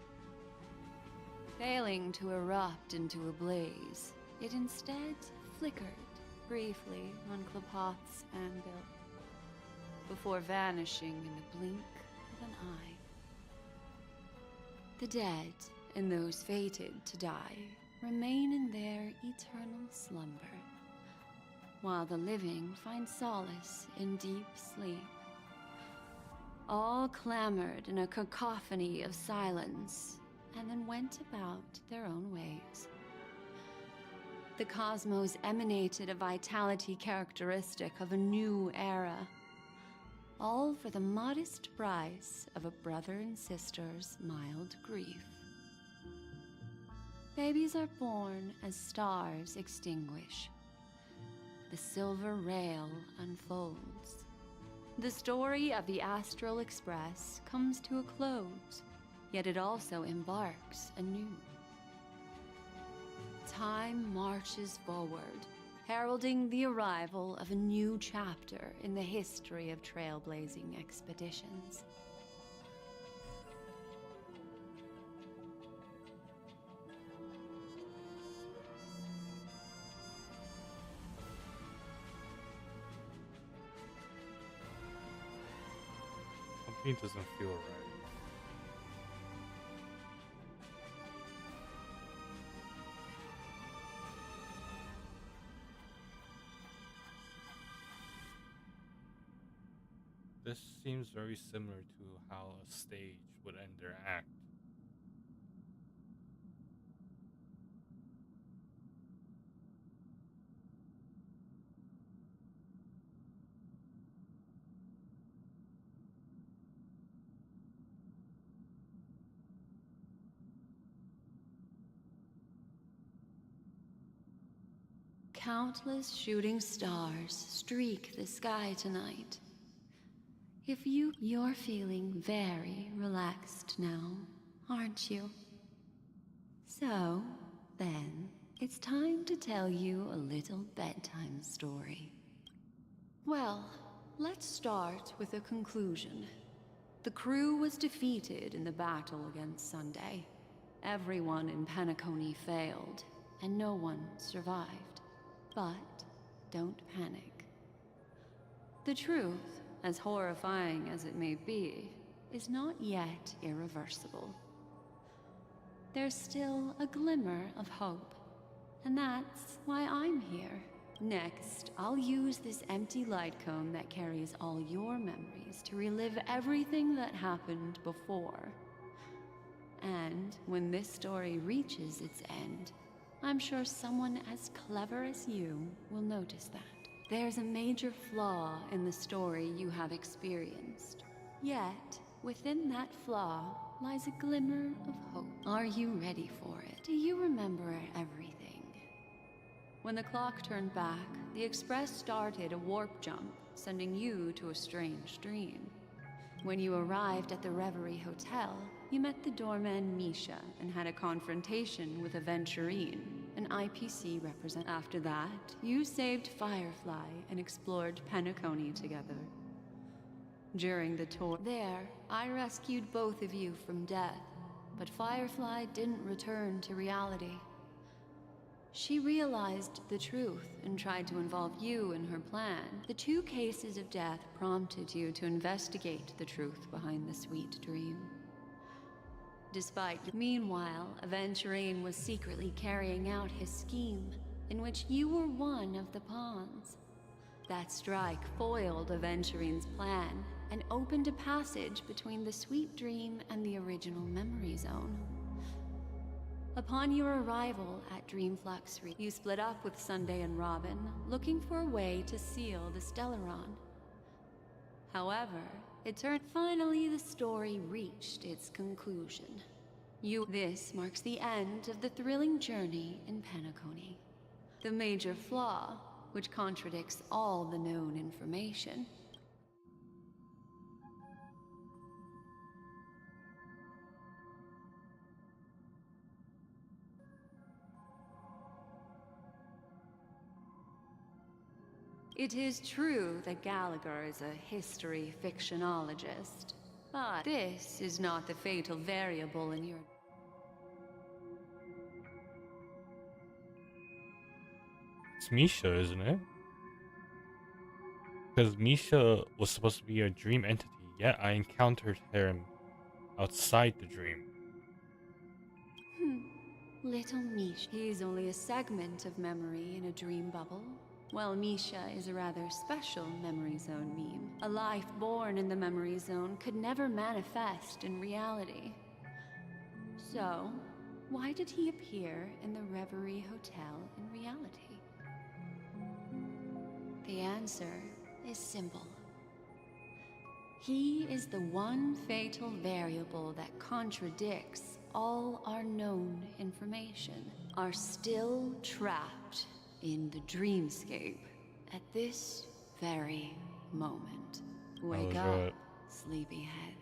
Failing to erupt into a blaze, it instead flickered briefly on Klapot's anvil, before vanishing in the blink of an eye. The dead, and those fated to die, remain in their eternal slumber, while the living find solace in deep sleep. All clamored in a cacophony of silence, and then went about their own ways. The cosmos emanated a vitality characteristic of a new era, all for the modest price of a brother and sister's mild grief. Babies are born as stars extinguish. The silver rail unfolds. The story of the Astral Express comes to a close, yet it also embarks anew. Time marches forward, heralding the arrival of a new chapter in the history of trailblazing expeditions. Something doesn't feel right. This seems very similar to how a stage would end their act. Countless shooting stars streak the sky tonight. You're feeling very relaxed now, aren't you? So, then, it's time to tell you a little bedtime story. Well, let's start with a conclusion. The crew was defeated in the battle against Sunday. Everyone in Penacony failed, and no one survived. But don't panic. The truth, as horrifying as it may be, is not yet irreversible. There's still a glimmer of hope, and that's why I'm here. Next, I'll use this empty light cone that carries all your memories to relive everything that happened before. And when this story reaches its end, I'm sure someone as clever as you will notice that. There's a major flaw in the story you have experienced. Yet, within that flaw lies a glimmer of hope. Are you ready for it? Do you remember everything? When the clock turned back, the Express started a warp jump, sending you to a strange dream. When you arrived at the Reverie Hotel, you met the doorman Misha and had a confrontation with Aventurine, an IPC representative. After that, you saved Firefly and explored Penacony together. During the tour there, I rescued both of you from death, but Firefly didn't return to reality. She realized the truth and tried to involve you in her plan. The 2 cases of death prompted you to investigate the truth behind the sweet dream. Meanwhile, Aventurine was secretly carrying out his scheme, in which you were one of the pawns. That strike foiled Aventurine's plan and opened a passage between the sweet dream and the original memory zone. Upon your arrival at Dreamflux, you split up with Sunday and Robin, looking for a way to seal the Stellaron. However, it turned finally the story reached its conclusion. This marks the end of the thrilling journey in Penacony. The major flaw, which contradicts all the known information. It is true that Gallagher is a history fictionologist, but this is not the fatal variable in your... It's Misha, isn't it? Because Misha was supposed to be a dream entity, yet I encountered him outside the dream. Little Misha. He's only a segment of memory in a dream bubble. While Misha is a rather special memory zone meme. A life born in the memory zone could never manifest in reality. So, why did he appear in the Reverie Hotel in reality? The answer is simple. He is the one fatal variable that contradicts all our known information, are still trapped in the dreamscape at this very moment. Wake up, sleepyhead.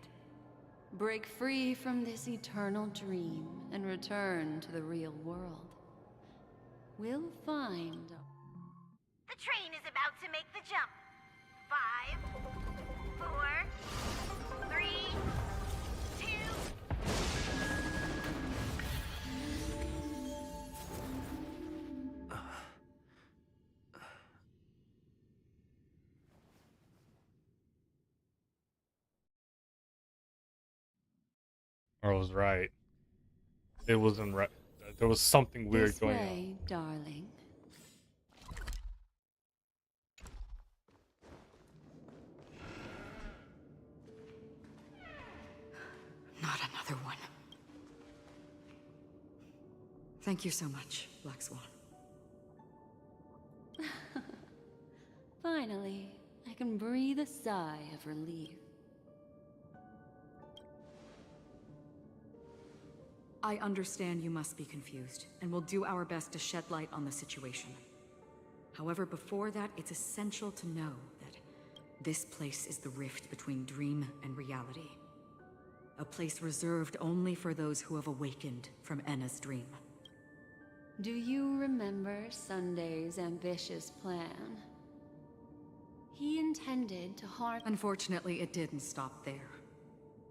Break free from this eternal dream and return to the real world. We'll find... The train is about to make the jump. 5, 4, 3, 2... I was right. It wasn't right. There was something weird going on. Darling. Not another one. Thank you so much, Black Swan. Finally, I can breathe a sigh of relief. I understand you must be confused, and we'll do our best to shed light on the situation. However, before that, it's essential to know that this place is the rift between dream and reality. A place reserved only for those who have awakened from Enna's dream. Do you remember Sunday's ambitious plan? He intended to harm. Unfortunately, it didn't stop there.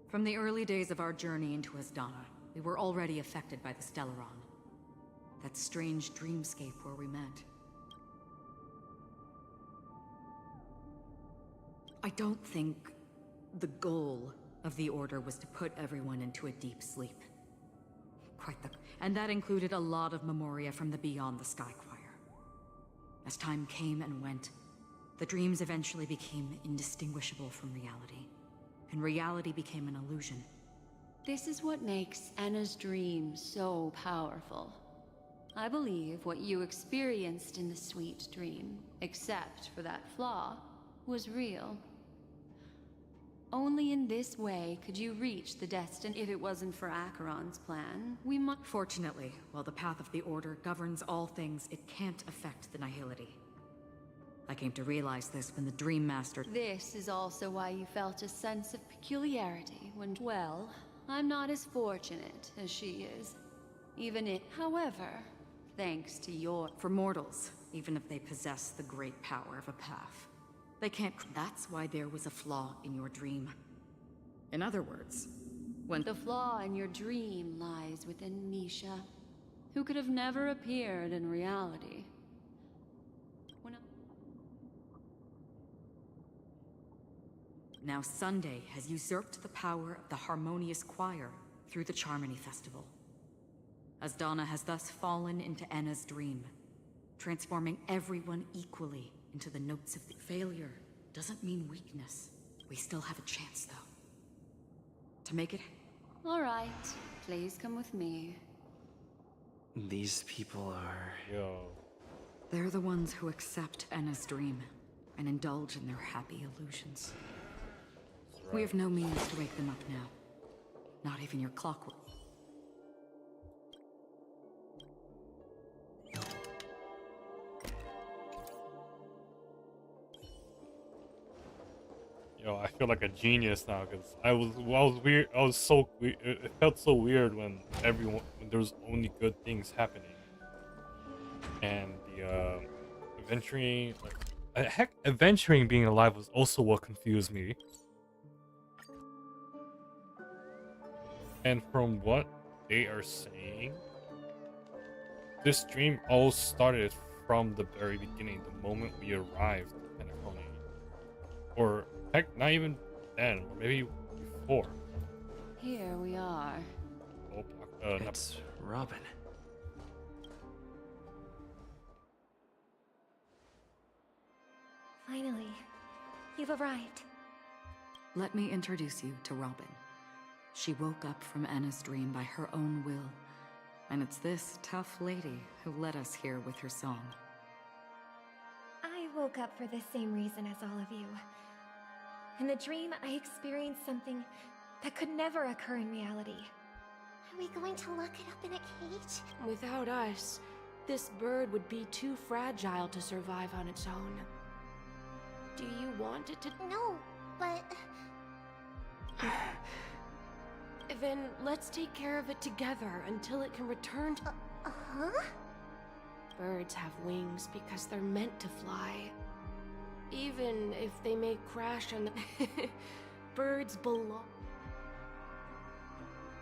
From the early days of our journey into Asdana, we were already affected by the Stellaron. That strange dreamscape where we met. I don't think the goal of the Order was to put everyone into a deep sleep. And that included a lot of memoria from the Beyond the Sky Choir. As time came and went, the dreams eventually became indistinguishable from reality, and reality became an illusion. This is what makes Anna's dream so powerful. I believe what you experienced in the sweet dream, except for that flaw, was real. Only in this way could you reach the destiny. If it wasn't for Acheron's plan, we might— Fortunately, while the path of the Order governs all things, it can't affect the Nihility. I came to realize this when the Dream Master— This is also why you felt a sense of peculiarity when— Well, I'm not as fortunate as she is. Even if— However, thanks to your— For mortals, even if they possess the great power of a path, they can't— That's why there was a flaw in your dream. In other words, when— The flaw in your dream lies within Misha, who could have never appeared in reality. Now Sunday has usurped the power of the Harmonious Choir through the Charmony Festival. Asdana has thus fallen into Enna's dream, transforming everyone equally into the notes of the— Failure doesn't mean weakness. We still have a chance, though. To make it— All right, please come with me. These people are... Yo. They're the ones who accept Enna's dream and indulge in their happy illusions. Right. We have no means to wake them up now. Not even your clockwork. Yo, I feel like a genius now because I was weird. I was so weird. It felt so weird when there was only good things happening, and the adventuring, heck, adventuring being alive was also what confused me. And from what they are saying, this dream all started from the very beginning, the moment we arrived at Penacony. Or heck, not even then, or maybe before. Here we are. Oh, it's Robin. Finally, you've arrived. Let me introduce you to Robin. She woke up from Anna's dream by her own will, and it's this tough lady who led us here with her song. I woke up for the same reason as all of you. In the dream, I experienced something that could never occur in reality. Are we going to lock it up in a cage? Without us, this bird would be too fragile to survive on its own. Do you want it to— No, but... Then let's take care of it together until it can return to— Uh-huh? Birds have wings because they're meant to fly. Even if they may crash on the— Birds belong.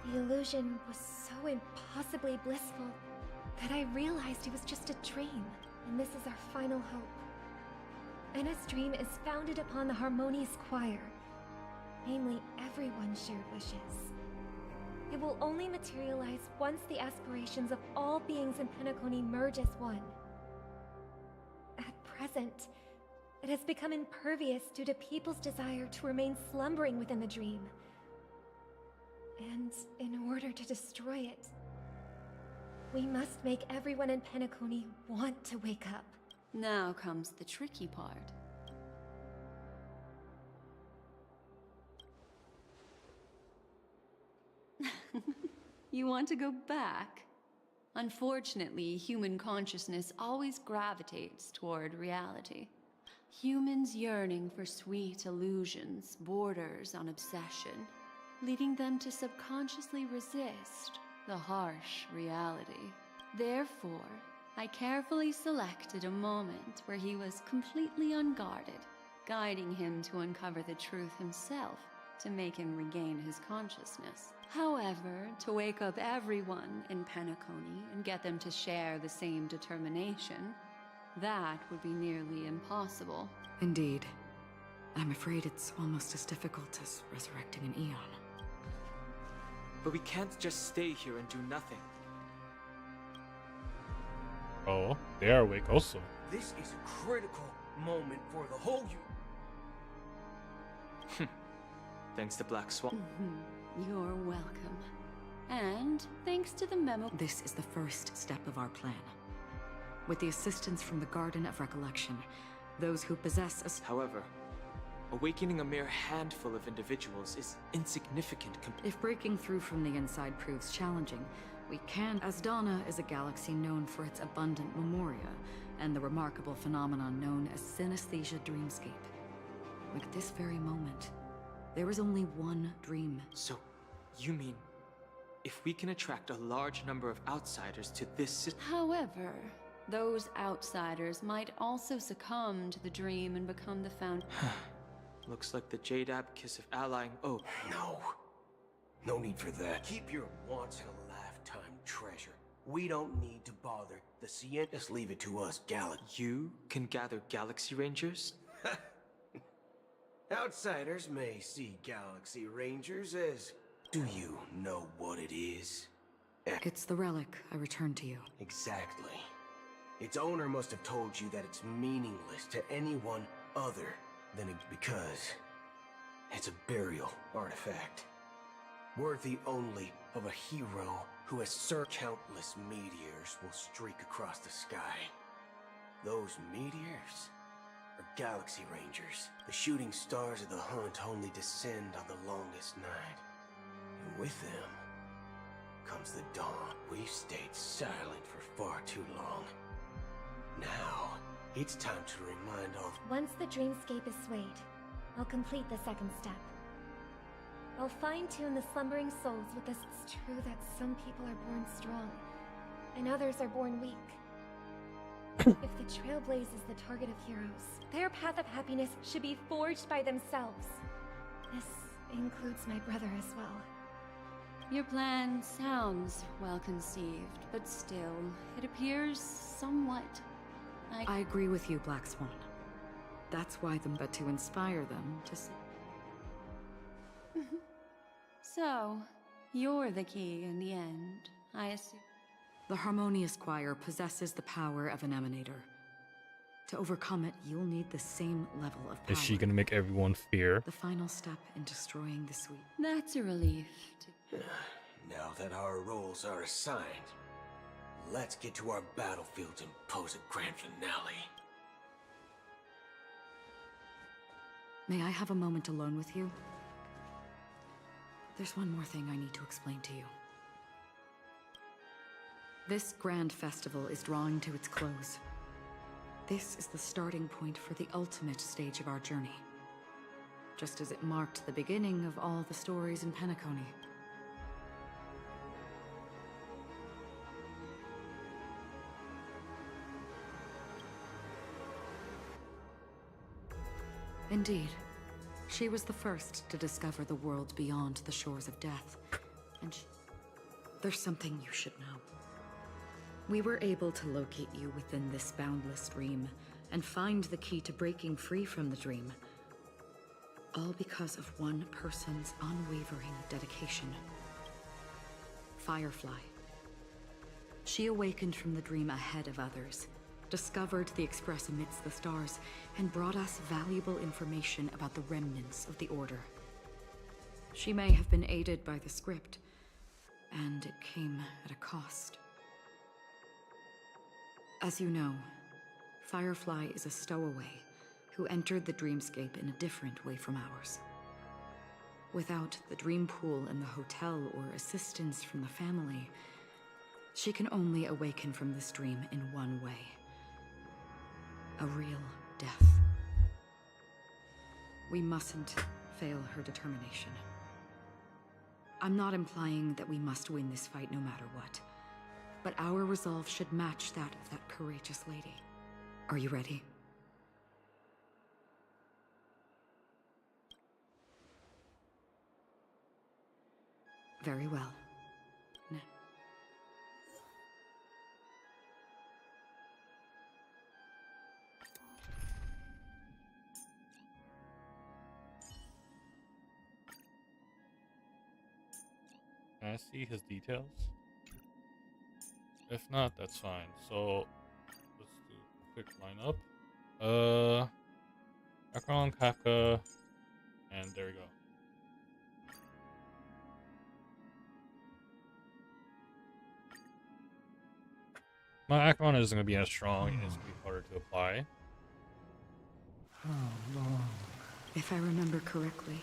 The illusion was so impossibly blissful that I realized it was just a dream, and this is our final hope. Anna's dream is founded upon the Harmonious Choir, namely everyone's shared wishes. It will only materialize once the aspirations of all beings in Penacony merge as one. At present, it has become impervious due to people's desire to remain slumbering within the dream. And in order to destroy it, we must make everyone in Penacony want to wake up. Now comes the tricky part. You want to go back? Unfortunately, human consciousness always gravitates toward reality. Humans yearning for sweet illusions borders on obsession, leading them to subconsciously resist the harsh reality. Therefore, I carefully selected a moment where he was completely unguarded guiding him to uncover the truth himself, to make him regain his consciousness. However, to wake up everyone in Penacony and get them to share the same determination, that would be nearly impossible. Indeed. I'm afraid it's almost as difficult as resurrecting an Eon. But we can't just stay here and do nothing. Oh, they are awake also. This is a critical moment for the whole Thanks to Black Swan. You're welcome. And thanks to the memo. This is the first step of our plan. With the assistance from the Garden of Recollection, those who possess a... However, awakening a mere handful of individuals is insignificant If breaking through from the inside proves challenging, we can... Asdana is a galaxy known for its abundant memoria, and the remarkable phenomenon known as synesthesia dreamscape. At this very moment, there is only one dream. So, you mean, if we can attract a large number of outsiders to this system... However, those outsiders might also succumb to the dream and become the Looks like the Jade Abacus of allying Oak. No need for that. Keep your once-in-a-lifetime treasure. We don't need to bother the Cien. Just leave it to us, You can gather Galaxy Rangers? Outsiders may see Galaxy Rangers as... Do you know what it is? It's the relic I returned to you. Exactly. Its owner must have told you that it's meaningless to anyone other than because it's a burial artifact. Worthy only of a hero who has countless meteors will streak across the sky. Those meteors are Galaxy Rangers. The shooting stars of the hunt only descend on the longest night. And with them comes the dawn. We've stayed silent for far too long. Now, it's time to remind all... Once the dreamscape is swayed, I'll complete the second step. I'll fine-tune the slumbering souls with this. It's true that some people are born strong, and others are born weak. If the Trailblaze is the target of heroes, their path of happiness should be forged by themselves. This includes my brother as well. Your plan sounds well conceived, but still, it appears somewhat... I agree with you, Black Swan. That's why but to inspire them to... So, you're the key in the end, I assume. The Harmonious Choir possesses the power of an emanator. To overcome it, you'll need the same level of power. Is she gonna make everyone fear? The final step in destroying the suite. That's a relief. Now that our roles are assigned, let's get to our battlefields and pose a grand finale. May I have a moment alone with you? There's one more thing I need to explain to you. This grand festival is drawing to its close. This is the starting point for the ultimate stage of our journey. Just as it marked the beginning of all the stories in Penacony. Indeed. She was the first to discover the world beyond the shores of death. And there's something you should know. We were able to locate you within this boundless dream and find the key to breaking free from the dream. All because of one person's unwavering dedication. Firefly. She awakened from the dream ahead of others, discovered the Express amidst the stars, and brought us valuable information about the remnants of the Order. She may have been aided by the script, and it came at a cost. As you know, Firefly is a stowaway who entered the dreamscape in a different way from ours. Without the dream pool in the hotel or assistance from the family, she can only awaken from this dream in one way. A real death. We mustn't fail her determination. I'm not implying that we must win this fight no matter what, but our resolve should match that of that courageous lady. Are you ready? Very well. Now. Can I see his details? If not, that's fine. So let's do a quick lineup. Acheron, Kafka, and there we go. My Acheron isn't going to be as strong and it's going to be harder to apply. How long? If I remember correctly,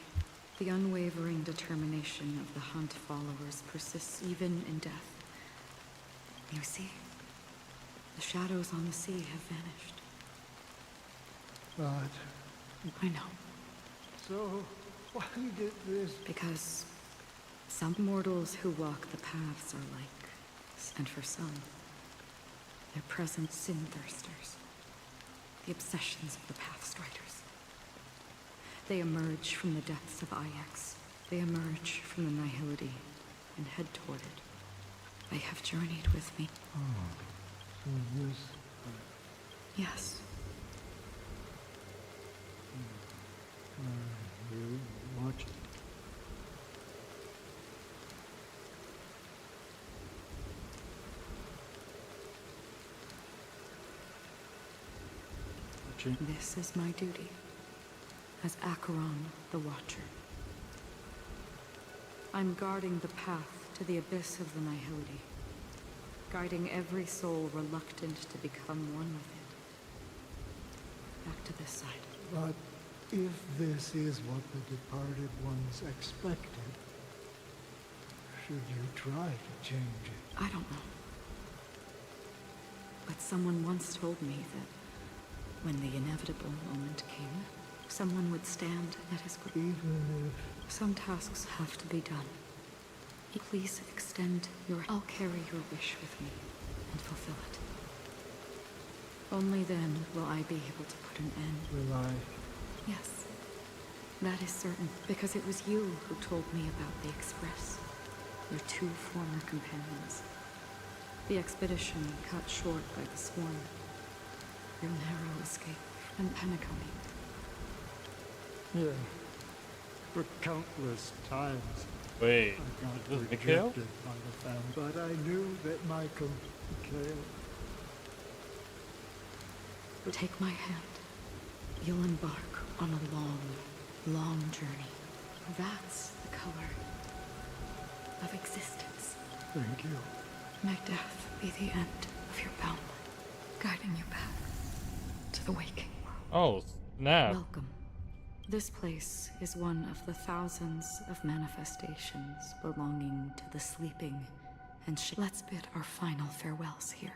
the unwavering determination of the Hunt followers persists even in death. You see, the shadows on the sea have vanished. But... I know. So, why did this... Because some mortals who walk the paths are like, and for some, their present sin-thirsters. The obsessions of the Pathstriders. They emerge from the depths of Ix. They emerge from the Nihility and head toward it. They have journeyed with me. Oh, so this... Yes. You watch... This is my duty, as Acheron the Watcher. I'm guarding the path to the abyss of the Nihility, guiding every soul reluctant to become one with it. Back to this side. But if this is what the departed ones expected, should you try to change it? I don't know. But someone once told me that when the inevitable moment came, someone would stand at his grave. Even if... Some tasks have to be done. Please extend your... I'll carry your wish with me and fulfill it. Only then will I be able to put an end. Will I? Yes. That is certain, because it was you who told me about the Express. Your two former companions. The expedition cut short by the swarm. Your narrow escape from Penacony. Yeah. For countless times. Wait, I got is this rejected by the family, but I knew that Mikhail... Take my hand. You'll embark on a long, long journey. That's the color of existence. Thank you. May death be the end of your bound, guiding you back to the waking world. Oh, snap. Welcome. This place is one of the thousands of manifestations belonging to the sleeping and let's bid our final farewells here.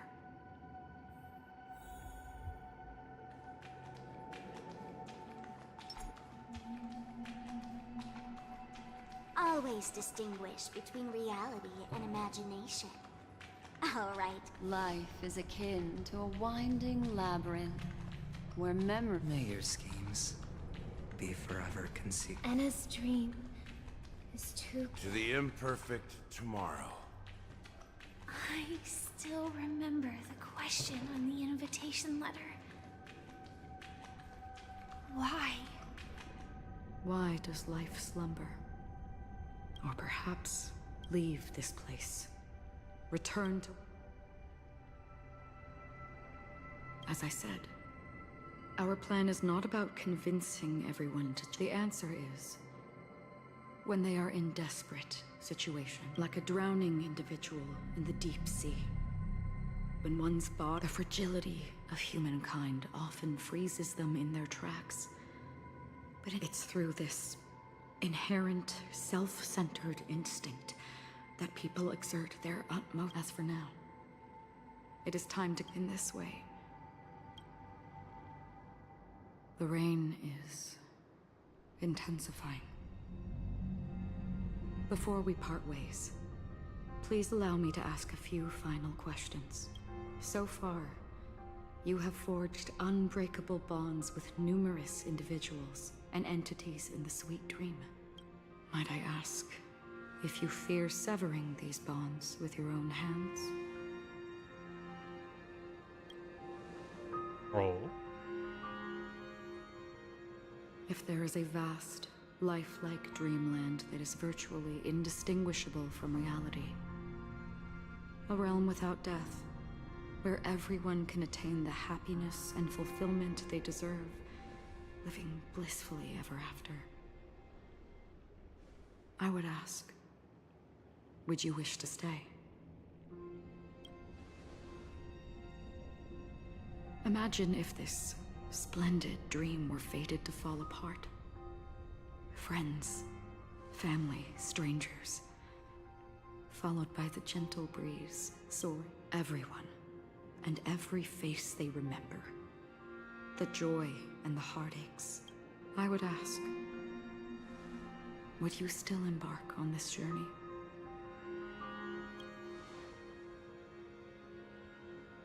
Always distinguish between reality and imagination. All right. Life is akin to a winding labyrinth where memory... May your schemes be forever concealed. Anna's dream is too... To the imperfect tomorrow. I still remember the question on the invitation letter. Why? Why does life slumber? Or perhaps leave this place. Return to... As I said, our plan is not about convincing everyone to... The answer is... when they are in desperate situation, like a drowning individual in the deep sea. When one's body, the fragility of humankind often freezes them in their tracks. But it's through this inherent, self-centered instinct that people exert their utmost. As for now, it is time to in this way. The rain is intensifying. Before we part ways, please allow me to ask a few final questions. So far, you have forged unbreakable bonds with numerous individuals and entities in the Sweet Dream. Might I ask if you fear severing these bonds with your own hands. Roll. If there is a vast, lifelike dreamland that is virtually indistinguishable from reality, a realm without death, where everyone can attain the happiness and fulfillment they deserve, living blissfully ever after, I would ask, would you wish to stay? Imagine if this splendid dream were fated to fall apart. Friends, family, strangers, followed by the gentle breeze, soaring everyone and every face they remember, the joy and the heartaches. I would ask, would you still embark on this journey?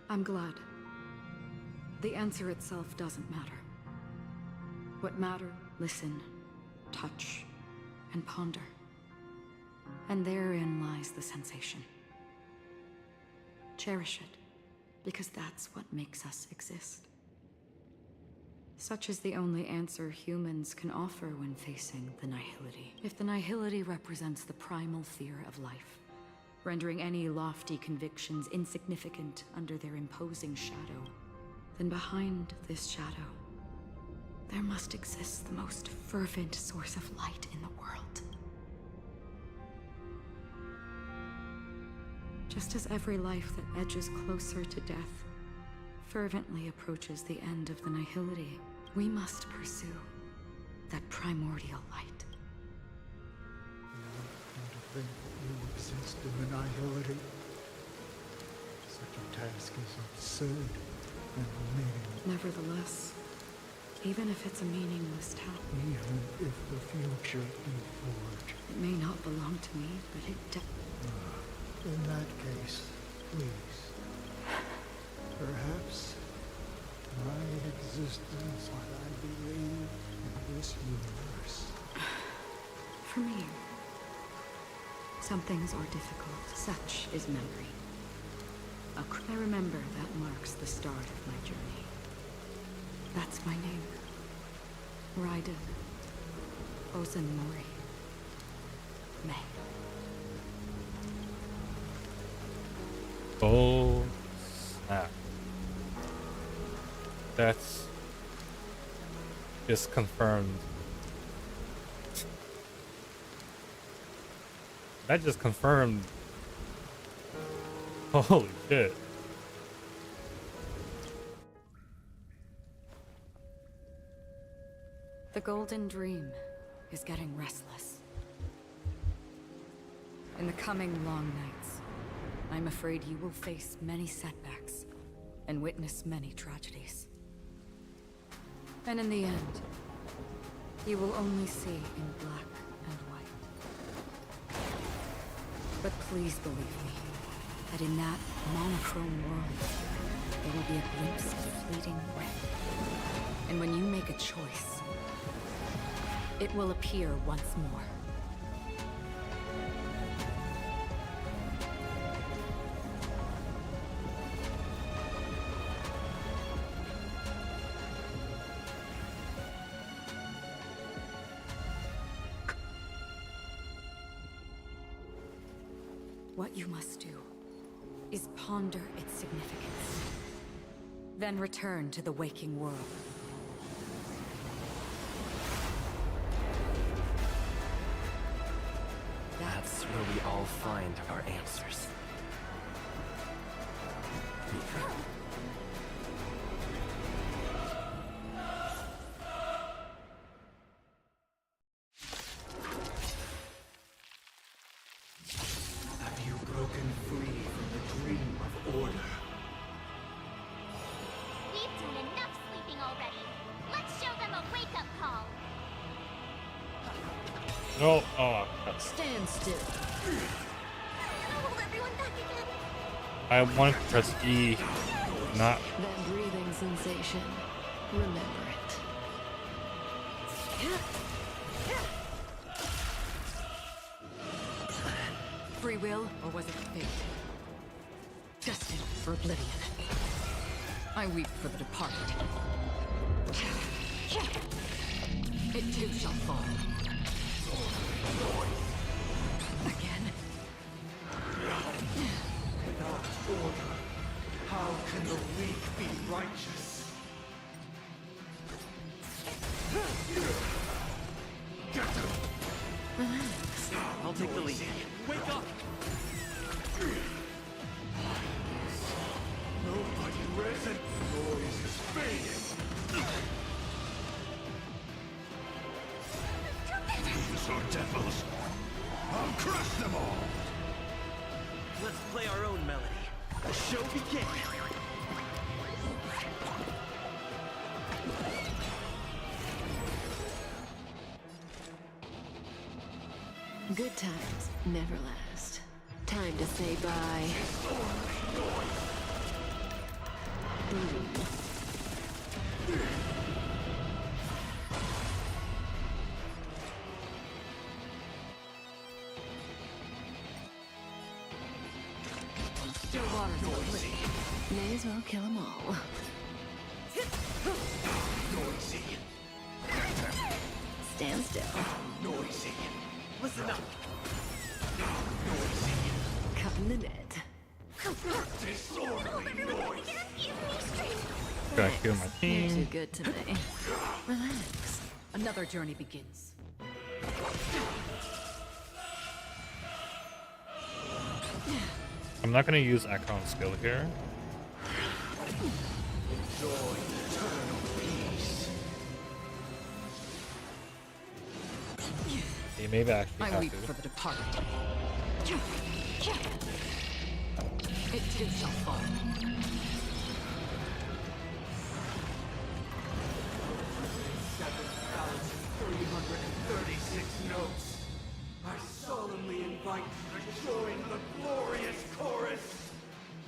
I'm glad. The answer itself doesn't matter. What matter, listen, touch, and ponder. And therein lies the sensation. Cherish it, because that's what makes us exist. Such is the only answer humans can offer when facing the nihility. If the nihility represents the primal fear of life, rendering any lofty convictions insignificant under their imposing shadow, then behind this shadow, there must exist the most fervent source of light in the world. Just as every life that edges closer to death fervently approaches the end of the nihility, we must pursue that primordial light. And to think that you exist in the nihility. Such a task is absurd and meaningless. Nevertheless, even if it's a meaningless task, Even if the future be forged. it may not belong to me, but it In that case, please. Perhaps my existence, what I believe in this universe. For me, some things are difficult. Such is memory. I remember that marks the start of my journey. That's my name. Raiden Ozanmori. May. Oh, snap. That's just confirmed. That just confirmed. Holy shit. The Golden Dream is getting restless. In the coming long nights, I'm afraid you will face many setbacks and witness many tragedies. And in the end, you will only see in black and white. But please believe me, that in that monochrome world, there will be a glimpse of fleeting red. And when you make a choice, it will appear once more. What you must do is ponder its significance, then return to the waking world. That's where we all find our answers. Have you broken free from the dream of order? We've done enough sleeping already. Let's show them a wake-up call. No, oh, Stand still. Hold everyone back again. I wanted to press E, not. That breathing sensation. Remember it. Free will, or was it fate? Destined for oblivion. I weep for the departed. It too shall fall. Again. Without order, how can the weak be righteous? Relax. I'll take the lead. Wake up! Nobody risen. Noise is fading. These are devils. I'll crush them all. Let's play our own melody. The show begins. Good times never last. Time to say bye. Boom. Still waters noisy. May as well kill them all. Noisy. Stand still. Noisy. Listen up. Noisy. Cutting the net. Disorderly noise. Gotta kill my You're too team. good to me. Relax. Another journey begins. I'm not gonna use Acheron's skill here. Enjoy eternal peace. He maybe actually I have weep to. for the departed. It too shall fall. 7,336 notes. I solemnly invite you to join the glorious chorus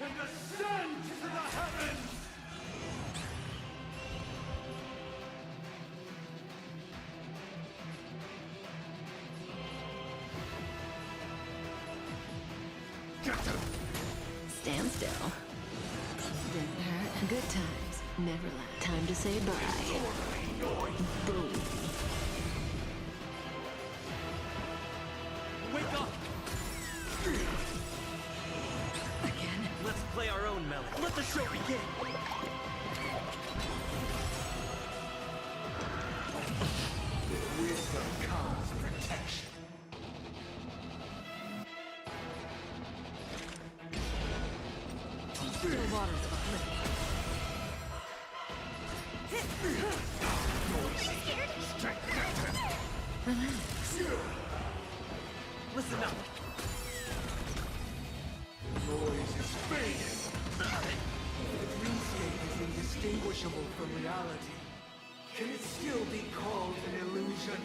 and ascend to the heavens! Stand still. Didn't hurt. Good times never last. Time to say bye. Boom. Wake up! Again. Let's play our own melody. Let the show begin. Wisdom comes protection. Still waters of oblivion. Relax. Listen up. Noise is fading. The dreamscape is indistinguishable from reality. Can it still be called an illusion?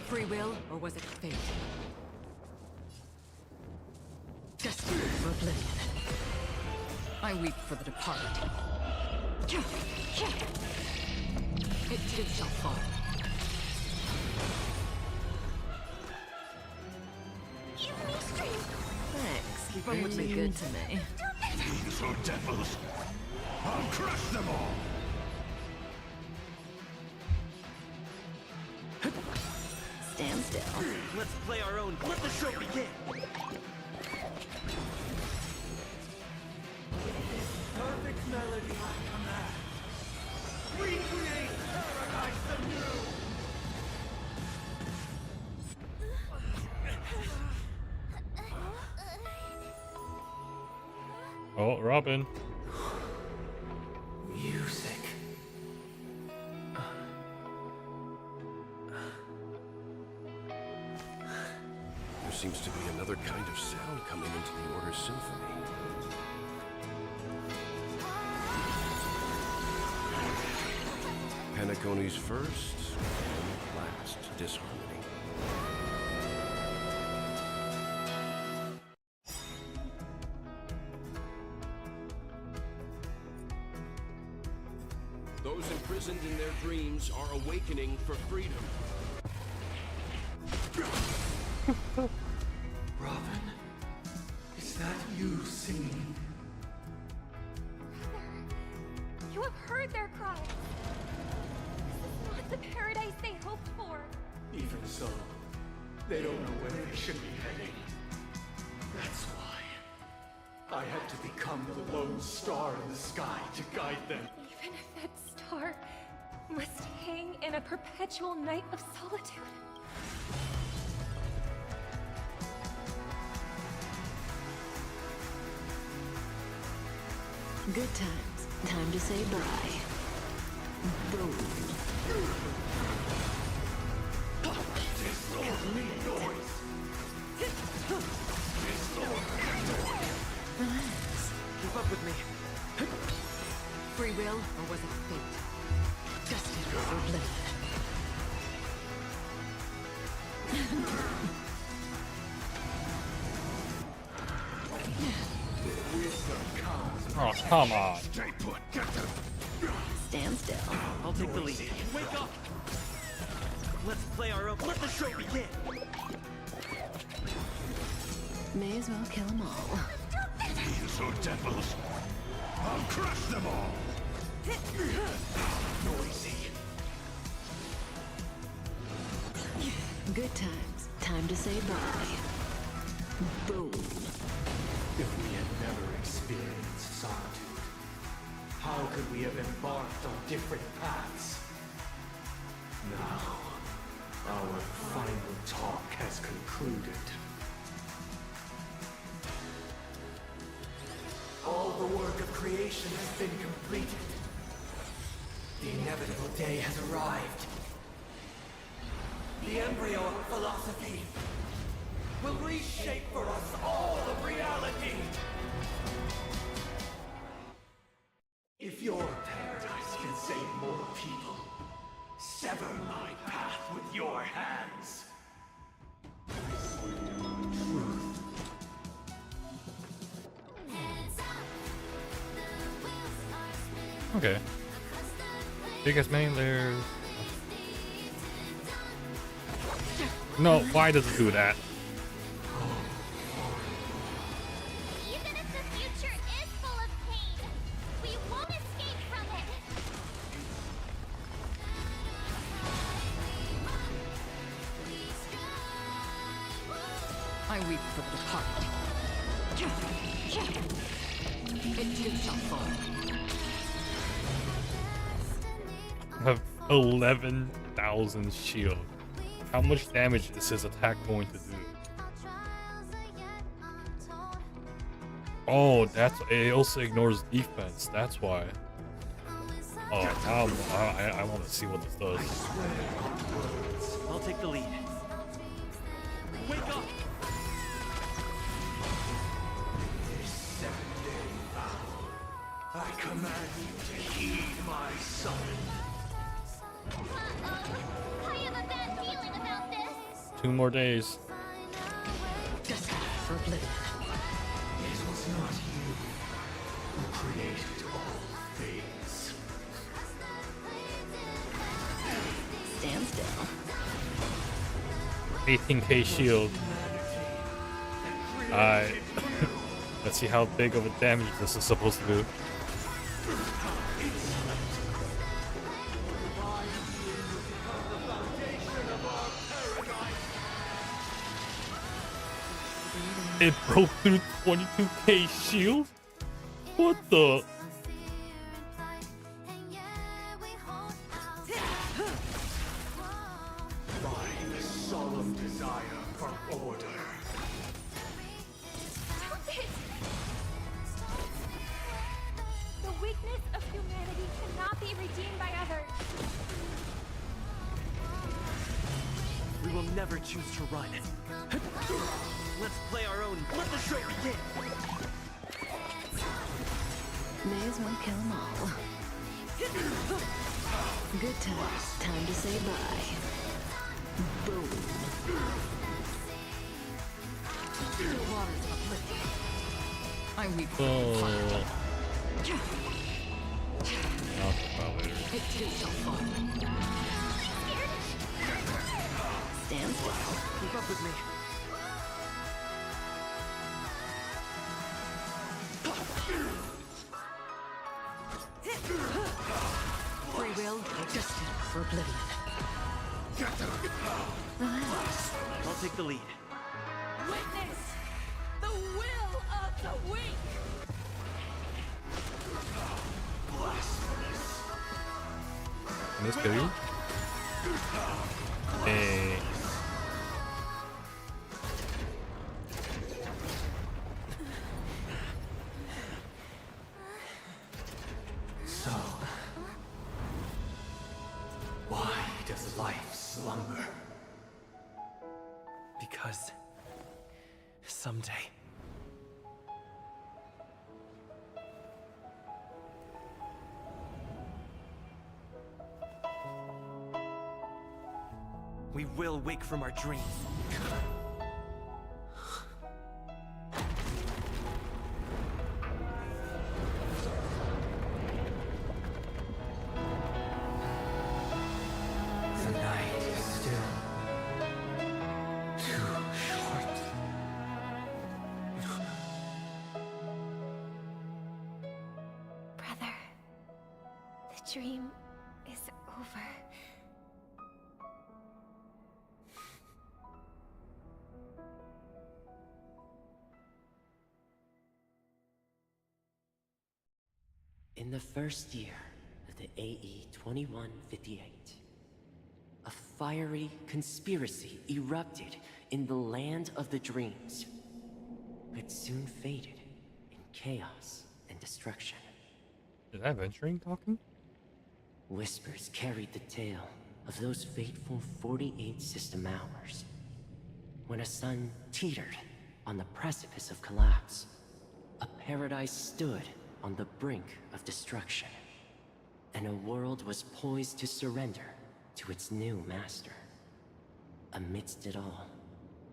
Free will, or was it fate? Destined for oblivion. I weep for the departed. It too shall fall. Give me strength. Thanks. Keep up You're with too me. good to me. These are devils. I'll crush them all. Stand still. Let's play our own. Let the show begin. Perfect melody I command. Recreate paradise anew. Oh, Robin. Music. There seems to be another kind of sound coming into the Order's symphony. Penacony's first and last disharmony. Those imprisoned in their dreams are awakening for freedom. Robin, is that you singing? You have heard their cries. This is not the paradise they hoped for. Even so, they don't know where they should be heading. That's why I had to become the lone star in the sky to guide them. Even if that star must hang in a perpetual night of solitude. Good times. Time to say bye. Boom. Relax. Keep up with me. Free will, or was it fate? Destined for oblivion. Oh, come on. Stand still. I'll take the lead. Wake up! Let's play our own. Let the show begin! May as well kill them all. These are devils. I'll crush them all. Noisy. Good times. Time to say bye. Boom. If we had never experienced solitude, how could we have embarked on different paths? Now, our final talk has concluded. All the work of creation has been completed. The inevitable day has arrived. The embryo of philosophy will reshape for us all of reality. If your paradise can save more people, sever my path with your hands. Truth. Okay. Biggest main layers. No, why does it do that? Even if the future is full of pain, we won't escape from it. I weep for the departed. It too shall fall. I have 11,000 shield. How much damage is his attack going to do? Oh, it also ignores defense. That's why. Oh, now I want to see what this does. I'll take the lead. Wake up! I command you to heed my summons. I have a bad feeling about this. 2 more days. Destined for oblivion. It was not you who created all things. Stand still. 18k shield. Let's see how big of a damage this is supposed to do. It broke through 22k shield? What the? My solemn desire for order. Stop it! The weakness of humanity cannot be redeemed by others. We will never choose to run. Let's play our own. Let the show begin. May as well kill them all. Good times. Time to say bye. Boom. The waters uplifted. I weep for Oh. the departed. I'll talk about it later. It too shall fall. Stand well. Keep up with me. Free will, destined for oblivion. I'll take the lead. Witness the will of the weak! Can this kill you? Hey. So, why does life slumber? Because someday we will wake from our dreams. The night is still too short. Brother, the dream is over. In the first year of the AE 2158, a fiery conspiracy erupted in the land of the dreams, but soon faded in chaos and destruction. Is that Venturing talking? Whispers carried the tale of those fateful 48 system hours, when a sun teetered on the precipice of collapse. A paradise stood on the brink of destruction, and a world was poised to surrender to its new master. Amidst it all,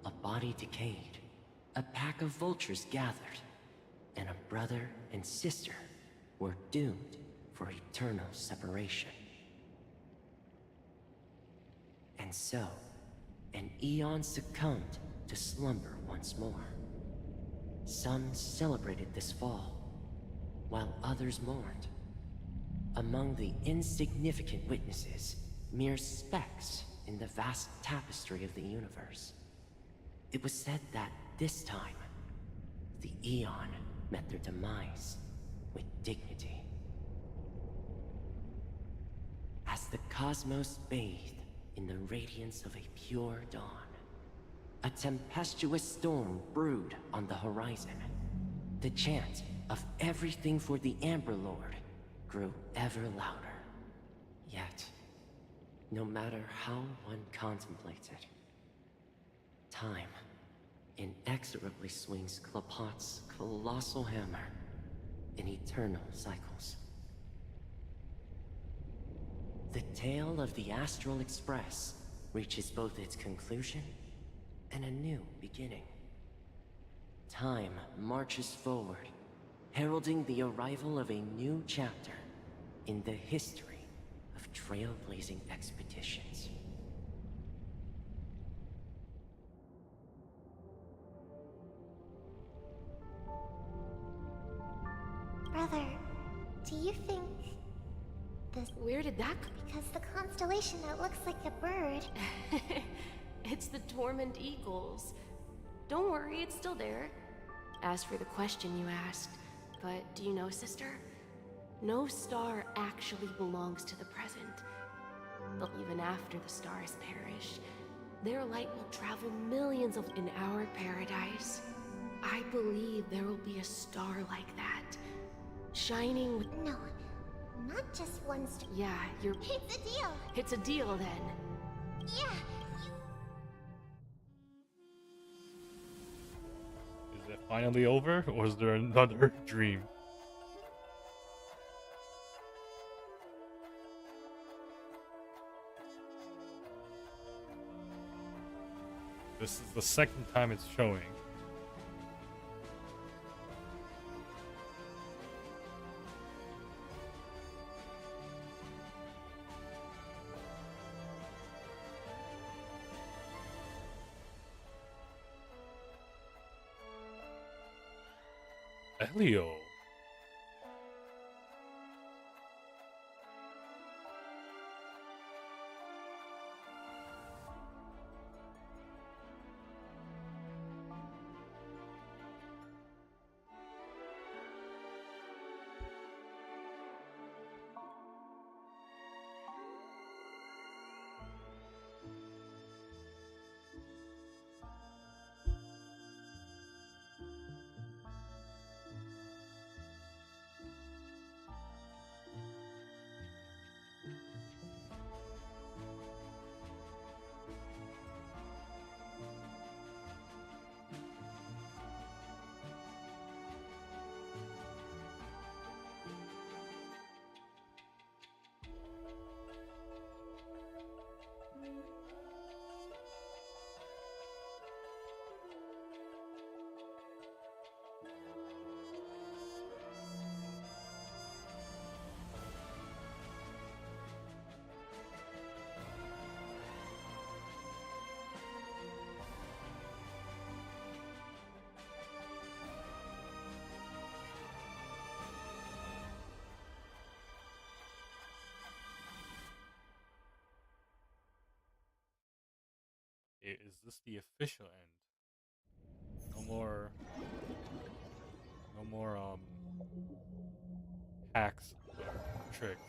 a body decayed, a pack of vultures gathered, and a brother and sister were doomed for eternal separation. And so, an eon succumbed to slumber once more. Some celebrated this fall, while others mourned. Among the insignificant witnesses, mere specks in the vast tapestry of the universe. It was said that this time, the Eon met their demise with dignity. As the cosmos bathed in the radiance of a pure dawn, a tempestuous storm brewed on the horizon. The chant of everything for the Amber Lord grew ever louder. Yet, no matter how one contemplates it, time inexorably swings Klapot's colossal hammer in eternal cycles. The tale of the Astral Express reaches both its conclusion and a new beginning. Time marches forward, heralding the arrival of a new chapter in the history of trailblazing expeditions. Brother, do you think this... Where did that come? Because the constellation that looks like a bird. It's the Dormant Eagles. Don't worry, it's still there. As for the question you asked, but do you know, sister? No star actually belongs to the present. But even after the stars perish, their light will travel millions of... In our paradise, I believe there will be a star like that. Shining with... No, not just one star. Yeah, you're... It's a deal. It's a deal, then. Yeah. Is it finally over, or is there another dream? This is the second time it's showing. Elio. Is this the official end? No more hacks or tricks.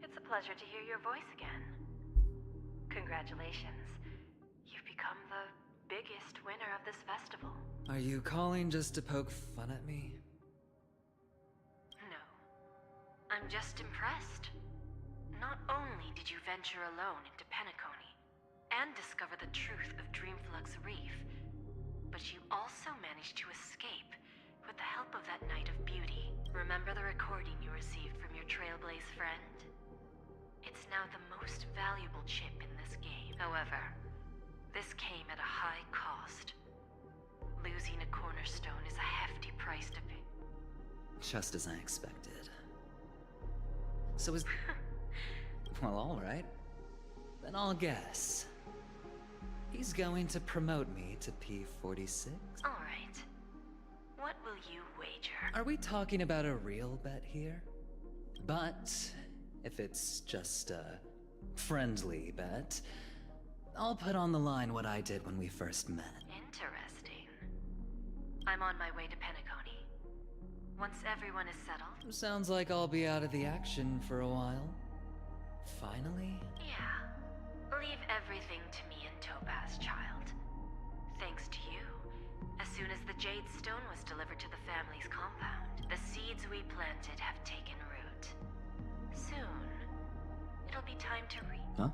It's a pleasure to hear your voice again. Congratulations. You've become the biggest winner of this festival. Are you calling just to poke fun at me? No. I'm just impressed. Not only did you venture alone into Penacony and discover the truth of Dreamflux Reef, but you also managed to escape with the help of that Knight of Beauty. Remember the recording you received from your Trailblaze friend? It's now the most valuable chip in this game. However, this came at a high cost. Losing a cornerstone is a hefty price to pay. Just as I expected. So is... Well, alright. Then I'll guess. He's going to promote me to P46? Alright. What will you wager? Are we talking about a real bet here? But if it's just a friendly bet, I'll put on the line what I did when we first met. Interesting. I'm on my way to Penacony. Once everyone is settled... Sounds like I'll be out of the action for a while. Finally? Yeah. Leave everything to me and Topaz, child. Thanks to you, as soon as the Jade Stone was delivered to the family's compound, the seeds we planted have taken root. Soon, it'll be time to reap. Huh?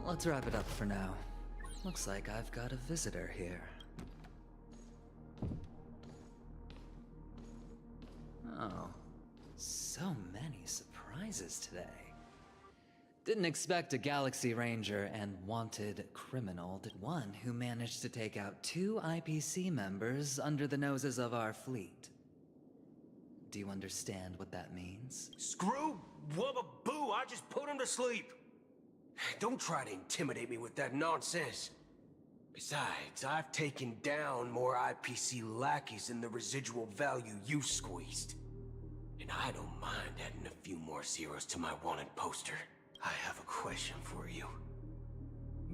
Let's wrap it up for now. Looks like I've got a visitor here. Oh, so many surprises today. Didn't expect a Galaxy Ranger and wanted criminal to one who managed to take out 2 IPC members under the noses of our fleet. Do you understand what that means? Screw wubba boo, I just put him to sleep. Don't try to intimidate me with that nonsense. Besides, I've taken down more IPC lackeys than the residual value you squeezed. And I don't mind adding a few more zeros to my wanted poster. I have a question for you.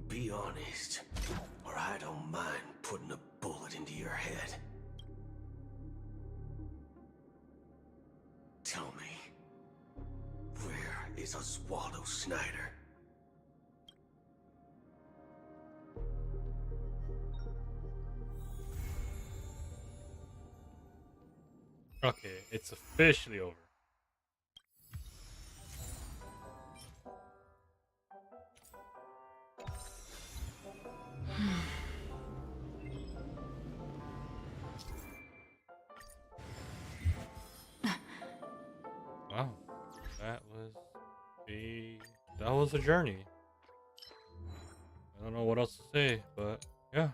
Be honest, or I don't mind putting a bullet into your head. Tell me, where is Oswaldo Snyder? Okay, it's officially over. Wow, that was a journey. I don't know what else to say, but yeah.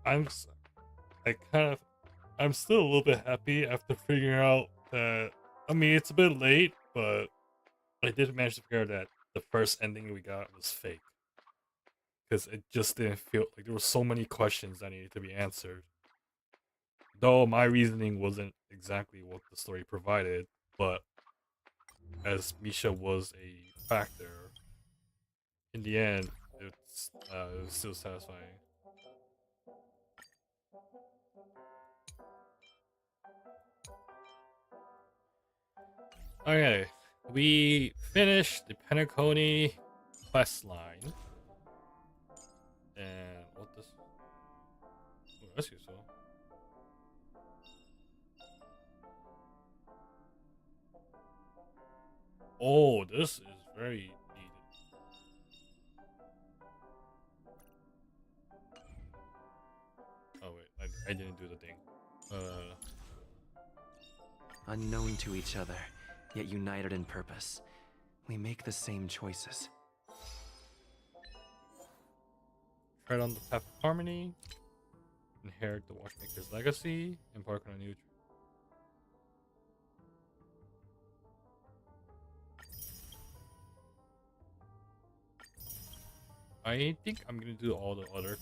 I'm still a little bit happy after figuring out that, I mean, it's a bit late, but I did manage to figure out that the first ending we got was fake. Because it just didn't feel like there were so many questions that needed to be answered. Though my reasoning wasn't exactly what the story provided, but as Misha was a factor, in the end, it was still satisfying. Okay, we finished the Penacony Questline. And what this? Oh, that's useful. Oh, this is very needed. Oh wait, I didn't do the thing. Unknown to each other, yet united in purpose, we make the same choices. Tread on the path of harmony. Inherit the Watchmaker's legacy. Embark on a new. I think I'm gonna do all the other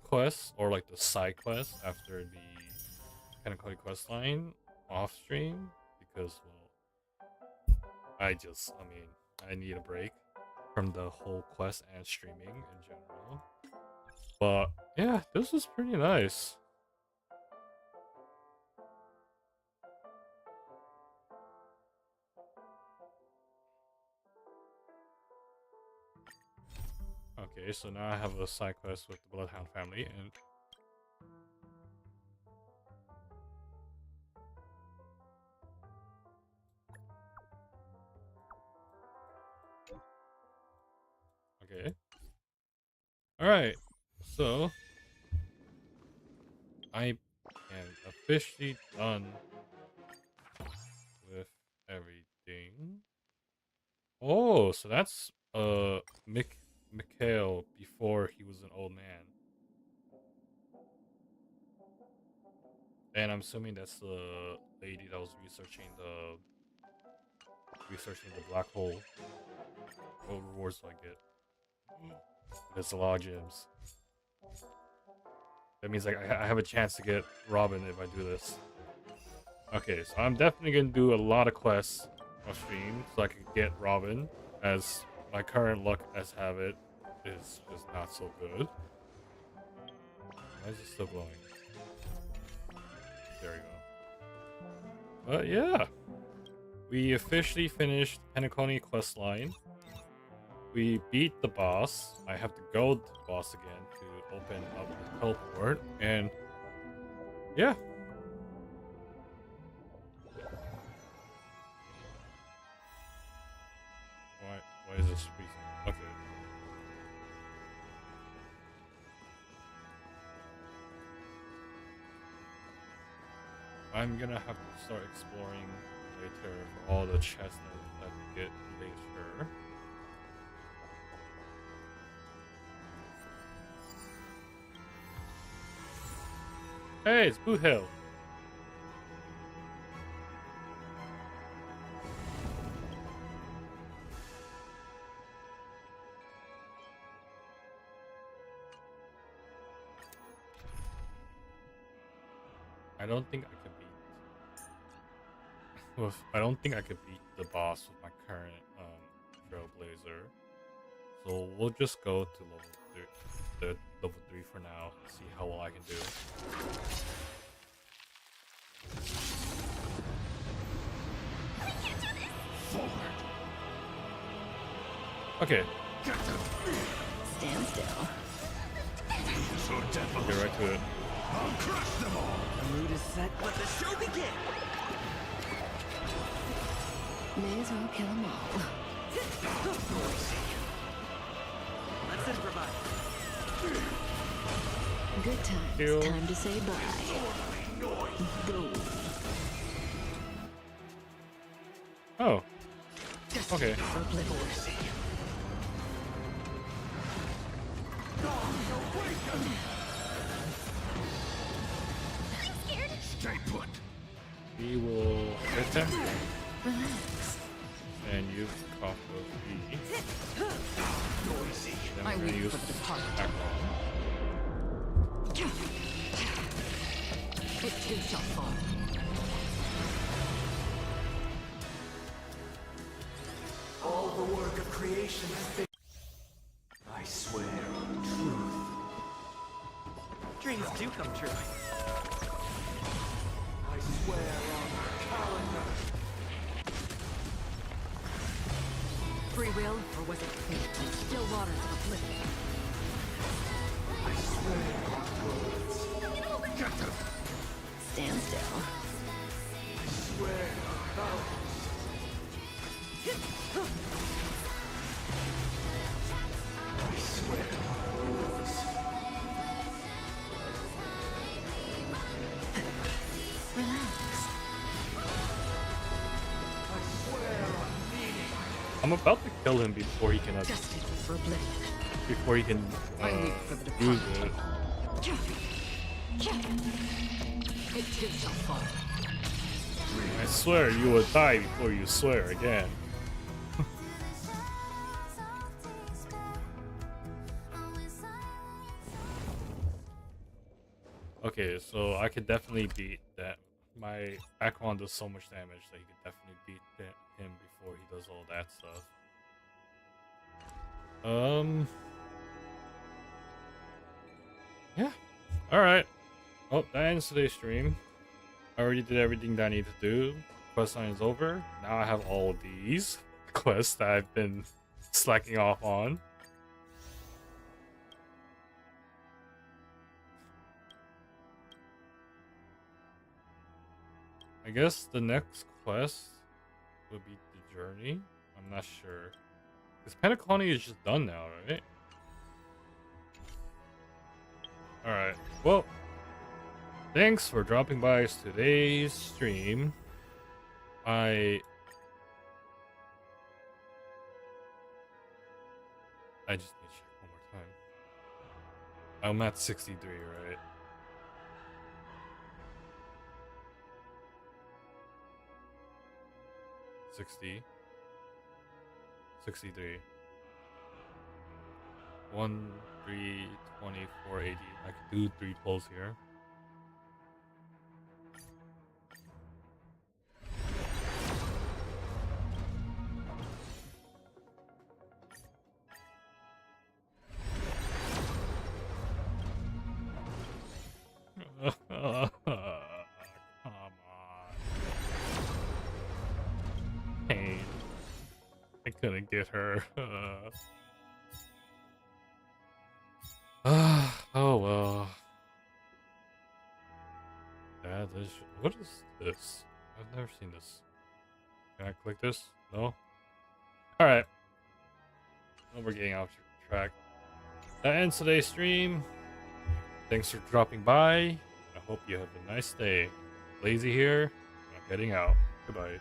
quests, or like the side quests after the Penacony Questline off stream, because well, I mean, I need a break from the whole quest and streaming in general. But yeah, this is pretty nice. Okay, so now I have a side quest with the Bloodhound family, and okay. Alright, so I am officially done with everything. Oh, so that's Mikhail before he was an old man. And I'm assuming that's the lady that was researching the black hole. What rewards do I get? There's a lot of gems. That means like I have a chance to get Robin if I do this. Okay, so I'm definitely gonna do a lot of quests on stream so I can get Robin, as my current luck as have it is just not so good. Why is it still glowing? There we go. But yeah, we officially finished Penacony Questline. We beat the boss. I have to go to the boss again to open up the teleport, and yeah. Why is this freezing? Okay. I'm gonna have to start exploring later for all the chests that we get later. Hey, it's Boot Hill. I don't think I could beat. I don't think I could beat the boss with my current Trailblazer. So we'll just go to level 3 for now. See how well I can do. Okay. Stand still. So devilish. Get right to it. I'll crush them all. The mood is set. Let the show begin. May as well kill them all. Let's improvise. Good times. Kill. Time to say bye. Go. Oh. Okay. Stay put. We will hit him Relax. and use I'm gonna use back It too shall fall. All the work of creation has been... I swear on truth. Dreams do come true. I swear on calendar. Free will, or was it fate? Still waters of oblivion. I swear on words. Stand still. I swear on vows. I swear on rules. Relax. I swear on meaning. I'm about to kill him before he can Destined for oblivion. before he can I leave for the use departed. it. It too shall fall. I swear you will die before you swear again. Okay, so I could definitely beat that. My Acheron does so much damage that he could definitely beat him before he does all that stuff. Yeah. Alright. Oh, that ends today's stream. I already did everything that I need to do. Questline is over. Now I have all of these quests that I've been slacking off on. I guess the next quest would be the journey. I'm not sure. Because Penacony is just done now, right? Alright, well, thanks for dropping by today's stream. I just need to check one more time. I'm at 63, right? $60. 63. 1, 3, 20, 480. I could do 3 pulls here. Come on. Pain. I couldn't get her. Oh well. That is. What is this? I've never seen this. Can I click this? No? Alright. No, we're getting off track. That ends today's stream. Thanks for dropping by. I hope you have a nice day. Lazy here. I'm heading out. Goodbye.